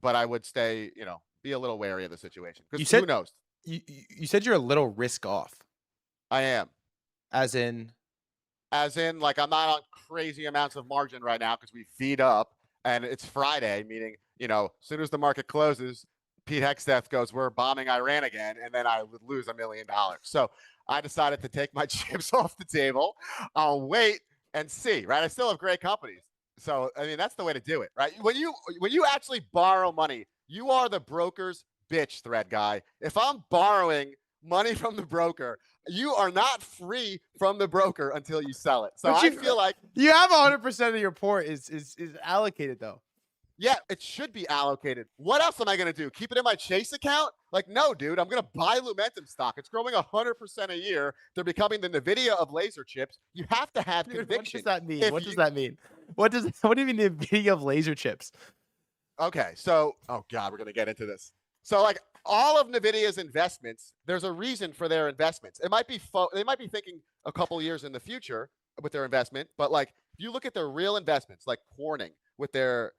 but I would stay, be a little wary of the situation because who knows? You said you're a little risk off. I am. As in, like I'm not on crazy amounts of margin right now because we V'd up and it's Friday, meaning, as soon as the market closes, Pete Hegseth goes, we're bombing Iran again, and then I would lose $1 million. So I decided to take my chips off the table. I'll wait and see, right? I still have great companies. So, I mean, that's the way to do it, right? When you actually borrow money, you are the broker's bitch, thread guy. If I'm borrowing money from the broker, you are not free from the broker until you sell it. So I feel like you have 100% of your port is allocated though. Yeah, it should be allocated. What else am I going to do? Keep it in my Chase account? Like, no, dude, I'm going to buy Lumentum stock. It's growing 100% a year. They're becoming the NVIDIA of laser chips. You have to have conviction. What does that mean? What does that mean? What do you mean the NVIDIA of laser chips? Okay, so, oh God, we're going to get into this. So, like, all of NVIDIA's investments, there's a reason for their investments. It might be they might be thinking a couple years in the future with their investment, but like, if you look at their real investments, like Corning with their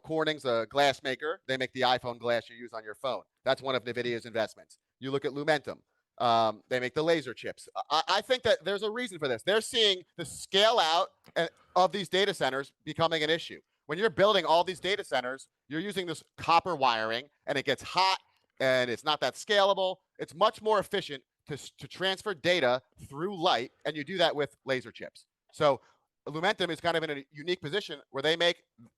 Corning's a glass maker. They make the iPhone glass you use on your phone. That's one of NVIDIA's investments. You look at Lumentum. They make the laser chips. I think that there's a reason for this. They're seeing the scale out of these data centers becoming an issue. When you're building all these data centers, you're using this copper wiring, and it gets hot, and it's not that scalable. It's much more efficient to transfer data through light, and you do that with laser chips. So Lumentum is kind of in a unique position where they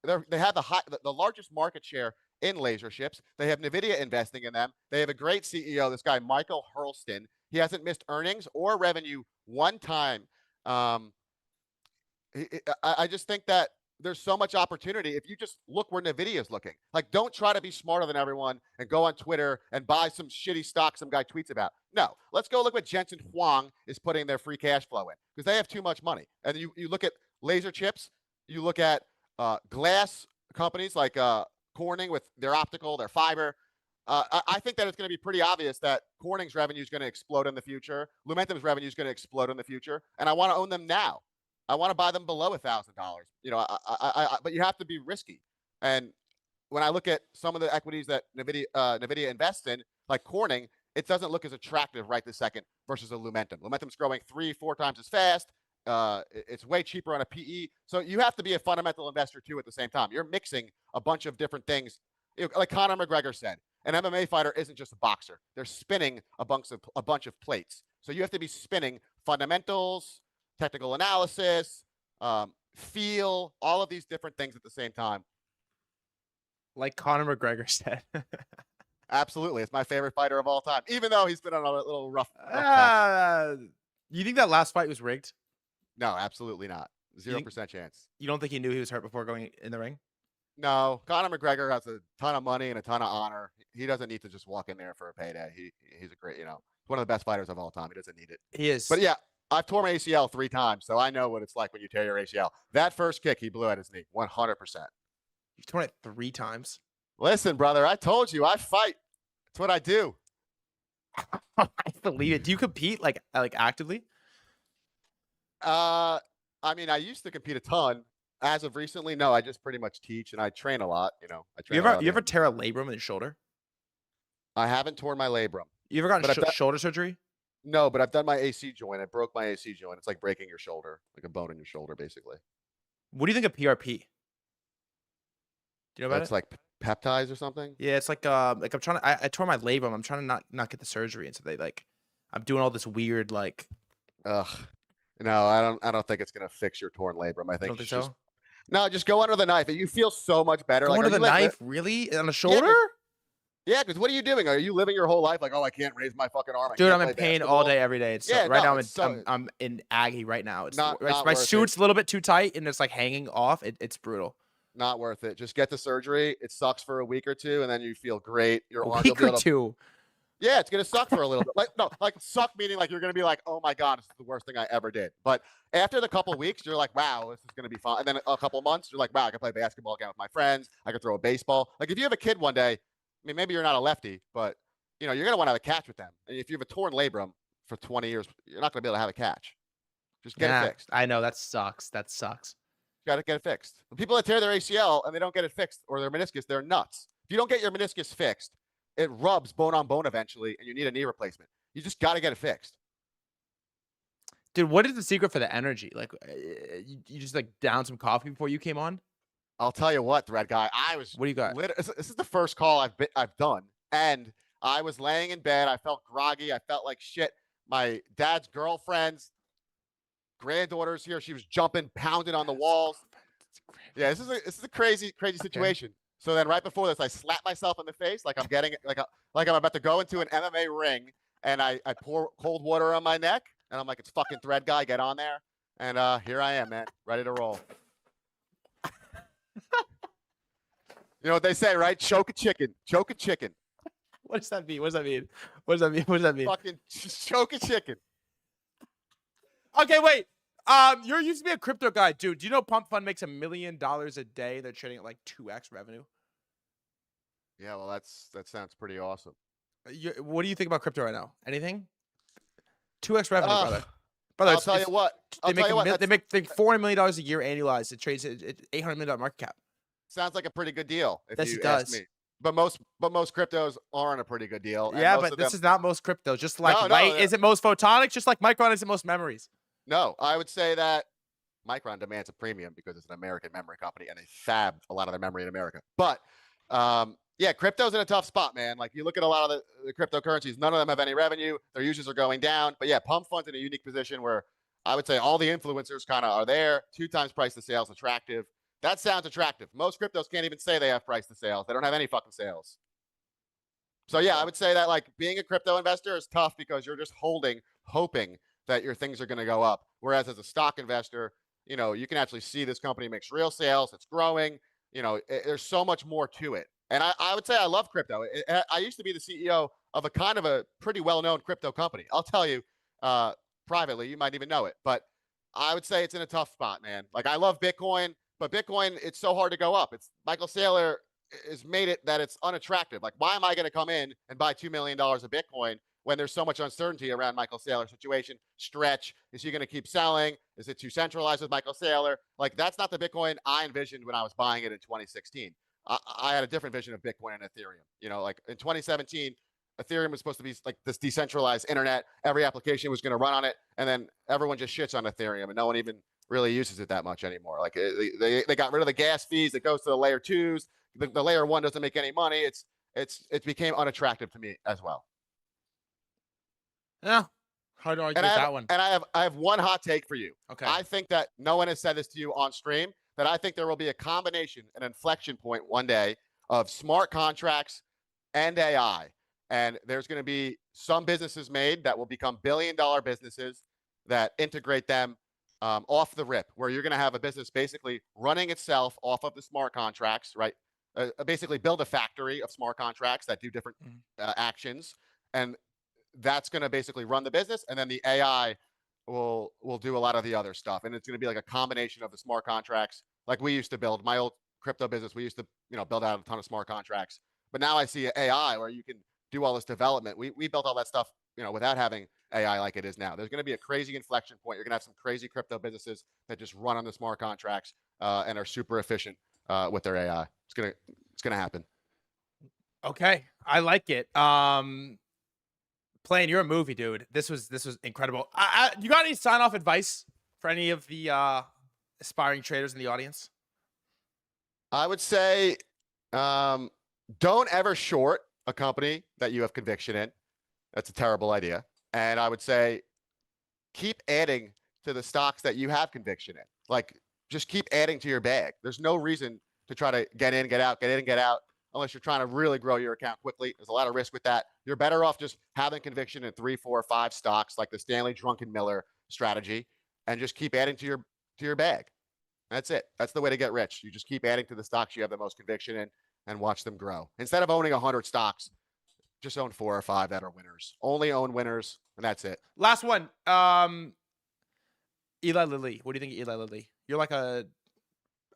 have the largest market share in laser chips. They have NVIDIA investing in them. They have a great CEO, this guy, Michael Hurlston. He hasn't missed earnings or revenue one time. I just think that there's so much opportunity if you just look where NVIDIA is looking. Like, don't try to be smarter than everyone and go on Twitter and buy some shitty stock some guy tweets about. No, let's go look what Jensen Huang is putting their free cash flow in, because they have too much money. And you look at laser chips, you look at glass companies like Corning with their optical, their fiber. I think that it's going to be pretty obvious that Corning's revenue is going to explode in the future. Lumentum's revenue is going to explode in the future. And I want to own them now. I want to buy them below $1,000. But you have to be risky. And when I look at some of the equities that NVIDIA invests in, like Corning, it doesn't look as attractive right this second versus a Lumentum. Lumentum's growing 3-4 times as fast. It's way cheaper on a PE. So you have to be a fundamental investor too at the same time. You're mixing a bunch of different things. Like Conor McGregor said, an MMA fighter isn't just a boxer. They're spinning a bunch of plates. So you have to be spinning fundamentals, technical analysis, feel, all of these different things at the same time. Like Conor McGregor said. Absolutely. It's my favorite fighter of all time, even though he's been on a little rough patch. You think that last fight was rigged? No, absolutely not. 0% chance. You don't think he knew he was hurt before going in the ring? No. Conor McGregor has a ton of money and a ton of honor. He doesn't need to just walk in there for a payday. He's a great, one of the best fighters of all time. He doesn't need it. He is. But yeah, I've torn my ACL 3 times, so I know what it's like when you tear your ACL. That first kick he blew at his knee, 100%. You've torn it 3 times? Listen, brother, I told you, I fight. That's what I do. I believe it. Do you compete like actively? I mean, I used to compete a ton. As of recently, no. I just pretty much teach and I train a lot. I train. You ever tear a labrum in your shoulder? I haven't torn my labrum. You ever gotten shoulder surgery? No, but I've done my AC joint. I broke my AC joint. It's like breaking your shoulder, like a bone in your shoulder, basically. What do you think of PRP? Do you know about it? It's like peptides or something. Yeah, it's like I'm trying to. I tore my labrum. I'm trying to not get the surgery, and so I'm doing all this weird like. Ugh. No, I don't think it's gonna fix your torn labrum. I think. Don't think so? No, just go under the knife. You feel so much better. Go under the knife, really? On the shoulder? Yeah, because what are you doing? Are you living your whole life like, oh, I can't raise my fucking arm? Dude, I'm in pain all day, every day. Now I'm in agony right now. It's not my suit's a little bit too tight and it's like hanging off. It's brutal. Not worth it. Just get the surgery. It sucks for a week or two, and then you feel great. Your arm, week or two. Yeah, it's gonna suck for a little bit. Like suck meaning like you're gonna be like, oh my god, this is the worst thing I ever did. But after the couple weeks, you're like, wow, this is gonna be fun. And then a couple months, you're like, wow, I can play basketball again with my friends. I can throw a baseball. Like if you have a kid one day, I mean, maybe you're not a lefty, but you're gonna want to have a catch with them. And if you have a torn labrum for 20 years, you're not gonna be able to have a catch. Just get it fixed. I know that sucks. That sucks. You gotta get it fixed. The people that tear their ACL and they don't get it fixed or their meniscus, they're nuts. If you don't get your meniscus fixed, it rubs bone on bone eventually, and you need a knee replacement. You just got to get it fixed. Dude, what is the secret for the energy? Like, you just like down some coffee before you came on? I'll tell you what, thread guy. What do you got? This is the first call I've done, and I was laying in bed. I felt groggy. I felt like shit. My dad's girlfriend's granddaughter's here. She was jumping, pounding on the walls. Yeah, this is a crazy situation. So then right before this, I slapped myself in the face like I'm getting like I'm about to go into an MMA ring, and I pour cold water on my neck, and I'm like, it's fucking thread guy, get on there. And here I am, man, ready to roll. You know what they say, right? Choke a chicken. Choke a chicken. What does that mean? What does that mean? What does that mean? What does that mean? Fucking choke a chicken. Okay, wait. You used to be a crypto guy, dude. Do you know Pump Fund makes $1 million a day? They're trading at like 2x revenue. Yeah, well, that sounds pretty awesome. What do you think about crypto right now? Anything? 2x revenue, brother. Brother, I'll tell you what. They make $400 million a year annualized. It trades at $800 million market cap. Sounds like a pretty good deal. If Yes, you it does. ask me. But most cryptos aren't a pretty good deal. Yeah, but this is not most crypto. Just like light isn't most photonics, just like Micron isn't most memories. No, I would say that Micron demands a premium because it's an American memory company and they fab a lot of their memory in America. But yeah, crypto's in a tough spot, man. Like you look at a lot of the cryptocurrencies, none of them have any revenue. Their users are going down. But yeah, Pump Fund's in a unique position where I would say all the influencers kind of are there. 2 times price to sales attractive. That sounds attractive. Most cryptos can't even say they have price to sales. They don't have any fucking sales. So yeah, I would say that like being a crypto investor is tough because you're just hoping that your things are going to go up. Whereas as a stock investor, you know, you can actually see this company makes real sales. It's growing. You know, there's so much more to it. And I would say I love crypto. I used to be the CEO of a kind of a pretty well-known crypto company. I'll tell you privately, you might even know it. But I would say it's in a tough spot, man. Like I love Bitcoin, but Bitcoin, it's so hard to go up. It's Michael Saylor has made it that it's unattractive. Like, why am I going to come in and buy $2 million of Bitcoin when there's so much uncertainty around Michael Saylor's situation? Stretch, is he going to keep selling? Is it too centralized with Michael Saylor? Like, that's not the Bitcoin I envisioned when I was buying it in 2016. I had a different vision of Bitcoin and Ethereum. You know, like in 2017, Ethereum was supposed to be like this decentralized internet. Every application was going to run on it. And then everyone just shits on Ethereum and no one even really uses it that much anymore. Like they got rid of the gas fees. It goes to the layer 2s. The layer 1 doesn't make any money. It became unattractive to me as well. Yeah, hard to argue with that one. And I have one hot take for you. Okay. I think that no one has said this to you on stream, that I think there will be a combination, an inflection point one day of smart contracts and AI. And there's going to be some businesses made that will become billion-dollar businesses that integrate them off the rip, where you're going to have a business basically running itself off of the smart contracts, right? Basically build a factory of smart contracts that do different actions. And that's going to basically run the business. And then the AI will do a lot of the other stuff. And it's going to be like a combination of the smart contracts. Like we used to build my old crypto business. We used to, build out a ton of smart contracts, but now I see AI where you can do all this development. We built all that stuff, without having AI like it is now. There's going to be a crazy inflection point. You're going to have some crazy crypto businesses that just run on the smart contracts and are super efficient with their AI. It's gonna happen. Okay, I like it. Playing, you're a movie, dude. This was incredible. You got any sign off advice for any of the aspiring traders in the audience? I would say, don't ever short a company that you have conviction in. That's a terrible idea. And I would say, keep adding to the stocks that you have conviction in. Like, just keep adding to your bag. There's no reason to try to get in, get out, unless you're trying to really grow your account quickly. There's a lot of risk with that. You're better off just having conviction in 3, 4, 5 stocks, like the Stanley Druckenmiller strategy, and just keep adding to your bag. That's it. That's the way to get rich. You just keep adding to the stocks you have the most conviction in and watch them grow. Instead of owning 100 stocks, just own 4 or 5 that are winners. Only own winners, and that's it. Last one. Eli Lilly. What do you think of Eli Lilly? You're like I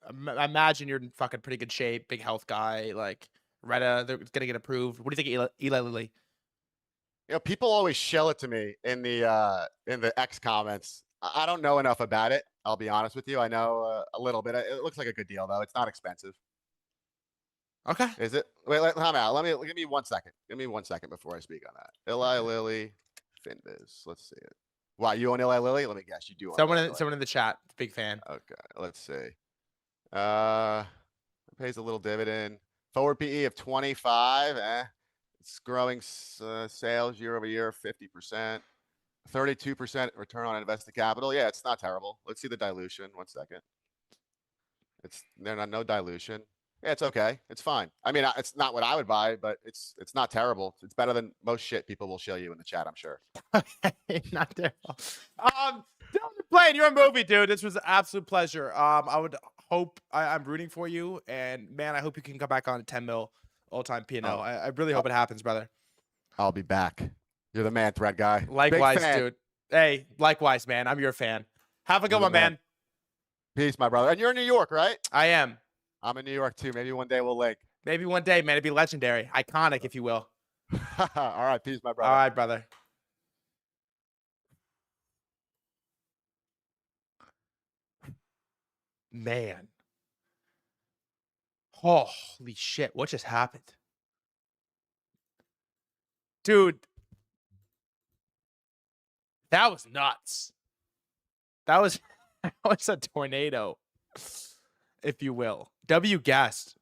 imagine you're in fucking pretty good shape, big health guy. Like Retta, they're gonna get approved. What do you think of Eli Lilly? People always shell it to me in the X comments. I don't know enough about it. I'll be honest with you. I know a little bit. It looks like a good deal, though. It's not expensive. Okay. Is it? Wait, time out. Give me 1 second. Give me 1 second before I speak on that. Eli Lilly, FinViz. Let's see it. Wow, you own Eli Lilly? Let me guess. You do own someone in the chat. Big fan. Okay, let's see. Pays a little dividend. Forward PE of 25. It's growing sales year over year, 50%. 32% return on invested capital. Yeah, it's not terrible. Let's see the dilution. 1 second. There's no dilution. Yeah, it's okay. It's fine. I mean, it's not what I would buy, but it's not terrible. It's better than most shit people will show you in the chat, I'm sure. Not terrible. Dylan, playing, you're a movie, dude. This was an absolute pleasure. I would hope I'm rooting for you, and man, I hope you can come back on at 10 mil all-time P&L. I really hope it happens, brother. I'll be back. You're the man, thread guy. Likewise, dude. Hey, likewise, man. I'm your fan. Have a good one, man. Peace, my brother. And you're in New York, right? I am. I'm in New York too. Maybe one day we'll link. Maybe one day, man. It'd be legendary, iconic, if you will. All right, peace, my brother. All right, brother. Man. Holy shit. What just happened? Dude. That was nuts. That was a tornado, if you will. W guessed.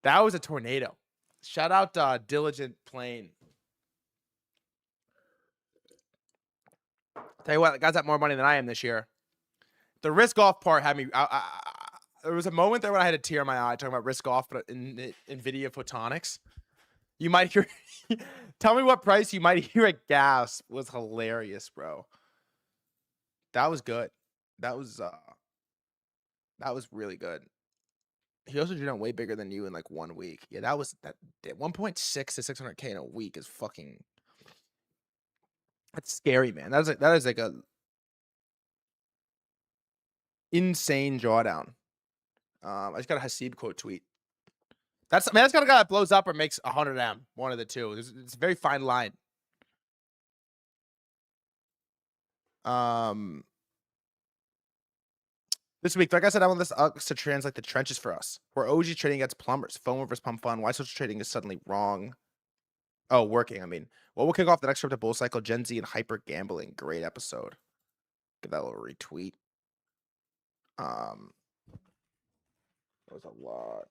That was a tornado. Shout out Diligent Plane. Tell you what, the guy's got more money than I am this year. The risk off part had me. There was a moment there when I had a tear in my eye talking about risk off, but in NVIDIA Photonics. You might hear. Tell me what price you might hear a gasp. Was hilarious, bro. That was good. That was really good. He also drew down way bigger than you in like 1 week. Yeah, that 1.6 to 600K in a week is fucking. That's scary, man. That is like a insane drawdown. I just got a Hasib quote tweet. That's got a guy that blows up or makes 100M. One of the two. It's a very fine line. This week, like I said, I want this to translate the trenches for us. We're OG trading against plumbers. FOMO versus pump fun. Why social trading is suddenly wrong. Oh, working. I mean, well, we'll kick off the next crypto bull cycle. Gen Z and hyper gambling. Great episode. Give that a little retweet. That was a lot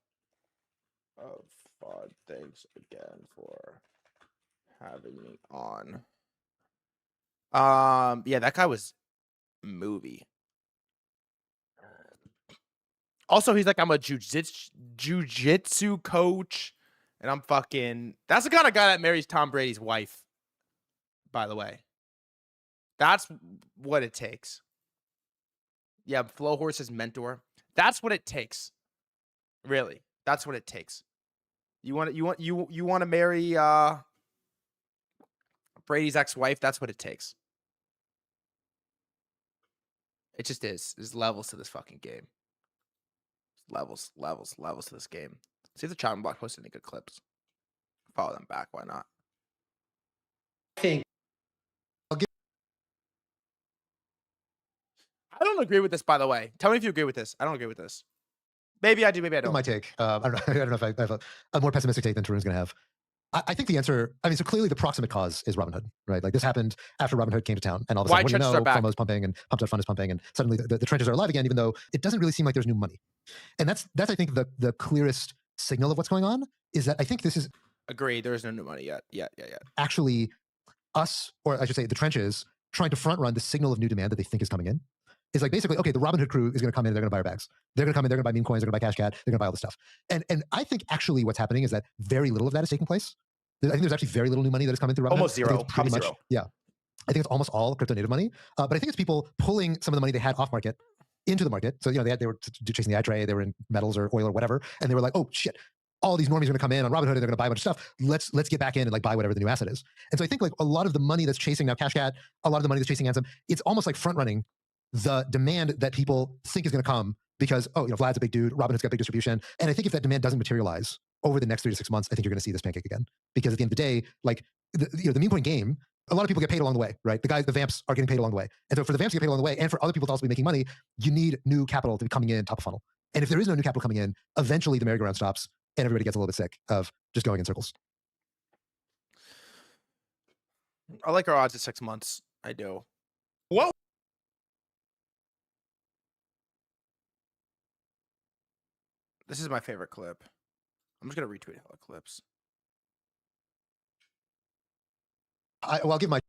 of fun. Thanks again for having me on. Yeah, that guy was movie. Also, he's like, I'm a jujitsu coach, and I'm fucking. That's the kind of guy that marries Tom Brady's wife. By the way, that's what it takes. Yeah, Flow Horse's mentor. That's what it takes. Really, that's what it takes. You want to marry Brady's ex-wife? That's what it takes. It just is. There's levels to this fucking game. Levels to this game. See if the chopping block posted any good clips. Follow them back. Why not? I don't agree with this, by the way. Tell me if you agree with this. I don't agree with this. Maybe I do. Maybe I don't. My take. I don't know if I have a more pessimistic take than Tarun's going to have. I think the answer. I mean, so clearly the proximate cause is Robinhood, right? Like this happened after Robinhood came to town, and all of a sudden, when you know, FOMO's pumping and pumped out fund is pumping, and suddenly the trenches are alive again, even though it doesn't really seem like there's new money. And that's I think the clearest signal of what's going on is that I think this is. Agreed. There is no new money yet. Yeah. Actually, us, or I should say, the trenches, trying to front run the signal of new demand that they think is coming in. Is like basically, okay, the Robinhood crew is going to come in, they're going to buy our bags. They're going to come in, they're going to buy Memecoins, they're going to buy Cash Cat, they're going to buy all this stuff. And I think actually what's happening is that very little of that is taking place. I think there's actually very little new money that is coming through Robinhood. Almost zero. Pretty much, yeah. I think it's almost all crypto native money. But I think it's people pulling some of the money they had off market into the market. So, you know, they were chasing the iTrade, they were in metals or oil or whatever. And they were like, oh shit, all these normies are going to come in on Robinhood and they're going to buy a bunch of stuff. Let's get back in and like buy whatever the new asset is. And so I think like a lot of the money that's chasing now Cash Cat, a lot of the money that's chasing Ansem, it's almost like front running the demand that people think is going to come because, oh, you know, Vlad's a big dude, Robinhood's got big distribution. And I think if that demand doesn't materialize over the next 3 to 6 months, I think you're going to see this pancake again. Because at the end of the day, like, the meme coin game, a lot of people get paid along the way, right? The vamps are getting paid along the way. And so for the vamps to get paid along the way and for other people to also be making money, you need new capital to be coming in top of funnel. And if there is no new capital coming in, eventually the merry-go-round stops and everybody gets a little bit sick of just going in circles. I like our odds at 6 months. I do. What? This is my favorite clip. I'm just going to retweet all the clips. I'll give my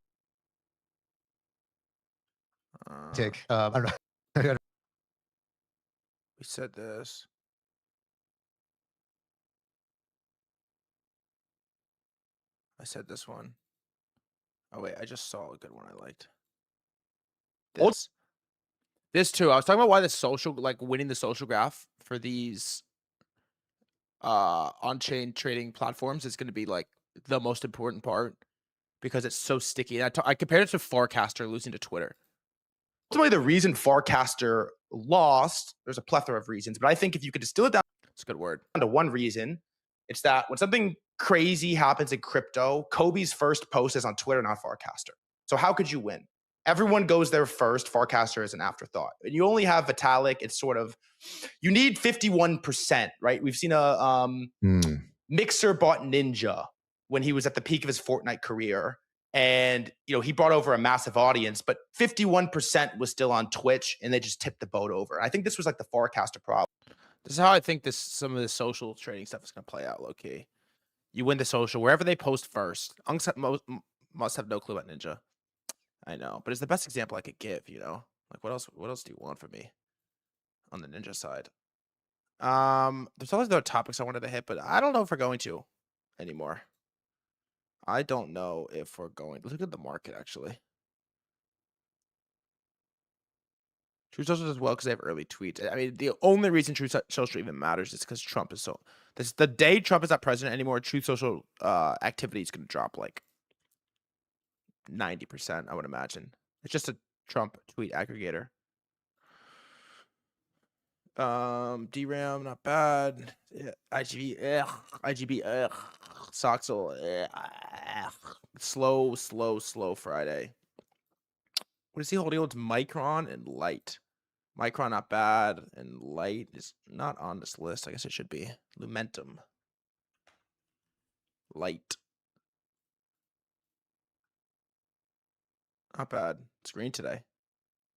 take. I don't know. We said this. I said this one. Oh, wait. I just saw a good one I liked. This. This too. I was talking about why the social, like winning the social graph for these on-chain trading platforms is going to be like the most important part because it's so sticky. And I compared it to Farcaster losing to Twitter. Ultimately, the reason Farcaster lost, there's a plethora of reasons, but I think if you could distill it down, it's a good word, to one reason, it's that when something crazy happens in crypto, Kobe's first post is on Twitter, not Farcaster. So how could you win? Everyone goes there first. Farcaster is an afterthought. And you only have Vitalik. It's sort of, you need 51%, right? We've seen a Mixer bought Ninja when he was at the peak of his Fortnite career. And, you know, he brought over a massive audience, but 51% was still on Twitch and they just tipped the boat over. I think this was like the Farcaster problem. This is how I think some of the social trading stuff is going to play out, low key. You win the social wherever they post first. Unks must have no clue about Ninja. I know, but it's the best example I could give, you know? Like, what else do you want from me on the Ninja side? There's always other topics I wanted to hit, but I don't know if we're going to anymore. I don't know if we're going. Look at the market, actually. True Social does well because they have early tweets. I mean, the only reason True Social even matters is because Trump is so... the day Trump is not president anymore, True Social activity is going to drop like 90%, I would imagine. It's just a Trump tweet aggregator. DRAM, not bad. Yeah, IGB, IGB, Soxel, slow Friday. What is he holding on to? Micron and Light. Micron, not bad, and Light is not on this list. I guess it should be. Lumentum. Light. Not bad. It's green today.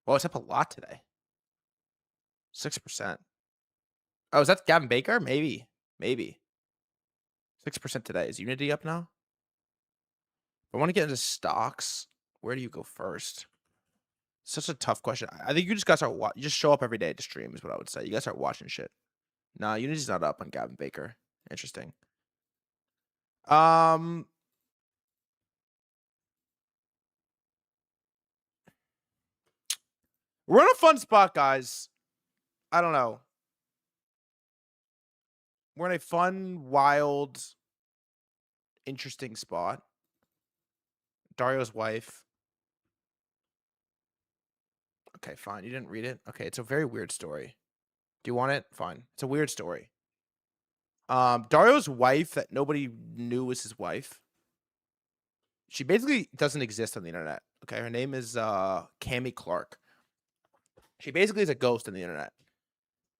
Well, it's up a lot today. 6%. Oh, is that Gavin Baker? Maybe. 6% today. Is Unity up now? If I want to get into stocks, where do you go first? Such a tough question. I think you just gotta start you just show up every day to stream is what I would say. You gotta start watching shit. Nah, Unity's not up on Gavin Baker. Interesting. We're in a fun spot, guys. I don't know. We're in a fun, wild, interesting spot. Dario's wife. Okay, fine. You didn't read it? Okay, it's a very weird story. Do you want it? Fine. It's a weird story. Dario's wife that nobody knew was his wife. She basically doesn't exist on the internet. Okay, her name is Cammie Clark. She basically is a ghost on the internet.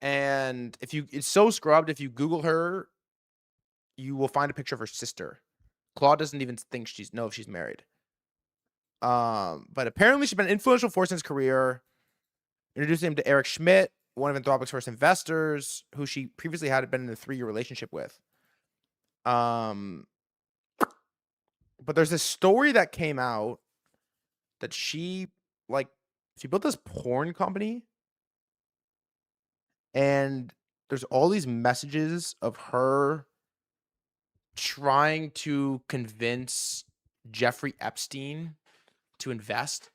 And it's so scrubbed, if you Google her, you will find a picture of her sister. Claude doesn't even think know if she's married. But apparently she's been an influential force in his career. Introducing him to Eric Schmidt, one of Anthropic's first investors, who she previously had been in a 3-year relationship with. But there's this story that came out that she built this porn company, and there's all these messages of her trying to convince Jeffrey Epstein to invest,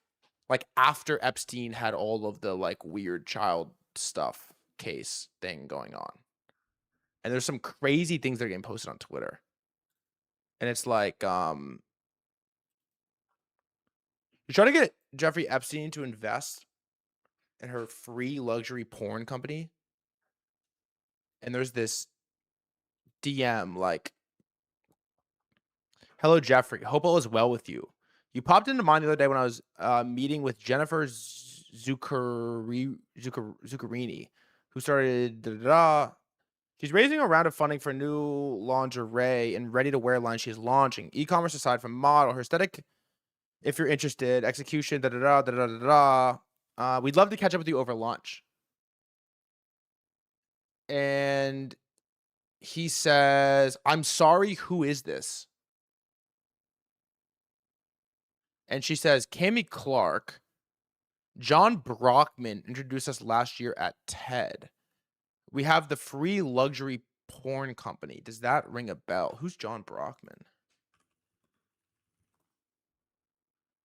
like after Epstein had all of the like weird child stuff case thing going on. And there's some crazy things that are getting posted on Twitter. And it's like, you're trying to get Jeffrey Epstein to invest in her free luxury porn company. And there's this DM like, "Hello, Jeffrey. Hope all is well with you. You popped into mind the other day when I was meeting with Jennifer Zuccherini, who started She's raising a round of funding for new lingerie and ready-to-wear line she is launching. E-commerce aside from model, her aesthetic, if you're interested, execution, we'd love to catch up with you over lunch." And he says, "I'm sorry, who is this?" And she says, "Cammie Clark. John Brockman introduced us last year at TED. We have the free luxury porn company. Does that ring a bell?" Who's John Brockman?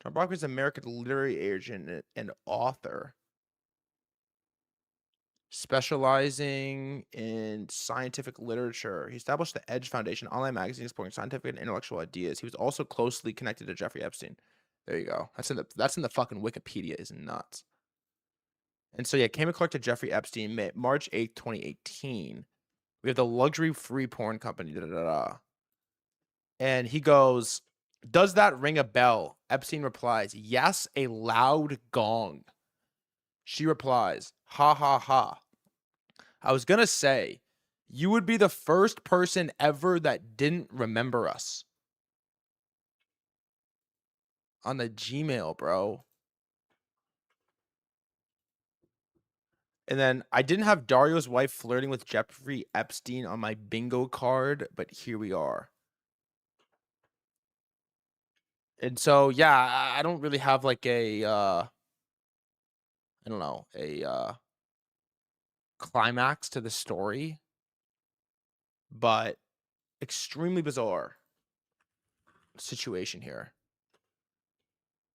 John Brockman is an American literary agent and author. specializing in scientific literature. He established the Edge Foundation, online magazine exploring scientific and intellectual ideas. He was also closely connected to Jeffrey Epstein. There you go. That's in the fucking Wikipedia. Is nuts. And so yeah, came and collected Jeffrey Epstein, March 8th, 2018. We have the luxury-free porn company. Da, da, da, da. And he goes, "Does that ring a bell?" Epstein replies, "Yes, a loud gong." She replies, "Ha ha ha. I was gonna say, you would be the first person ever that didn't remember us." On the Gmail, bro. And then I didn't have Dario's wife flirting with Jeffrey Epstein on my bingo card, but here we are. And so, yeah, I don't really have like a, I don't know, a climax to the story, but extremely bizarre situation here.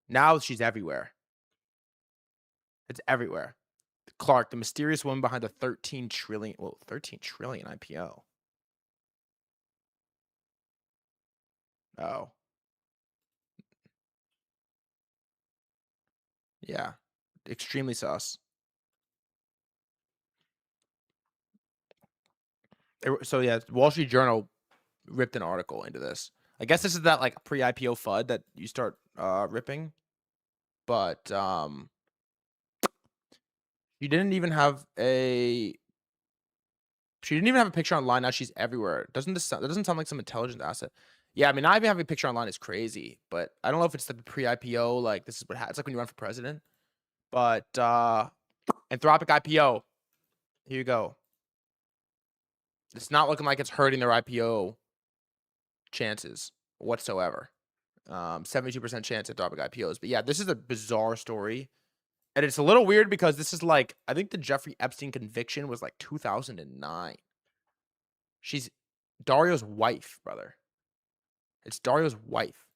Now she's everywhere. It's everywhere. Clark, the mysterious woman behind the 13 trillion IPO. Oh. Yeah. Extremely sus. So yeah, Wall Street Journal ripped an article into this. I guess this is that like pre-IPO FUD that you start ripping. But she didn't even have a picture online. Now she's everywhere. That doesn't sound like some intelligent asset. Yeah, I mean, not even having a picture online is crazy, but I don't know if it's the pre-IPO, like this is what it's like when you run for president. But Anthropic IPO. Here you go. It's not looking like it's hurting their IPO chances whatsoever. 72% chance Anthropic IPOs. But yeah, this is a bizarre story. And it's a little weird because this is like, I think the Jeffrey Epstein conviction was like 2009. She's Dario's wife, brother. It's Dario's wife.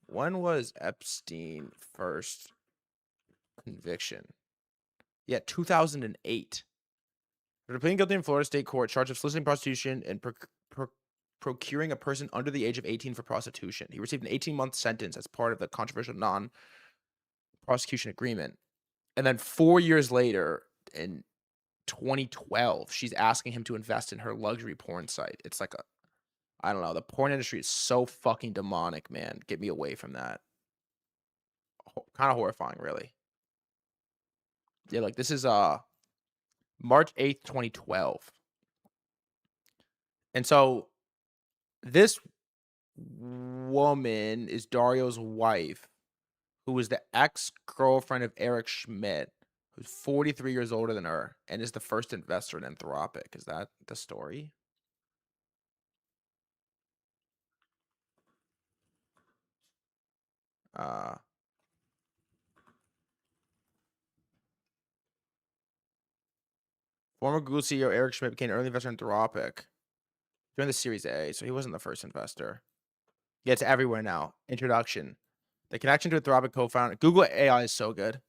When was Epstein first conviction? Yeah, 2008. After pleading guilty in Florida State Court, charged of soliciting prostitution and procuring a person under the age of 18 for prostitution. He received an 18-month sentence as part of the controversial non-prosecution agreement. And then 4 years later, in 2012, she's asking him to invest in her luxury porn site. It's like I don't know. The porn industry is so fucking demonic, man. Get me away from that. Kind of horrifying, really. Yeah, like this is March 8th, 2012. And so this woman is Dario's wife, who was the ex-girlfriend of Eric Schmidt, who's 43 years older than her and is the first investor in Anthropic. Is that the story? Former Google CEO Eric Schmidt became an early investor in Anthropic during the Series A, so he wasn't the first investor. Yeah, it's everywhere now. Introduction. The connection to Anthropic co-founder. Google AI is so good.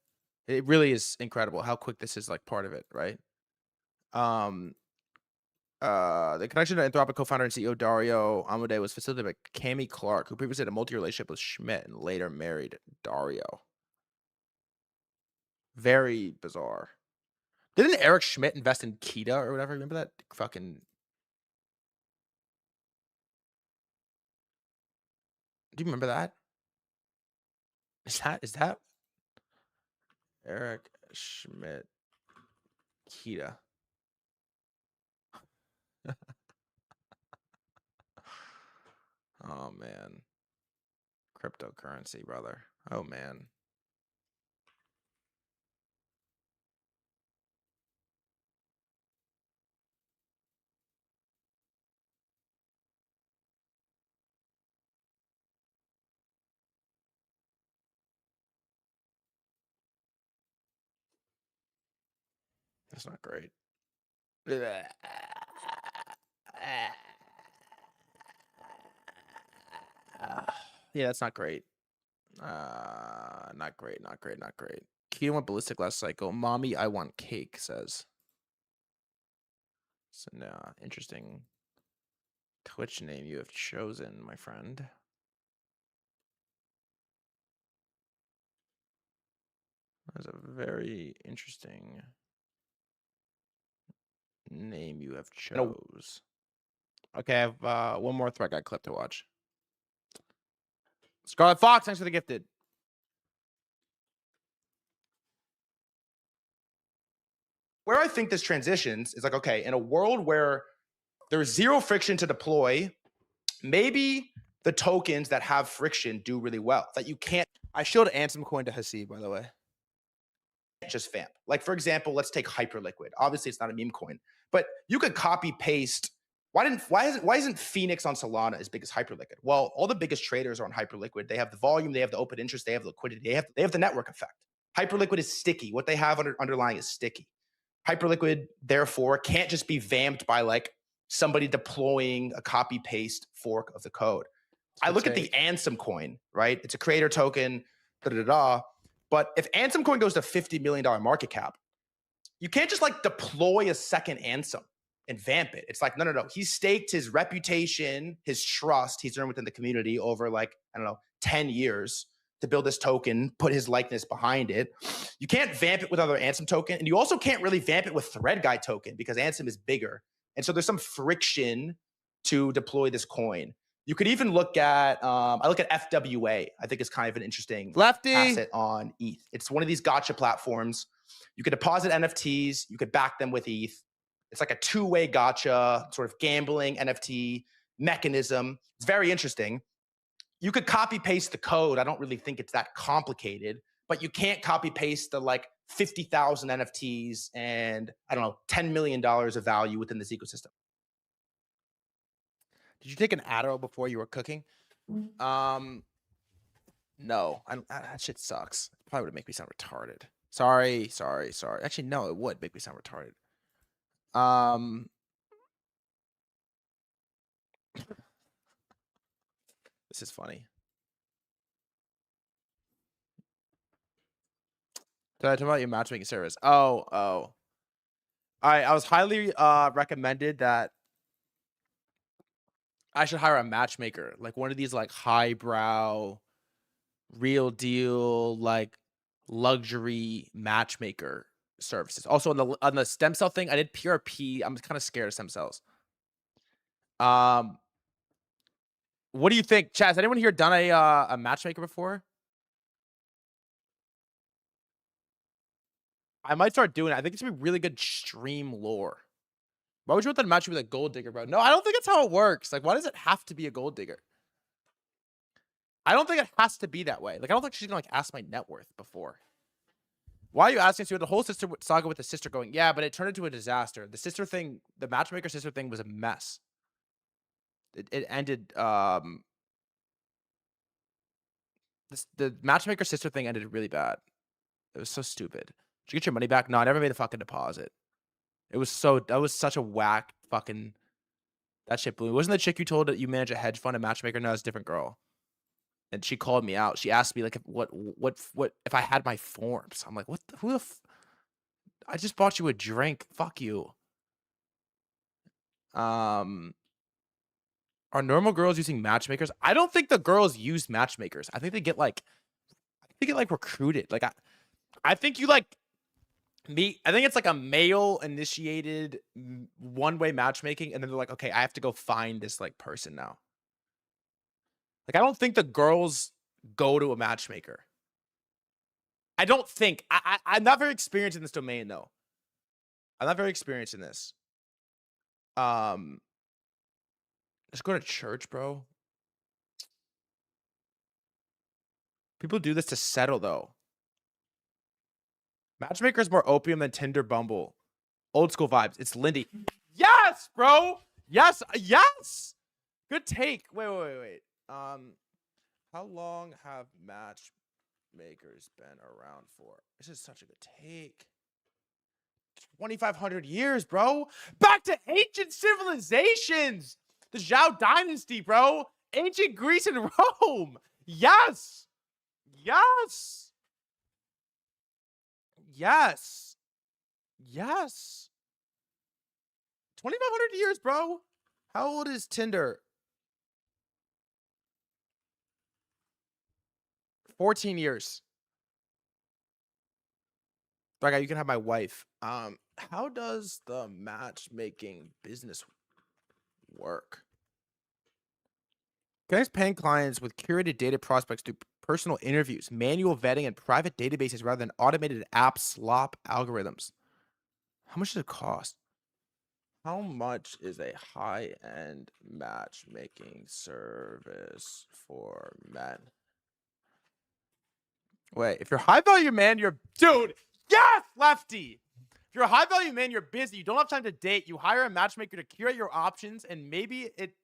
It really is incredible how quick this is like part of it, right? The connection to Anthropic co-founder and CEO Dario Amodei was facilitated by Cami Clark, who previously had a multi-relationship with Schmidt and later married Dario. Very bizarre. Didn't Eric Schmidt invest in Kita or whatever? Remember that fucking... Do you remember that? Is that Eric Schmidt Kita? Oh man. Cryptocurrency, brother. Oh man. That's not great. Yeah, that's not great. Not great. Keto went ballistic last cycle. Mommy, I want cake, says. It's an interesting Twitch name you have chosen, my friend. That's a very interesting name you have chose. Okay, I have one more thread guy clip to watch. Scarlet Fox, thanks for the gifted. Where I think this transitions is like, okay, in a world where there's zero friction to deploy, maybe the tokens that have friction do really well. That you can't. I showed Ansem coin to Hasib, by the way. Just vamp. Like, for example, let's take Hyperliquid. Obviously, it's not a meme coin, but you could copy paste. Why isn't Phoenix on Solana as big as Hyperliquid? Well, all the biggest traders are on Hyperliquid. They have the volume, they have the open interest, they have liquidity, they have the network effect. Hyperliquid is sticky. What they have underlying is sticky. Hyperliquid, therefore, can't just be vamped by like somebody deploying a copy paste fork of the code. I look at the Ansem coin, right? It's a creator token, But if Ansem coin goes to $50 million market cap, you can't just like deploy a second Ansem and vamp it. It's like, no. He's staked his reputation, his trust he's earned within the community over like, 10 years to build this token, put his likeness behind it. You can't vamp it with other Ansem token. And you also can't really vamp it with threadguy token because Ansem is bigger. And so there's some friction to deploy this coin. You could even look at, I look at FWA. I think it's kind of an interesting asset on ETH. It's one of these gotcha platforms. You could deposit NFTs. You could back them with ETH. It's like a two-way gotcha, sort of gambling NFT mechanism. It's very interesting. You could copy paste the code. I don't really think it's that complicated, but you can't copy paste the like 50,000 NFTs and $10 million of value within this ecosystem. Did you take an Adderall before you were cooking? No. That shit sucks. It probably would make me sound retarded. Sorry. Actually, no, it would make me sound retarded. This is funny. Did I talk about your matchmaking service? Oh. All right, I was highly recommended that I should hire a matchmaker, like one of these like highbrow, real deal, like luxury matchmaker services. Also on the stem cell thing, I did PRP. I'm kind of scared of stem cells. What do you think, Chaz? Has anyone here done a matchmaker before? I might start doing it. I think it's gonna be really good stream lore. Why would you want that match to be like gold digger, bro? No, I don't think that's how it works. Like, why does it have to be a gold digger? I don't think it has to be that way. Like, I don't think she's gonna like ask my net worth before. Why are you asking? So the whole sister saga with the sister going, yeah, but it turned into a disaster. The sister thing, the matchmaker sister thing was a mess. It ended. The matchmaker sister thing ended really bad. It was so stupid. Did you get your money back? No, I never made a fucking deposit. That was such a whack fucking. That shit blew. Wasn't the chick you told that you manage a hedge fund and matchmaker? No, it's a different girl. And she called me out. She asked me like, what if I had my forms? I'm like, what? I just bought you a drink. Fuck you. Are normal girls using matchmakers? I don't think the girls use matchmakers. I think they get like, recruited. Like I think you like meet. I think it's like a male initiated one-way matchmaking, and then they're like, okay, I have to go find this like person now. Like, I don't think the girls go to a matchmaker. I don't think. I'm not very experienced in this domain, though. I'm not very experienced in this. Just go to church, bro. People do this to settle, though. Matchmaker is more opium than Tinder, Bumble. Old school vibes. It's Lindy. Yes, bro. Yes. Good take. Wait. How long have matchmakers been around for? This is such a good take. 2,500 years, bro. Back to ancient civilizations. The Zhao dynasty, bro. Ancient Greece and Rome. Yes. 2,500 years, bro. How old is Tinder? 14 years. Like, you can have my wife. How does the matchmaking business work? Connects paying clients with curated data prospects through personal interviews, manual vetting, and private databases rather than automated app slop algorithms. How much does it cost? How much is a high-end matchmaking service for men? Wait, if you're high value man, dude, yes, Lefty. If you're a high value man, you're busy. You don't have time to date. You hire a matchmaker to curate your options, and maybe it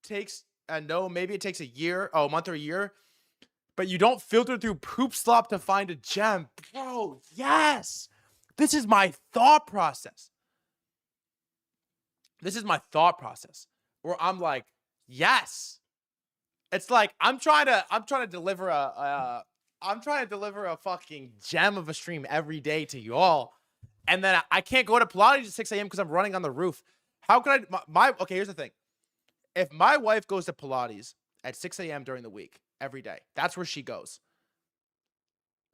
takes maybe it takes a month or a year, but you don't filter through poop slop to find a gem. Bro, yes. This is my thought process. Where I'm like, yes. It's like I'm trying to deliver a fucking gem of a stream every day to y'all. And then I can't go to Pilates at 6 a.m. because I'm running on the roof. How can I okay, here's the thing. If my wife goes to Pilates at 6 a.m. during the week, every day, that's where she goes.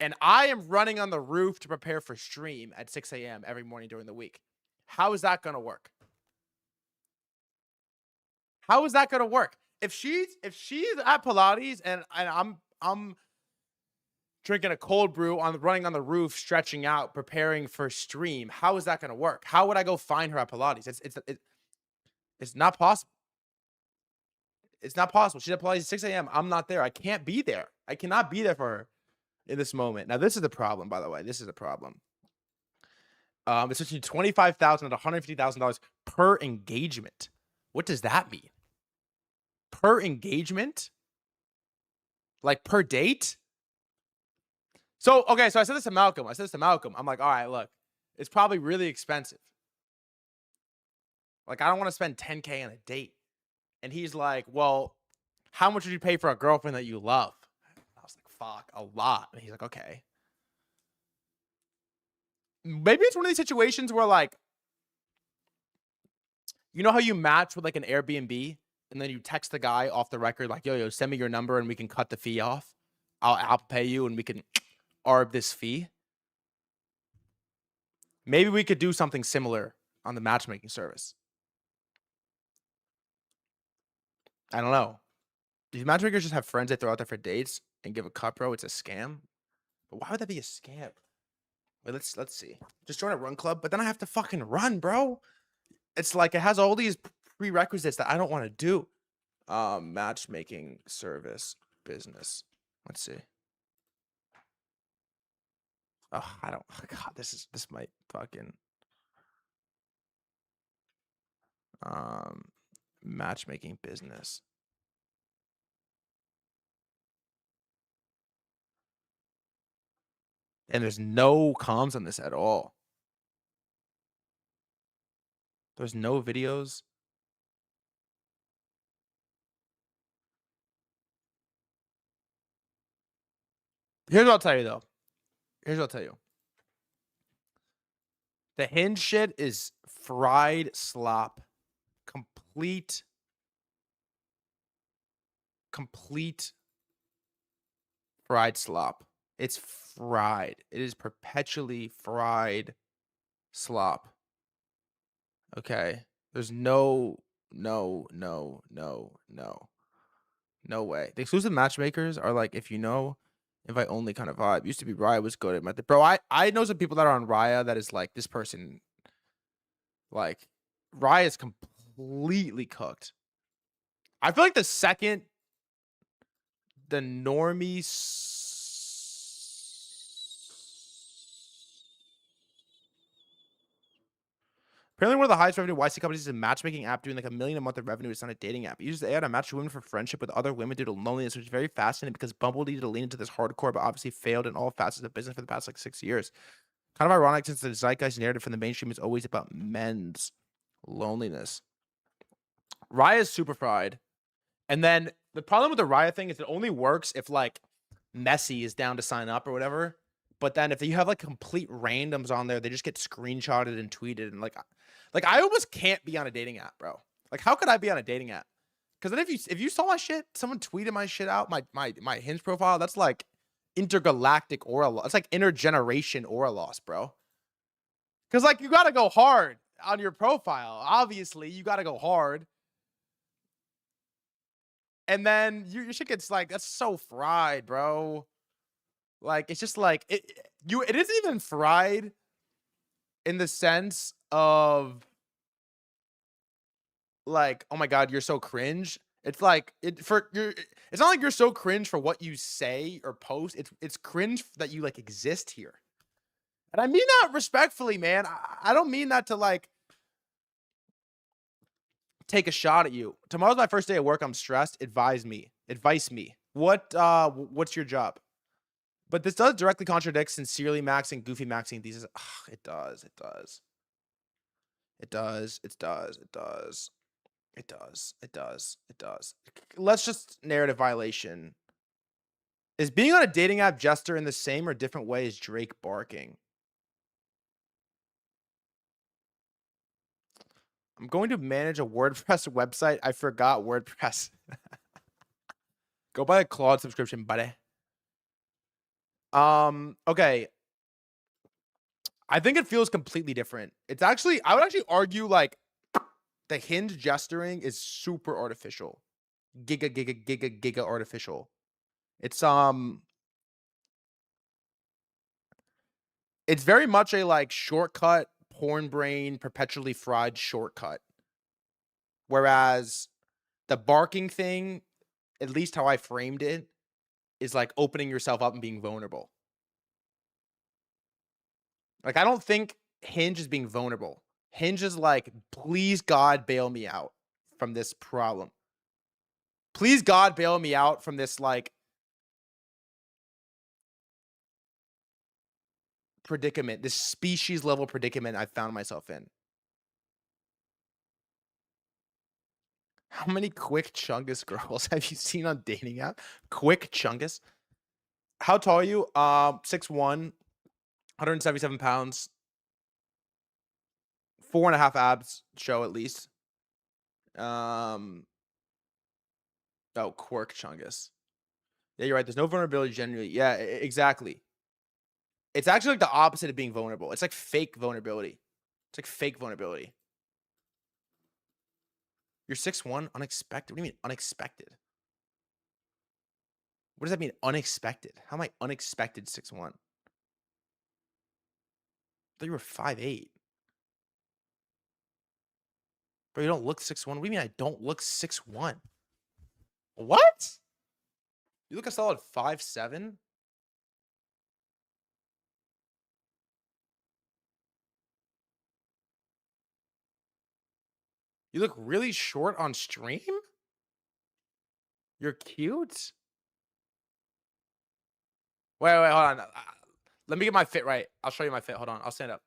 And I am running on the roof to prepare for stream at 6 a.m. every morning during the week. How is that gonna work? How is that gonna work? If she's at Pilates and I'm drinking a cold brew running on the roof, stretching out, preparing for stream, how is that gonna work? How would I go find her at Pilates? It's not possible. It's not possible. She's at Pilates at 6 a.m. I'm not there. I can't be there. I cannot be there for her in this moment. Now, this is the problem, by the way. This is a problem. It's between $25,000 and $150,000 per engagement. What does that mean? Per engagement? Like per date? So, okay, so I said this to Malcolm. I'm like, all right, look, it's probably really expensive. Like, I don't want to spend $10K on a date. And he's like, well, how much would you pay for a girlfriend that you love? I was like, fuck, a lot. And he's like, okay. Maybe it's one of these situations where, like, you know how you match with, like, an Airbnb? And then you text the guy off the record, like, yo, send me your number and we can cut the fee off. I'll Apple Pay you and we can arb this fee. Maybe we could do something similar on the matchmaking service. I don't know. These matchmakers just have friends they throw out there for dates and give a cut, bro. It's a scam. But why would that be a scam? Wait, let's see. Just join a run club, but then I have to fucking run, bro. It's like it has all these prerequisites that I don't want to do. Matchmaking service business. Let's see. Oh, I don't. God, this might fucking. Matchmaking business. And there's no comms on this at all. There's no videos. Here's what I'll tell you, though. Here's what I'll tell you. The Hinge shit is fried slop. Complete fried slop. It's fried. It is perpetually fried slop. Okay. There's no way. The exclusive matchmakers are like, if you know, invite only kind of vibe. Used to be Raya was good at bro. I know some people that are on Raya that is like, this person, like, Raya is completely cooked. I feel like the second the normies. Apparently, one of the highest revenue YC companies is a matchmaking app doing like $1 million a month of revenue. It's not a dating app. It uses AI to match women for friendship with other women due to loneliness, which is very fascinating because Bumble needed to lean into this hardcore, but obviously failed in all facets of business for the past like 6 years. Kind of ironic since the zeitgeist narrative from the mainstream is always about men's loneliness. Raya is super fried. And then the problem with the Raya thing is it only works if like Messi is down to sign up or whatever. But then if you have like complete randoms on there, they just get screenshotted and tweeted. And like, Like, I almost can't be on a dating app, bro. Like, how could I be on a dating app? Because then if you saw my shit, someone tweeted my shit out, my Hinge profile, that's like intergalactic aura loss. It's like intergeneration aura loss, bro. Because, like, you got to go hard on your profile. Obviously, you got to go hard. And then your shit gets, like, that's so fried, bro. Like, it's just like, it isn't even fried in the sense of, like, oh my God, you're so cringe. It's like, it's not like you're so cringe for what you say or post. It's cringe that you, like, exist here. And I mean that respectfully, man. I don't mean that to, like, take a shot at you. Tomorrow's my first day at work. I'm stressed. Advise me. What's your job? But this does directly contradict sincerely maxing, goofy maxing thesis. Ugh, it does. It does. It does. It does. It does. It does. It does. It does. Let's just narrative violation. Is being on a dating app jester in the same or different way as Drake barking? I'm going to manage a WordPress website. I forgot WordPress. Go buy a Claude subscription, buddy. Okay. I think it feels completely different. It's actually, I would actually argue, like, the Hinge gesturing is super artificial. Giga artificial. It's very much a, like, shortcut, porn brain, perpetually fried shortcut. Whereas the barking thing, at least how I framed it, is like opening yourself up and being vulnerable. Like, I don't think Hinge is being vulnerable. Hinge is like, please God, bail me out from this problem. Please God, bail me out from this, like, predicament, this species level predicament I found myself in. How many quick chungus girls have you seen on dating app? Quick chungus. How tall are you? 6'1", 177 pounds, 4.5 abs show at least. Oh, quirk chungus. Yeah, you're right. There's no vulnerability generally. Yeah, exactly. It's actually like the opposite of being vulnerable. It's like fake vulnerability. It's like fake vulnerability. You're 6'1", unexpected. What do you mean unexpected? What does that mean, unexpected? How am I unexpected 6'1"? I thought you were 5'8". Bro, you don't look 6'1". What do you mean I don't look 6'1"? What? You look a solid 5'7". You look really short on stream? You're cute? Wait, hold on. Let me get my fit right. I'll show you my fit. Hold on. I'll stand up.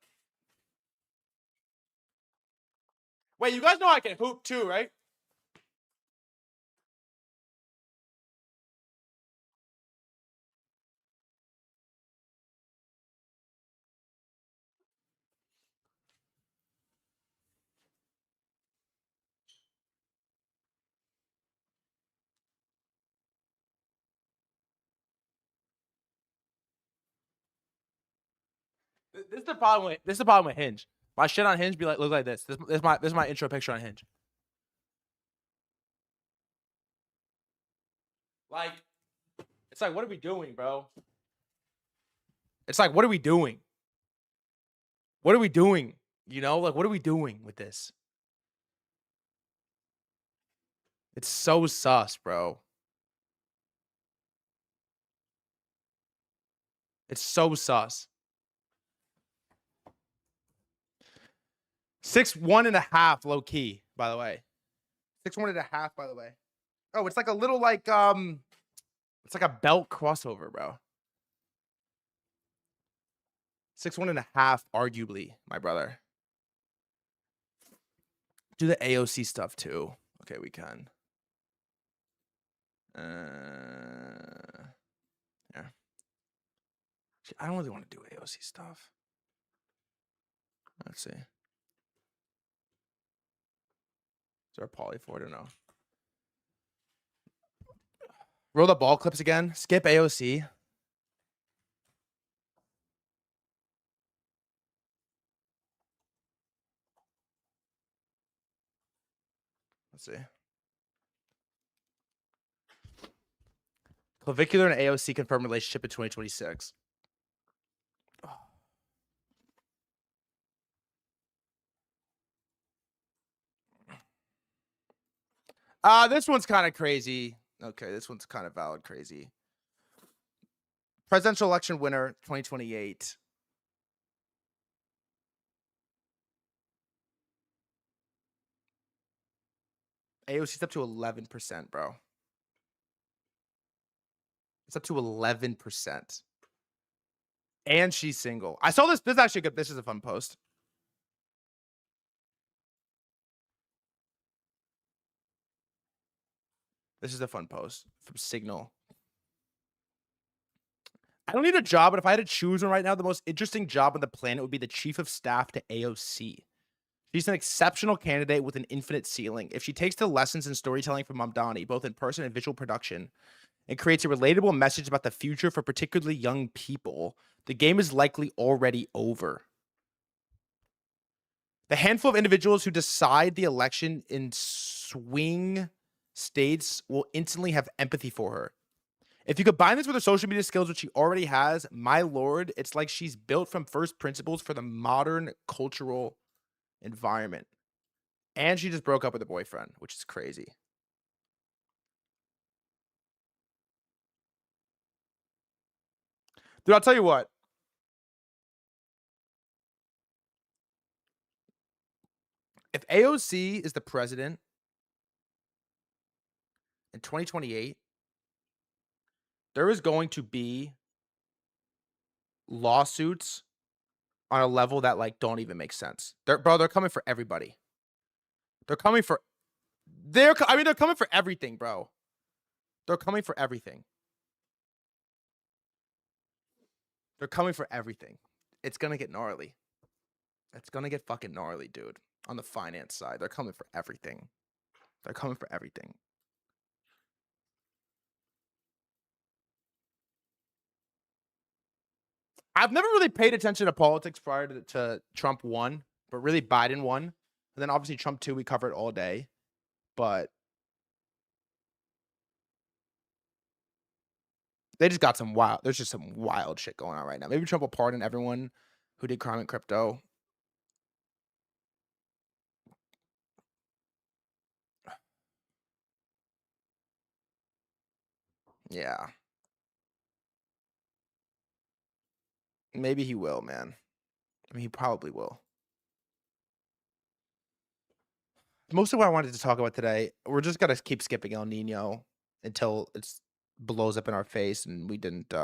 Wait, you guys know I can hoop too, right? This is the problem with Hinge. My shit on Hinge look like this. This is my intro picture on Hinge. Like, it's like, what are we doing, bro? It's like, what are we doing? What are we doing? You know, like, what are we doing with this? It's so sus, bro. It's so sus. 6'1.5" low key, by the way. 6'1.5", by the way. Oh, it's like a little, like, it's like a belt crossover, bro. 6'1.5", arguably, my brother. Do the AOC stuff too. Okay, we can. Yeah. I don't really want to do AOC stuff. Let's see. Is there a poly for it or no? Roll the ball clips again. Skip AOC. Let's see. Clavicular and AOC confirmed relationship in 2026. This one's kind of crazy. Okay, this one's kind of valid crazy. Presidential election winner 2028. AOC's up to 11%, bro. It's up to 11%. And she's single. I saw this. This is actually good. This is a fun post. This is a fun post from Signal. I don't need a job, but if I had to choose one right now, the most interesting job on the planet would be the chief of staff to AOC. She's an exceptional candidate with an infinite ceiling. If she takes the lessons in storytelling from Mamdani, both in person and visual production, and creates a relatable message about the future for particularly young people, the game is likely already over. The handful of individuals who decide the election in swing states will instantly have empathy for her. If you combine this with her social media skills, which she already has, my lord, it's like she's built from first principles for the modern cultural environment. And she just broke up with a boyfriend, which is crazy. Dude, I'll tell you what. If AOC is the president in 2028, there is going to be lawsuits on a level that like don't even make sense. They're coming for everybody. They're coming for they're coming for everything, bro. They're coming for everything. They're coming for everything. It's gonna get gnarly. It's gonna get fucking gnarly, dude. On the finance side, they're coming for everything. They're coming for everything. I've never really paid attention to politics prior to Trump 1, but really Biden 1. And then obviously Trump 2, we covered all day. But they just got some wild, there's just some wild shit going on right now. Maybe Trump will pardon everyone who did crime in crypto. Yeah. Maybe he will, man. I mean, he probably will. Most of what I wanted to talk about today, we're just gonna keep skipping El Nino until it blows up in our face and we didn't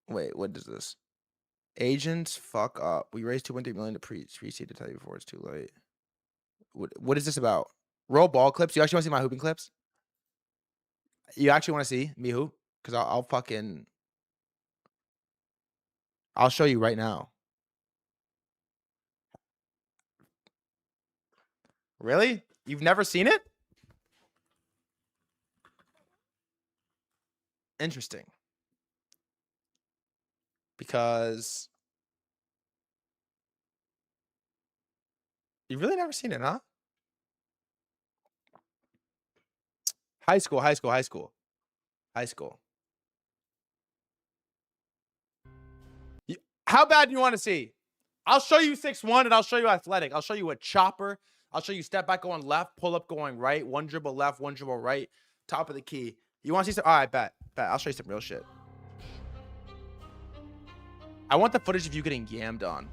wait, what is this? Agents fuck up. We raised 2.3 million to pre-seed to tell you before it's too late. What is this about? Roll ball clips. You actually want to see my hooping clips? You actually want to see me hoop? Because I'll show you right now. Really? You've never seen it? Interesting. Because you've really never seen it, huh? High school. How bad do you want to see? I'll show you 6'1" and I'll show you athletic. I'll show you a chopper. I'll show you step back going left, pull up going right, one dribble left, one dribble right, top of the key. You want to see some? All right, bet. I'll show you some real shit. I want the footage of you getting yammed on.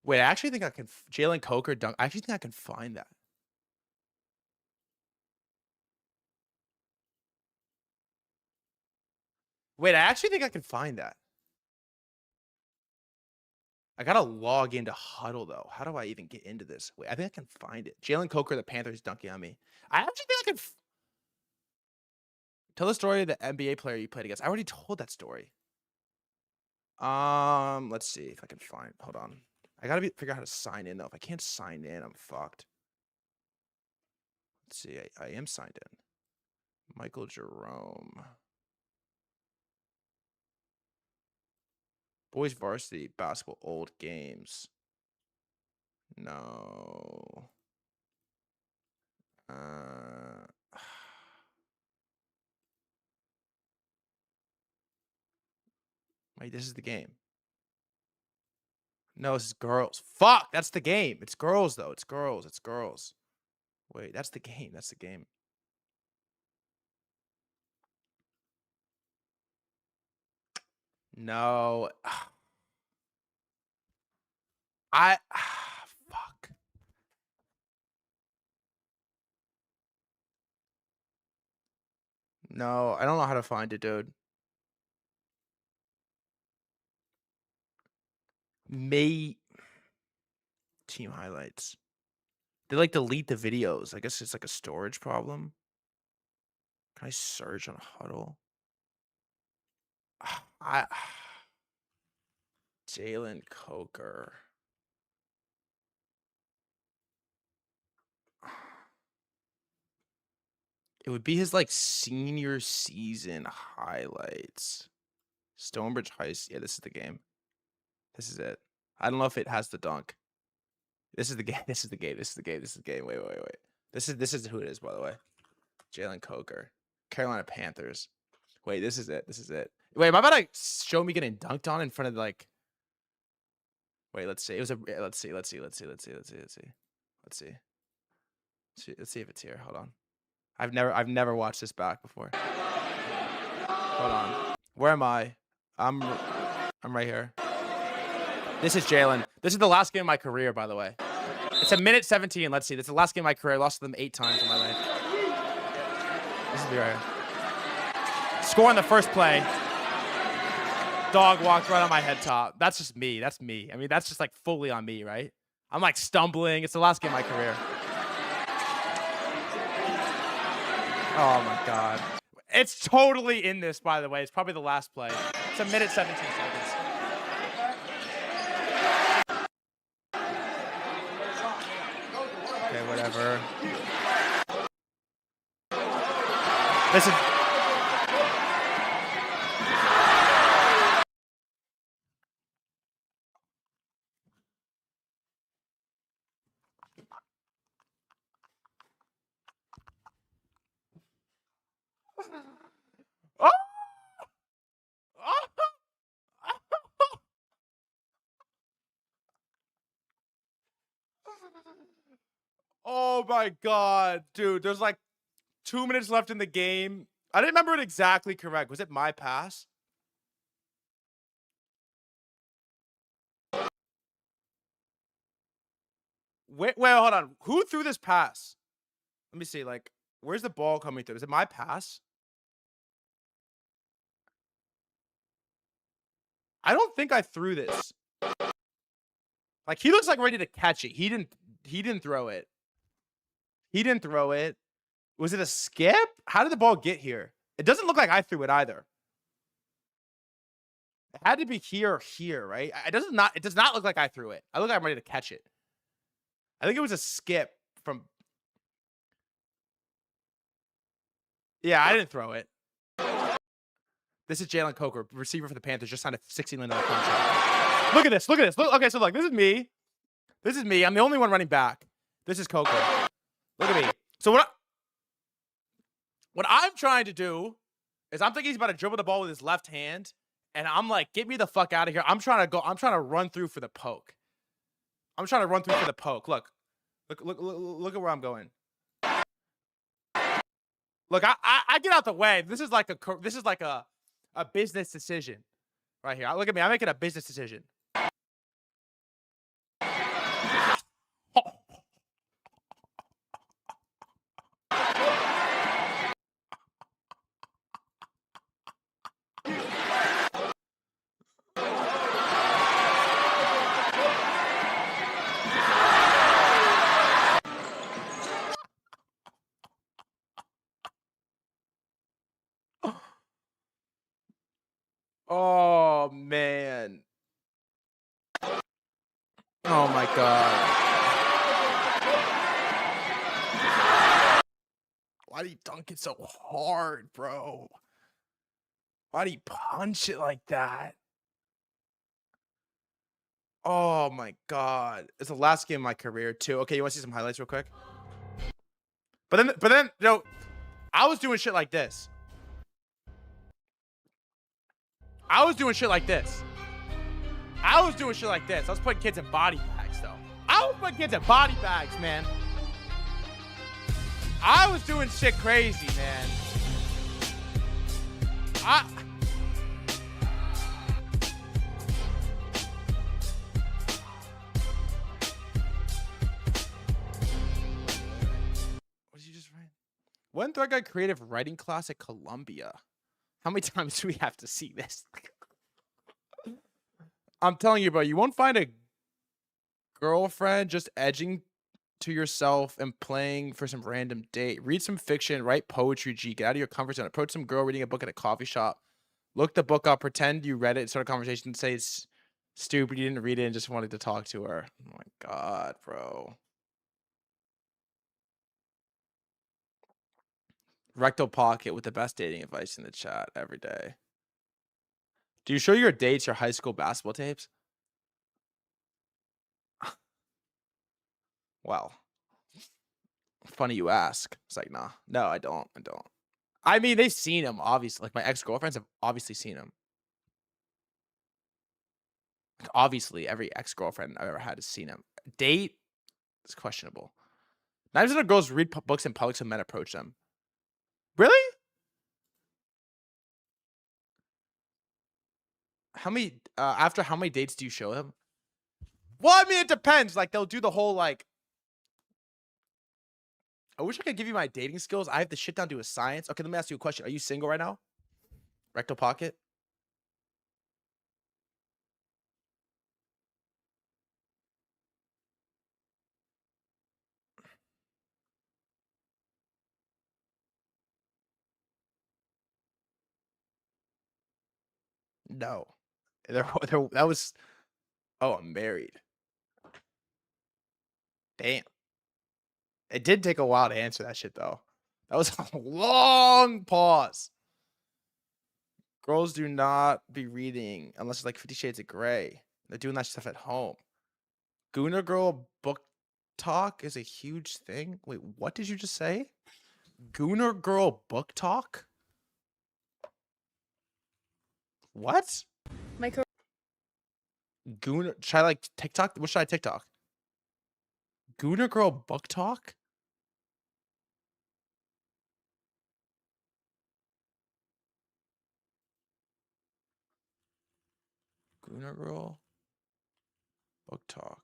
Wait, I actually think I can. Jalen Coker dunk. I actually think I can find that. Wait, I actually think I can find that. I gotta log into Huddle though. How do I even get into this? Wait, I think I can find it. Jalen Coker, the Panthers dunking on me. I actually think I can. Tell the story of the NBA player you played against. I already told that story. Let's see if I can find. Hold on. I gotta figure out how to sign in though. If I can't sign in, I'm fucked. Let's see. I am signed in. Michael Jerome. Boys varsity basketball old games. No. Wait, this is the game. No, this is girls. Fuck, that's the game. It's girls though. It's girls. It's girls. Wait, that's the game. That's the game. No. Fuck. No, I don't know how to find it, dude. Team highlights. They like delete the videos. I guess it's like a storage problem. Can I search on Huddle? Jalen Coker. It would be his like senior season highlights. Stonebridge High School. Yeah, this is the game. This is it. I don't know if it has the dunk. This is the game. This is the game. This is the game. This is the game. Wait. This is who it is, by the way. Jalen Coker. Carolina Panthers. Wait, this is it. This is it. Wait, am I about to show me getting dunked on in front of like? Wait, let's see. It was a. Let's see if it's here. Hold on. I've never watched this back before. Hold on. Where am I? I'm right here. This is Jalen. This is the last game of my career, by the way. It's a minute 17. Let's see. This is the last game of my career. I lost to them 8 times in my life. This is me right here. Score on the first play. Dog walked right on my head top. That's just me. That's me. I mean, that's just like fully on me, right? I'm like stumbling. It's the last game of my career. Oh my God. It's totally in this, by the way. It's probably the last play. It's a minute 17 seconds. Okay, whatever. This is... Oh! Oh my God, dude. There's like 2 minutes left in the game. I didn't remember it exactly correct. Was it my pass? Wait, hold on. Who threw this pass? Let me see. Like, where's the ball coming through? Is it my pass? I don't think I threw this. Like, he looks like ready to catch it. He didn't throw it. He didn't throw it. Was it a skip? How did the ball get here? It doesn't look like I threw it either. It had to be here or here, right? It does not look like I threw it. I look like I'm ready to catch it. I think it was a skip from... Yeah, I didn't throw it. This is Jalen Coker, receiver for the Panthers, just signed a $16 million contract. Look at this. Look at this. Look, okay, so look, this is me. This is me. I'm the only one running back. This is Coker. Look at me. So what I'm trying to do is I'm thinking he's about to dribble the ball with his left hand, and I'm like, get me the fuck out of here. I'm trying to run through for the poke. Look at where I'm going. Look, I get out the way. This is like a business decision right here. Look at me. I'm making a business decision. Oh, man. Oh, my God. Why do you dunk it so hard, bro? Why do you punch it like that? Oh, my God. It's the last game of my career, too. Okay, you want to see some highlights real quick? But then, you know, I was doing shit like this. I was doing shit like this. I was putting kids in body bags, though. I was putting kids in body bags, man. I was doing shit crazy, man. What did you just write? When threadguy creative writing class at Columbia? How many times do we have to see this? I'm telling you, bro, you won't find a girlfriend just edging to yourself and playing for some random date. Read some fiction, write poetry, Get out of your comfort zone. Approach some girl reading a book at a coffee shop. Look the book up, pretend you read it, start a conversation, say it's stupid, you didn't read it and just wanted to talk to her. Oh my God, bro. Rectal Pocket with the best dating advice in the chat every day. Do you show your dates your high school basketball tapes? Well, funny you ask. It's like, nah. No, I don't. I mean, they've seen him, obviously. Like, my ex-girlfriends have obviously seen him. Like, obviously, every ex-girlfriend I've ever had has seen him. Date is questionable. 9% of girls read books in public, so men approach them. Really? How many, after how many dates do you show them? Well, I mean, it depends. Like, they'll do the whole, like, I wish I could give you my dating skills. I have to shit down to a science. Okay, let me ask you a question. Are you single right now? Rectal Pocket? No. That was... Oh, I'm married. Damn. It did take a while to answer that shit, though. That was a long pause. Girls do not be reading unless it's like 50 Shades of Grey. They're doing that stuff at home. Gooner Girl book talk is a huge thing. Wait, what did you just say? Gooner Girl book talk? What? My Gooner, should I like TikTok? What should I TikTok? Gooner Girl book talk? Gooner Girl book talk.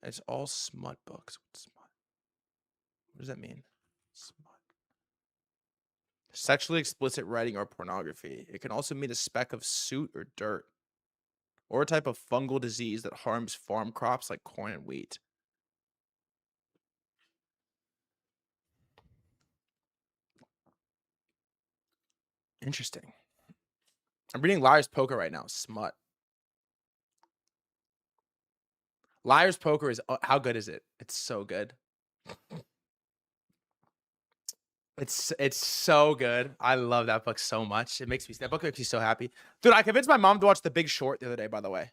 It's all smut books. What's smut? What does that mean? Smut. Sexually explicit writing or pornography. It can also mean a speck of soot or dirt, or a type of fungal disease that harms farm crops like corn and wheat. Interesting. I'm reading Liar's Poker right now. Smut. Liar's Poker is... how good is it? It's so good. It's so good. I love that book so much. That book makes me so happy. Dude, I convinced my mom to watch The Big Short the other day, by the way.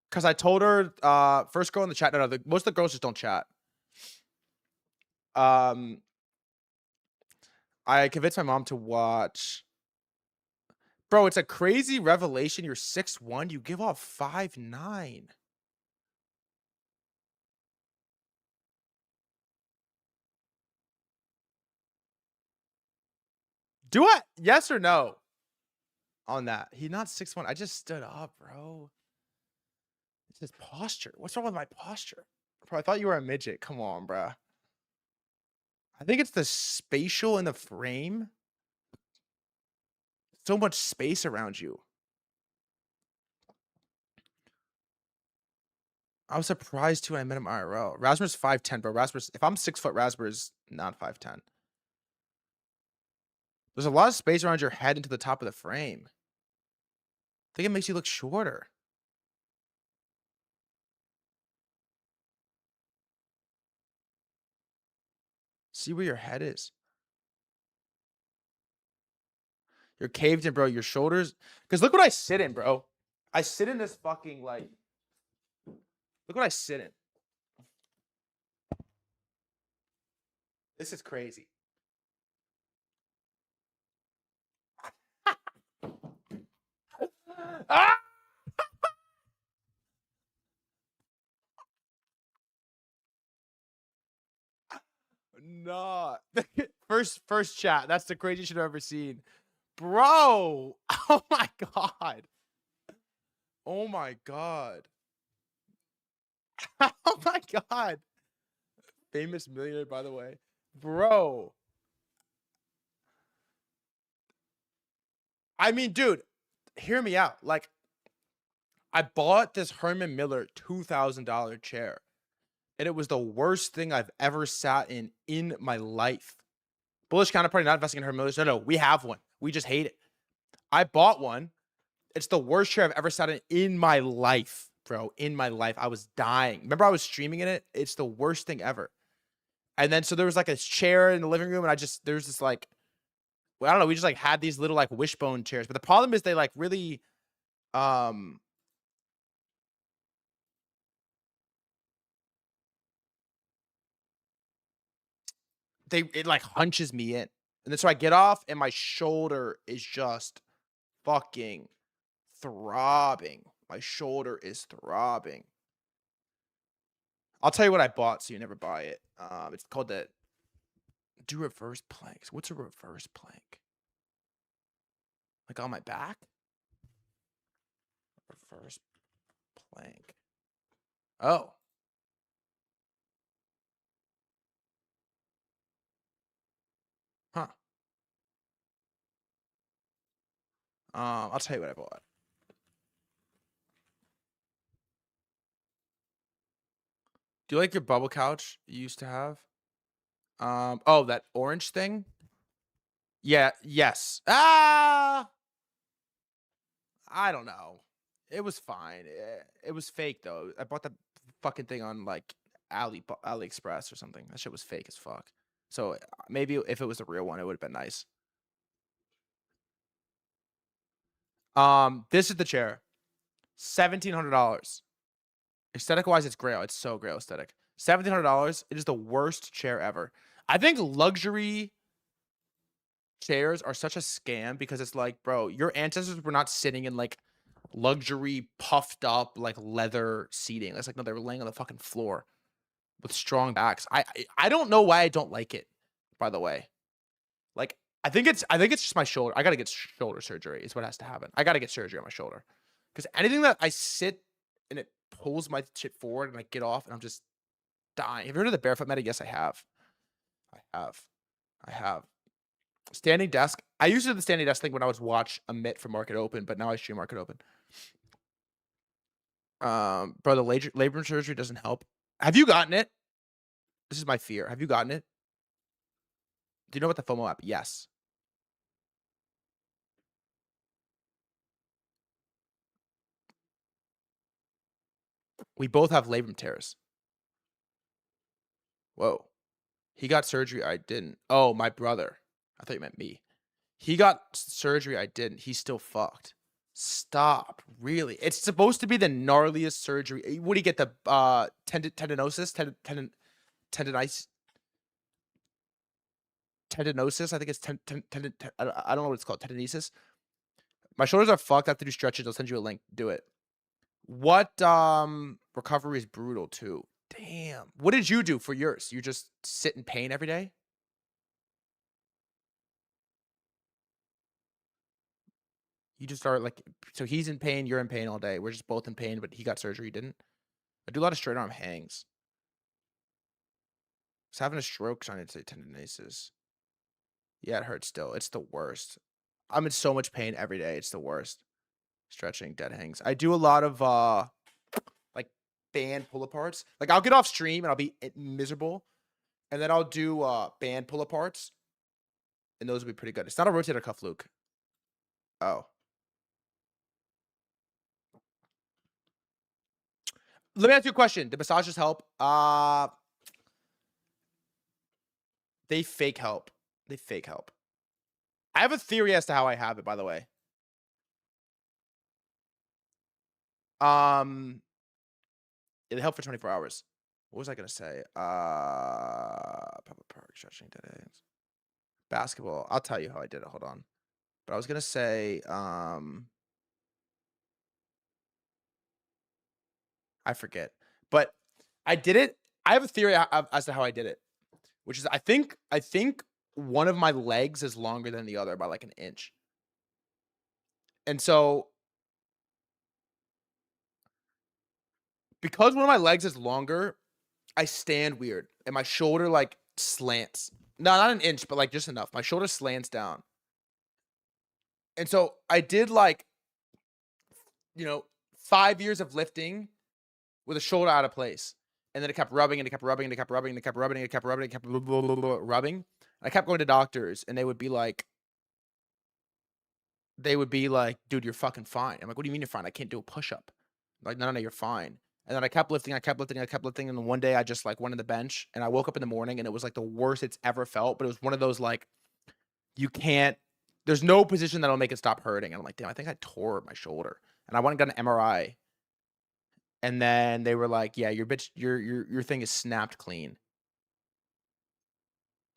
Because I told her, first girl in the chat, most of the girls just don't chat. I convinced my mom to watch. Bro, it's a crazy revelation. You're 6'1", you give off 5'9". Do I? Yes or no? On that. He's not 6'1". I just stood up, bro. It's his posture. What's wrong with my posture? Bro, I thought you were a midget. Come on, bro. I think it's the spatial in the frame. So much space around you. I was surprised too when I met him IRL. Rasmus 5'10", bro. Rasmus, if I'm 6 foot, Rasmus not 5'10". There's a lot of space around your head into the top of the frame. I think it makes you look shorter. See where your head is. You're caved in, bro. Your shoulders. Because look what I sit in, bro. I sit in this fucking, like. Look what I sit in. This is crazy. Ah! Nah. First chat. That's the craziest shit I've ever seen. Bro. Oh my god. Oh my god. Oh my god. Famous millionaire, by the way. Bro. I mean, dude, hear me out. Like, I bought this Herman Miller $2,000 chair, and it was the worst thing I've ever sat in my life. Bullish counterparty, not investing in Herman Millers. No, we have one. We just hate it. I bought one. It's the worst chair I've ever sat in my life, bro. In my life. I was dying. Remember I was streaming in it? It's the worst thing ever. And then, so there was like a chair in the living room, and there's this like, well, I don't know. We just like had these little like wishbone chairs. But the problem is they like really, it like hunches me in. And then so I get off and my shoulder is just fucking throbbing. My shoulder is throbbing. I'll tell you what I bought so you never buy it. It's called do reverse planks. What's a reverse plank? Like on my back? Reverse plank. Oh. Huh. I'll tell you what I bought. Do you like your bubble couch you used to have? Oh, that orange thing? Yeah, yes. I don't know. It was fine. It was fake though. I bought the fucking thing on like AliExpress or something. That shit was fake as fuck. So maybe if it was a real one, it would have been nice. This is the chair. $1,700. Aesthetic wise, it's Grail. It's so Grail aesthetic. $1,700. It is the worst chair ever. I think luxury chairs are such a scam because it's like, bro, your ancestors were not sitting in like luxury puffed up like leather seating. That's like, no, they were laying on the fucking floor with strong backs. I don't know why I don't like it, by the way. Like, I think it's just my shoulder. I gotta get shoulder surgery is what has to happen. I gotta get surgery on my shoulder. Because anything that I sit and it pulls my shit forward and I get off and I'm just dying. Have you heard of the barefoot meta? Yes, I have. I have. Standing desk. I used to do the standing desk thing when I would watch a mitt for Market Open, but now I stream Market Open. Bro, the labor surgery doesn't help. Have you gotten it? This is my fear. Have you gotten it? Do you know about the FOMO app? Yes. We both have labrum tears. Whoa. He got surgery. I didn't. Oh, my brother. I thought you meant me. He got surgery. I didn't. He's still fucked. Stop. Really? It's supposed to be the gnarliest surgery. What do you get? The tendinosis? Tendinosis? I think it's I don't know what it's called. Tendinosis? My shoulders are fucked. I have to do stretches. I'll send you a link. Do it. What recovery is brutal too. Damn. What did you do for yours? You just sit in pain every day? You just are like, so he's in pain, you're in pain all day. We're just both in pain, but he got surgery, didn't. I do a lot of straight arm hangs. He's having a stroke, trying to say tendinosis. Yeah, it hurts still. It's the worst. I'm in so much pain every day. It's the worst. Stretching, dead hangs. I do a lot of like band pull aparts. Like I'll get off stream and I'll be miserable, and then I'll do band pull aparts, and those will be pretty good. It's not a rotator cuff, Luke. Oh. Let me ask you a question. Did massages help? They fake help. They fake help. I have a theory as to how I have it, by the way. It helped for 24 hours. What was I gonna say? Public park stretching today. Basketball. I'll tell you how I did it. Hold on. But I was gonna say, I forget. But I did it. I have a theory as to how I did it, which is I think one of my legs is longer than the other by like an inch. And so because one of my legs is longer, I stand weird and my shoulder like slants. No, not an inch, but like just enough. My shoulder slants down. And so I did like, 5 years of lifting with a shoulder out of place. And then it kept rubbing and it kept rubbing and it kept rubbing and it kept rubbing and it kept rubbing and it kept rubbing. And I kept going to doctors and they would be like, dude, you're fucking fine. I'm like, what do you mean you're fine? I can't do a push-up. Like, no, you're fine. And then I kept lifting. And then one day I just like went on the bench and I woke up in the morning and it was like the worst it's ever felt. But it was one of those like, there's no position that'll make it stop hurting. And I'm like, damn, I think I tore my shoulder. And I went and got an MRI. And then they were like, yeah, your thing is snapped clean.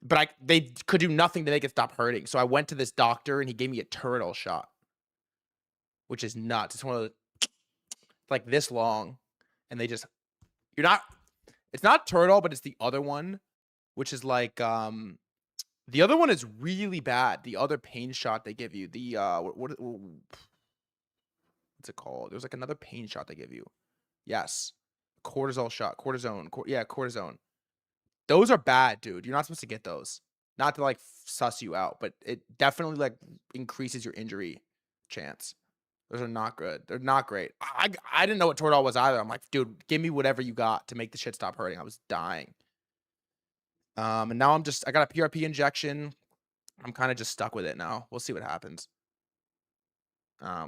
But they could do nothing to make it stop hurting. So I went to this doctor and he gave me a Toradol shot, which is nuts. It's one of the, like this long. And it's not Toradol, but it's the other one, which is like, the other one is really bad. The other pain shot they give you, what's it called? There's like another pain shot they give you. Yes. Cortisol shot. Cortisone. Cortisone. Those are bad, dude. You're not supposed to get those. Not to like suss you out, but it definitely like increases your injury chance. Those are not good. They're not great. I didn't know what Toradol was either. I'm like, dude, give me whatever you got to make the shit stop hurting. I was dying. And now I got a PRP injection. I'm kind of just stuck with it now. We'll see what happens.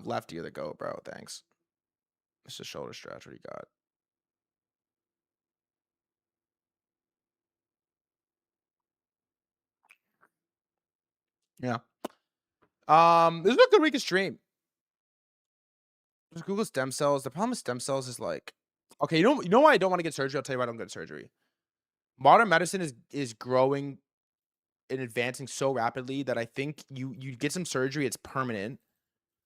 Lefty or the goat, bro. Thanks. It's a shoulder stretch. What do you got? Yeah. This is a good week of stream. Just Google stem cells. The problem with stem cells is like, okay, you know why I don't want to get surgery? I'll tell you why I don't get surgery. Modern medicine is growing and advancing so rapidly that I think you get some surgery, it's permanent.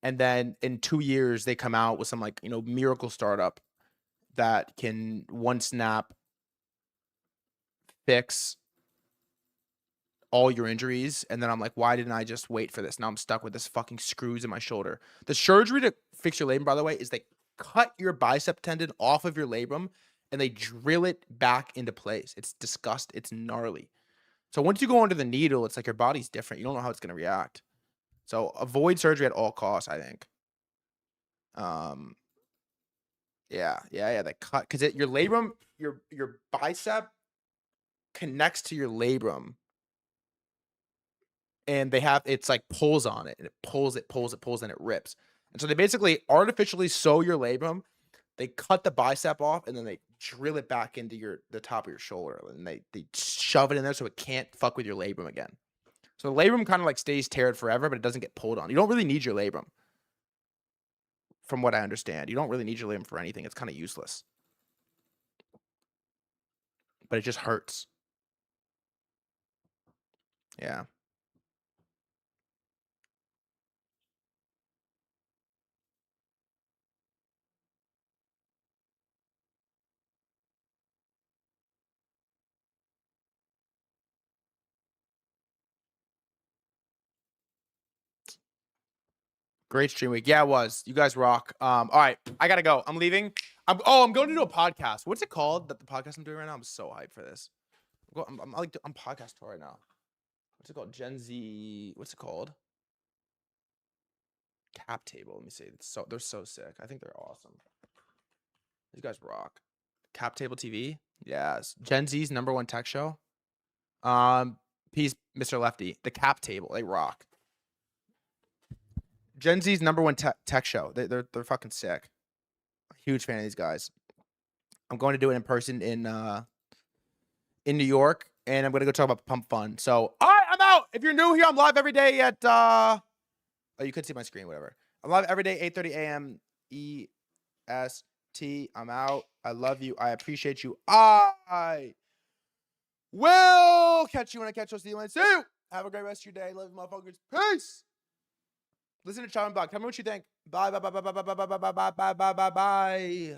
And then in 2 years, they come out with some like, miracle startup that can one snap fix all your injuries. And then I'm like, why didn't I just wait for this? Now I'm stuck with this fucking screws in my shoulder. The surgery to fix your labrum, by the way, is they cut your bicep tendon off of your labrum and they drill it back into place. It's disgusting. It's gnarly. So once you go under the needle, it's like your body's different. You don't know how it's going to react. So avoid surgery at all costs, I think. Yeah. They cut because your labrum, your bicep connects to your labrum, and it's like pulls on it, and it pulls, and it rips. And so they basically artificially sew your labrum. They cut the bicep off, and then they drill it back into the top of your shoulder, and they shove it in there so it can't fuck with your labrum again. So the labrum kind of like stays teared forever, but it doesn't get pulled on. You don't really need your labrum. From what I understand, you don't really need your labrum for anything. It's kind of useless. But it just hurts. Yeah. Great stream week. Yeah, it was. You guys rock. All right, I gotta go. I'm leaving. I'm going to do a podcast. What's it called? The podcast I'm doing right now. I'm so hyped for this. I'm podcast tour right now. What's it called? Gen Z. What's it called? Cap table. Let me see. They're so sick. I think they're awesome. These guys rock. Cap Table TV. Yes. Gen Z's #1 tech show. Peace, Mr. Lefty. The Cap Table. They rock. Gen Z's #1 tech show. They're fucking sick. Huge fan of these guys. I'm going to do it in person in New York, and I'm going to go talk about Pump Fun. So, all right, I'm out. If you're new here, I'm live every day at oh, you could see my screen, whatever. I'm live every day, 8:30 a.m. EST. I'm out. I love you. I appreciate you. I will catch you when I catch you. See you when I see you. Have a great rest of your day. Love you, motherfuckers. Peace. Listen to Chow and Block. Tell me what you think. Bye, bye, bye, bye, bye, bye, bye, bye, bye, bye, bye, bye, bye.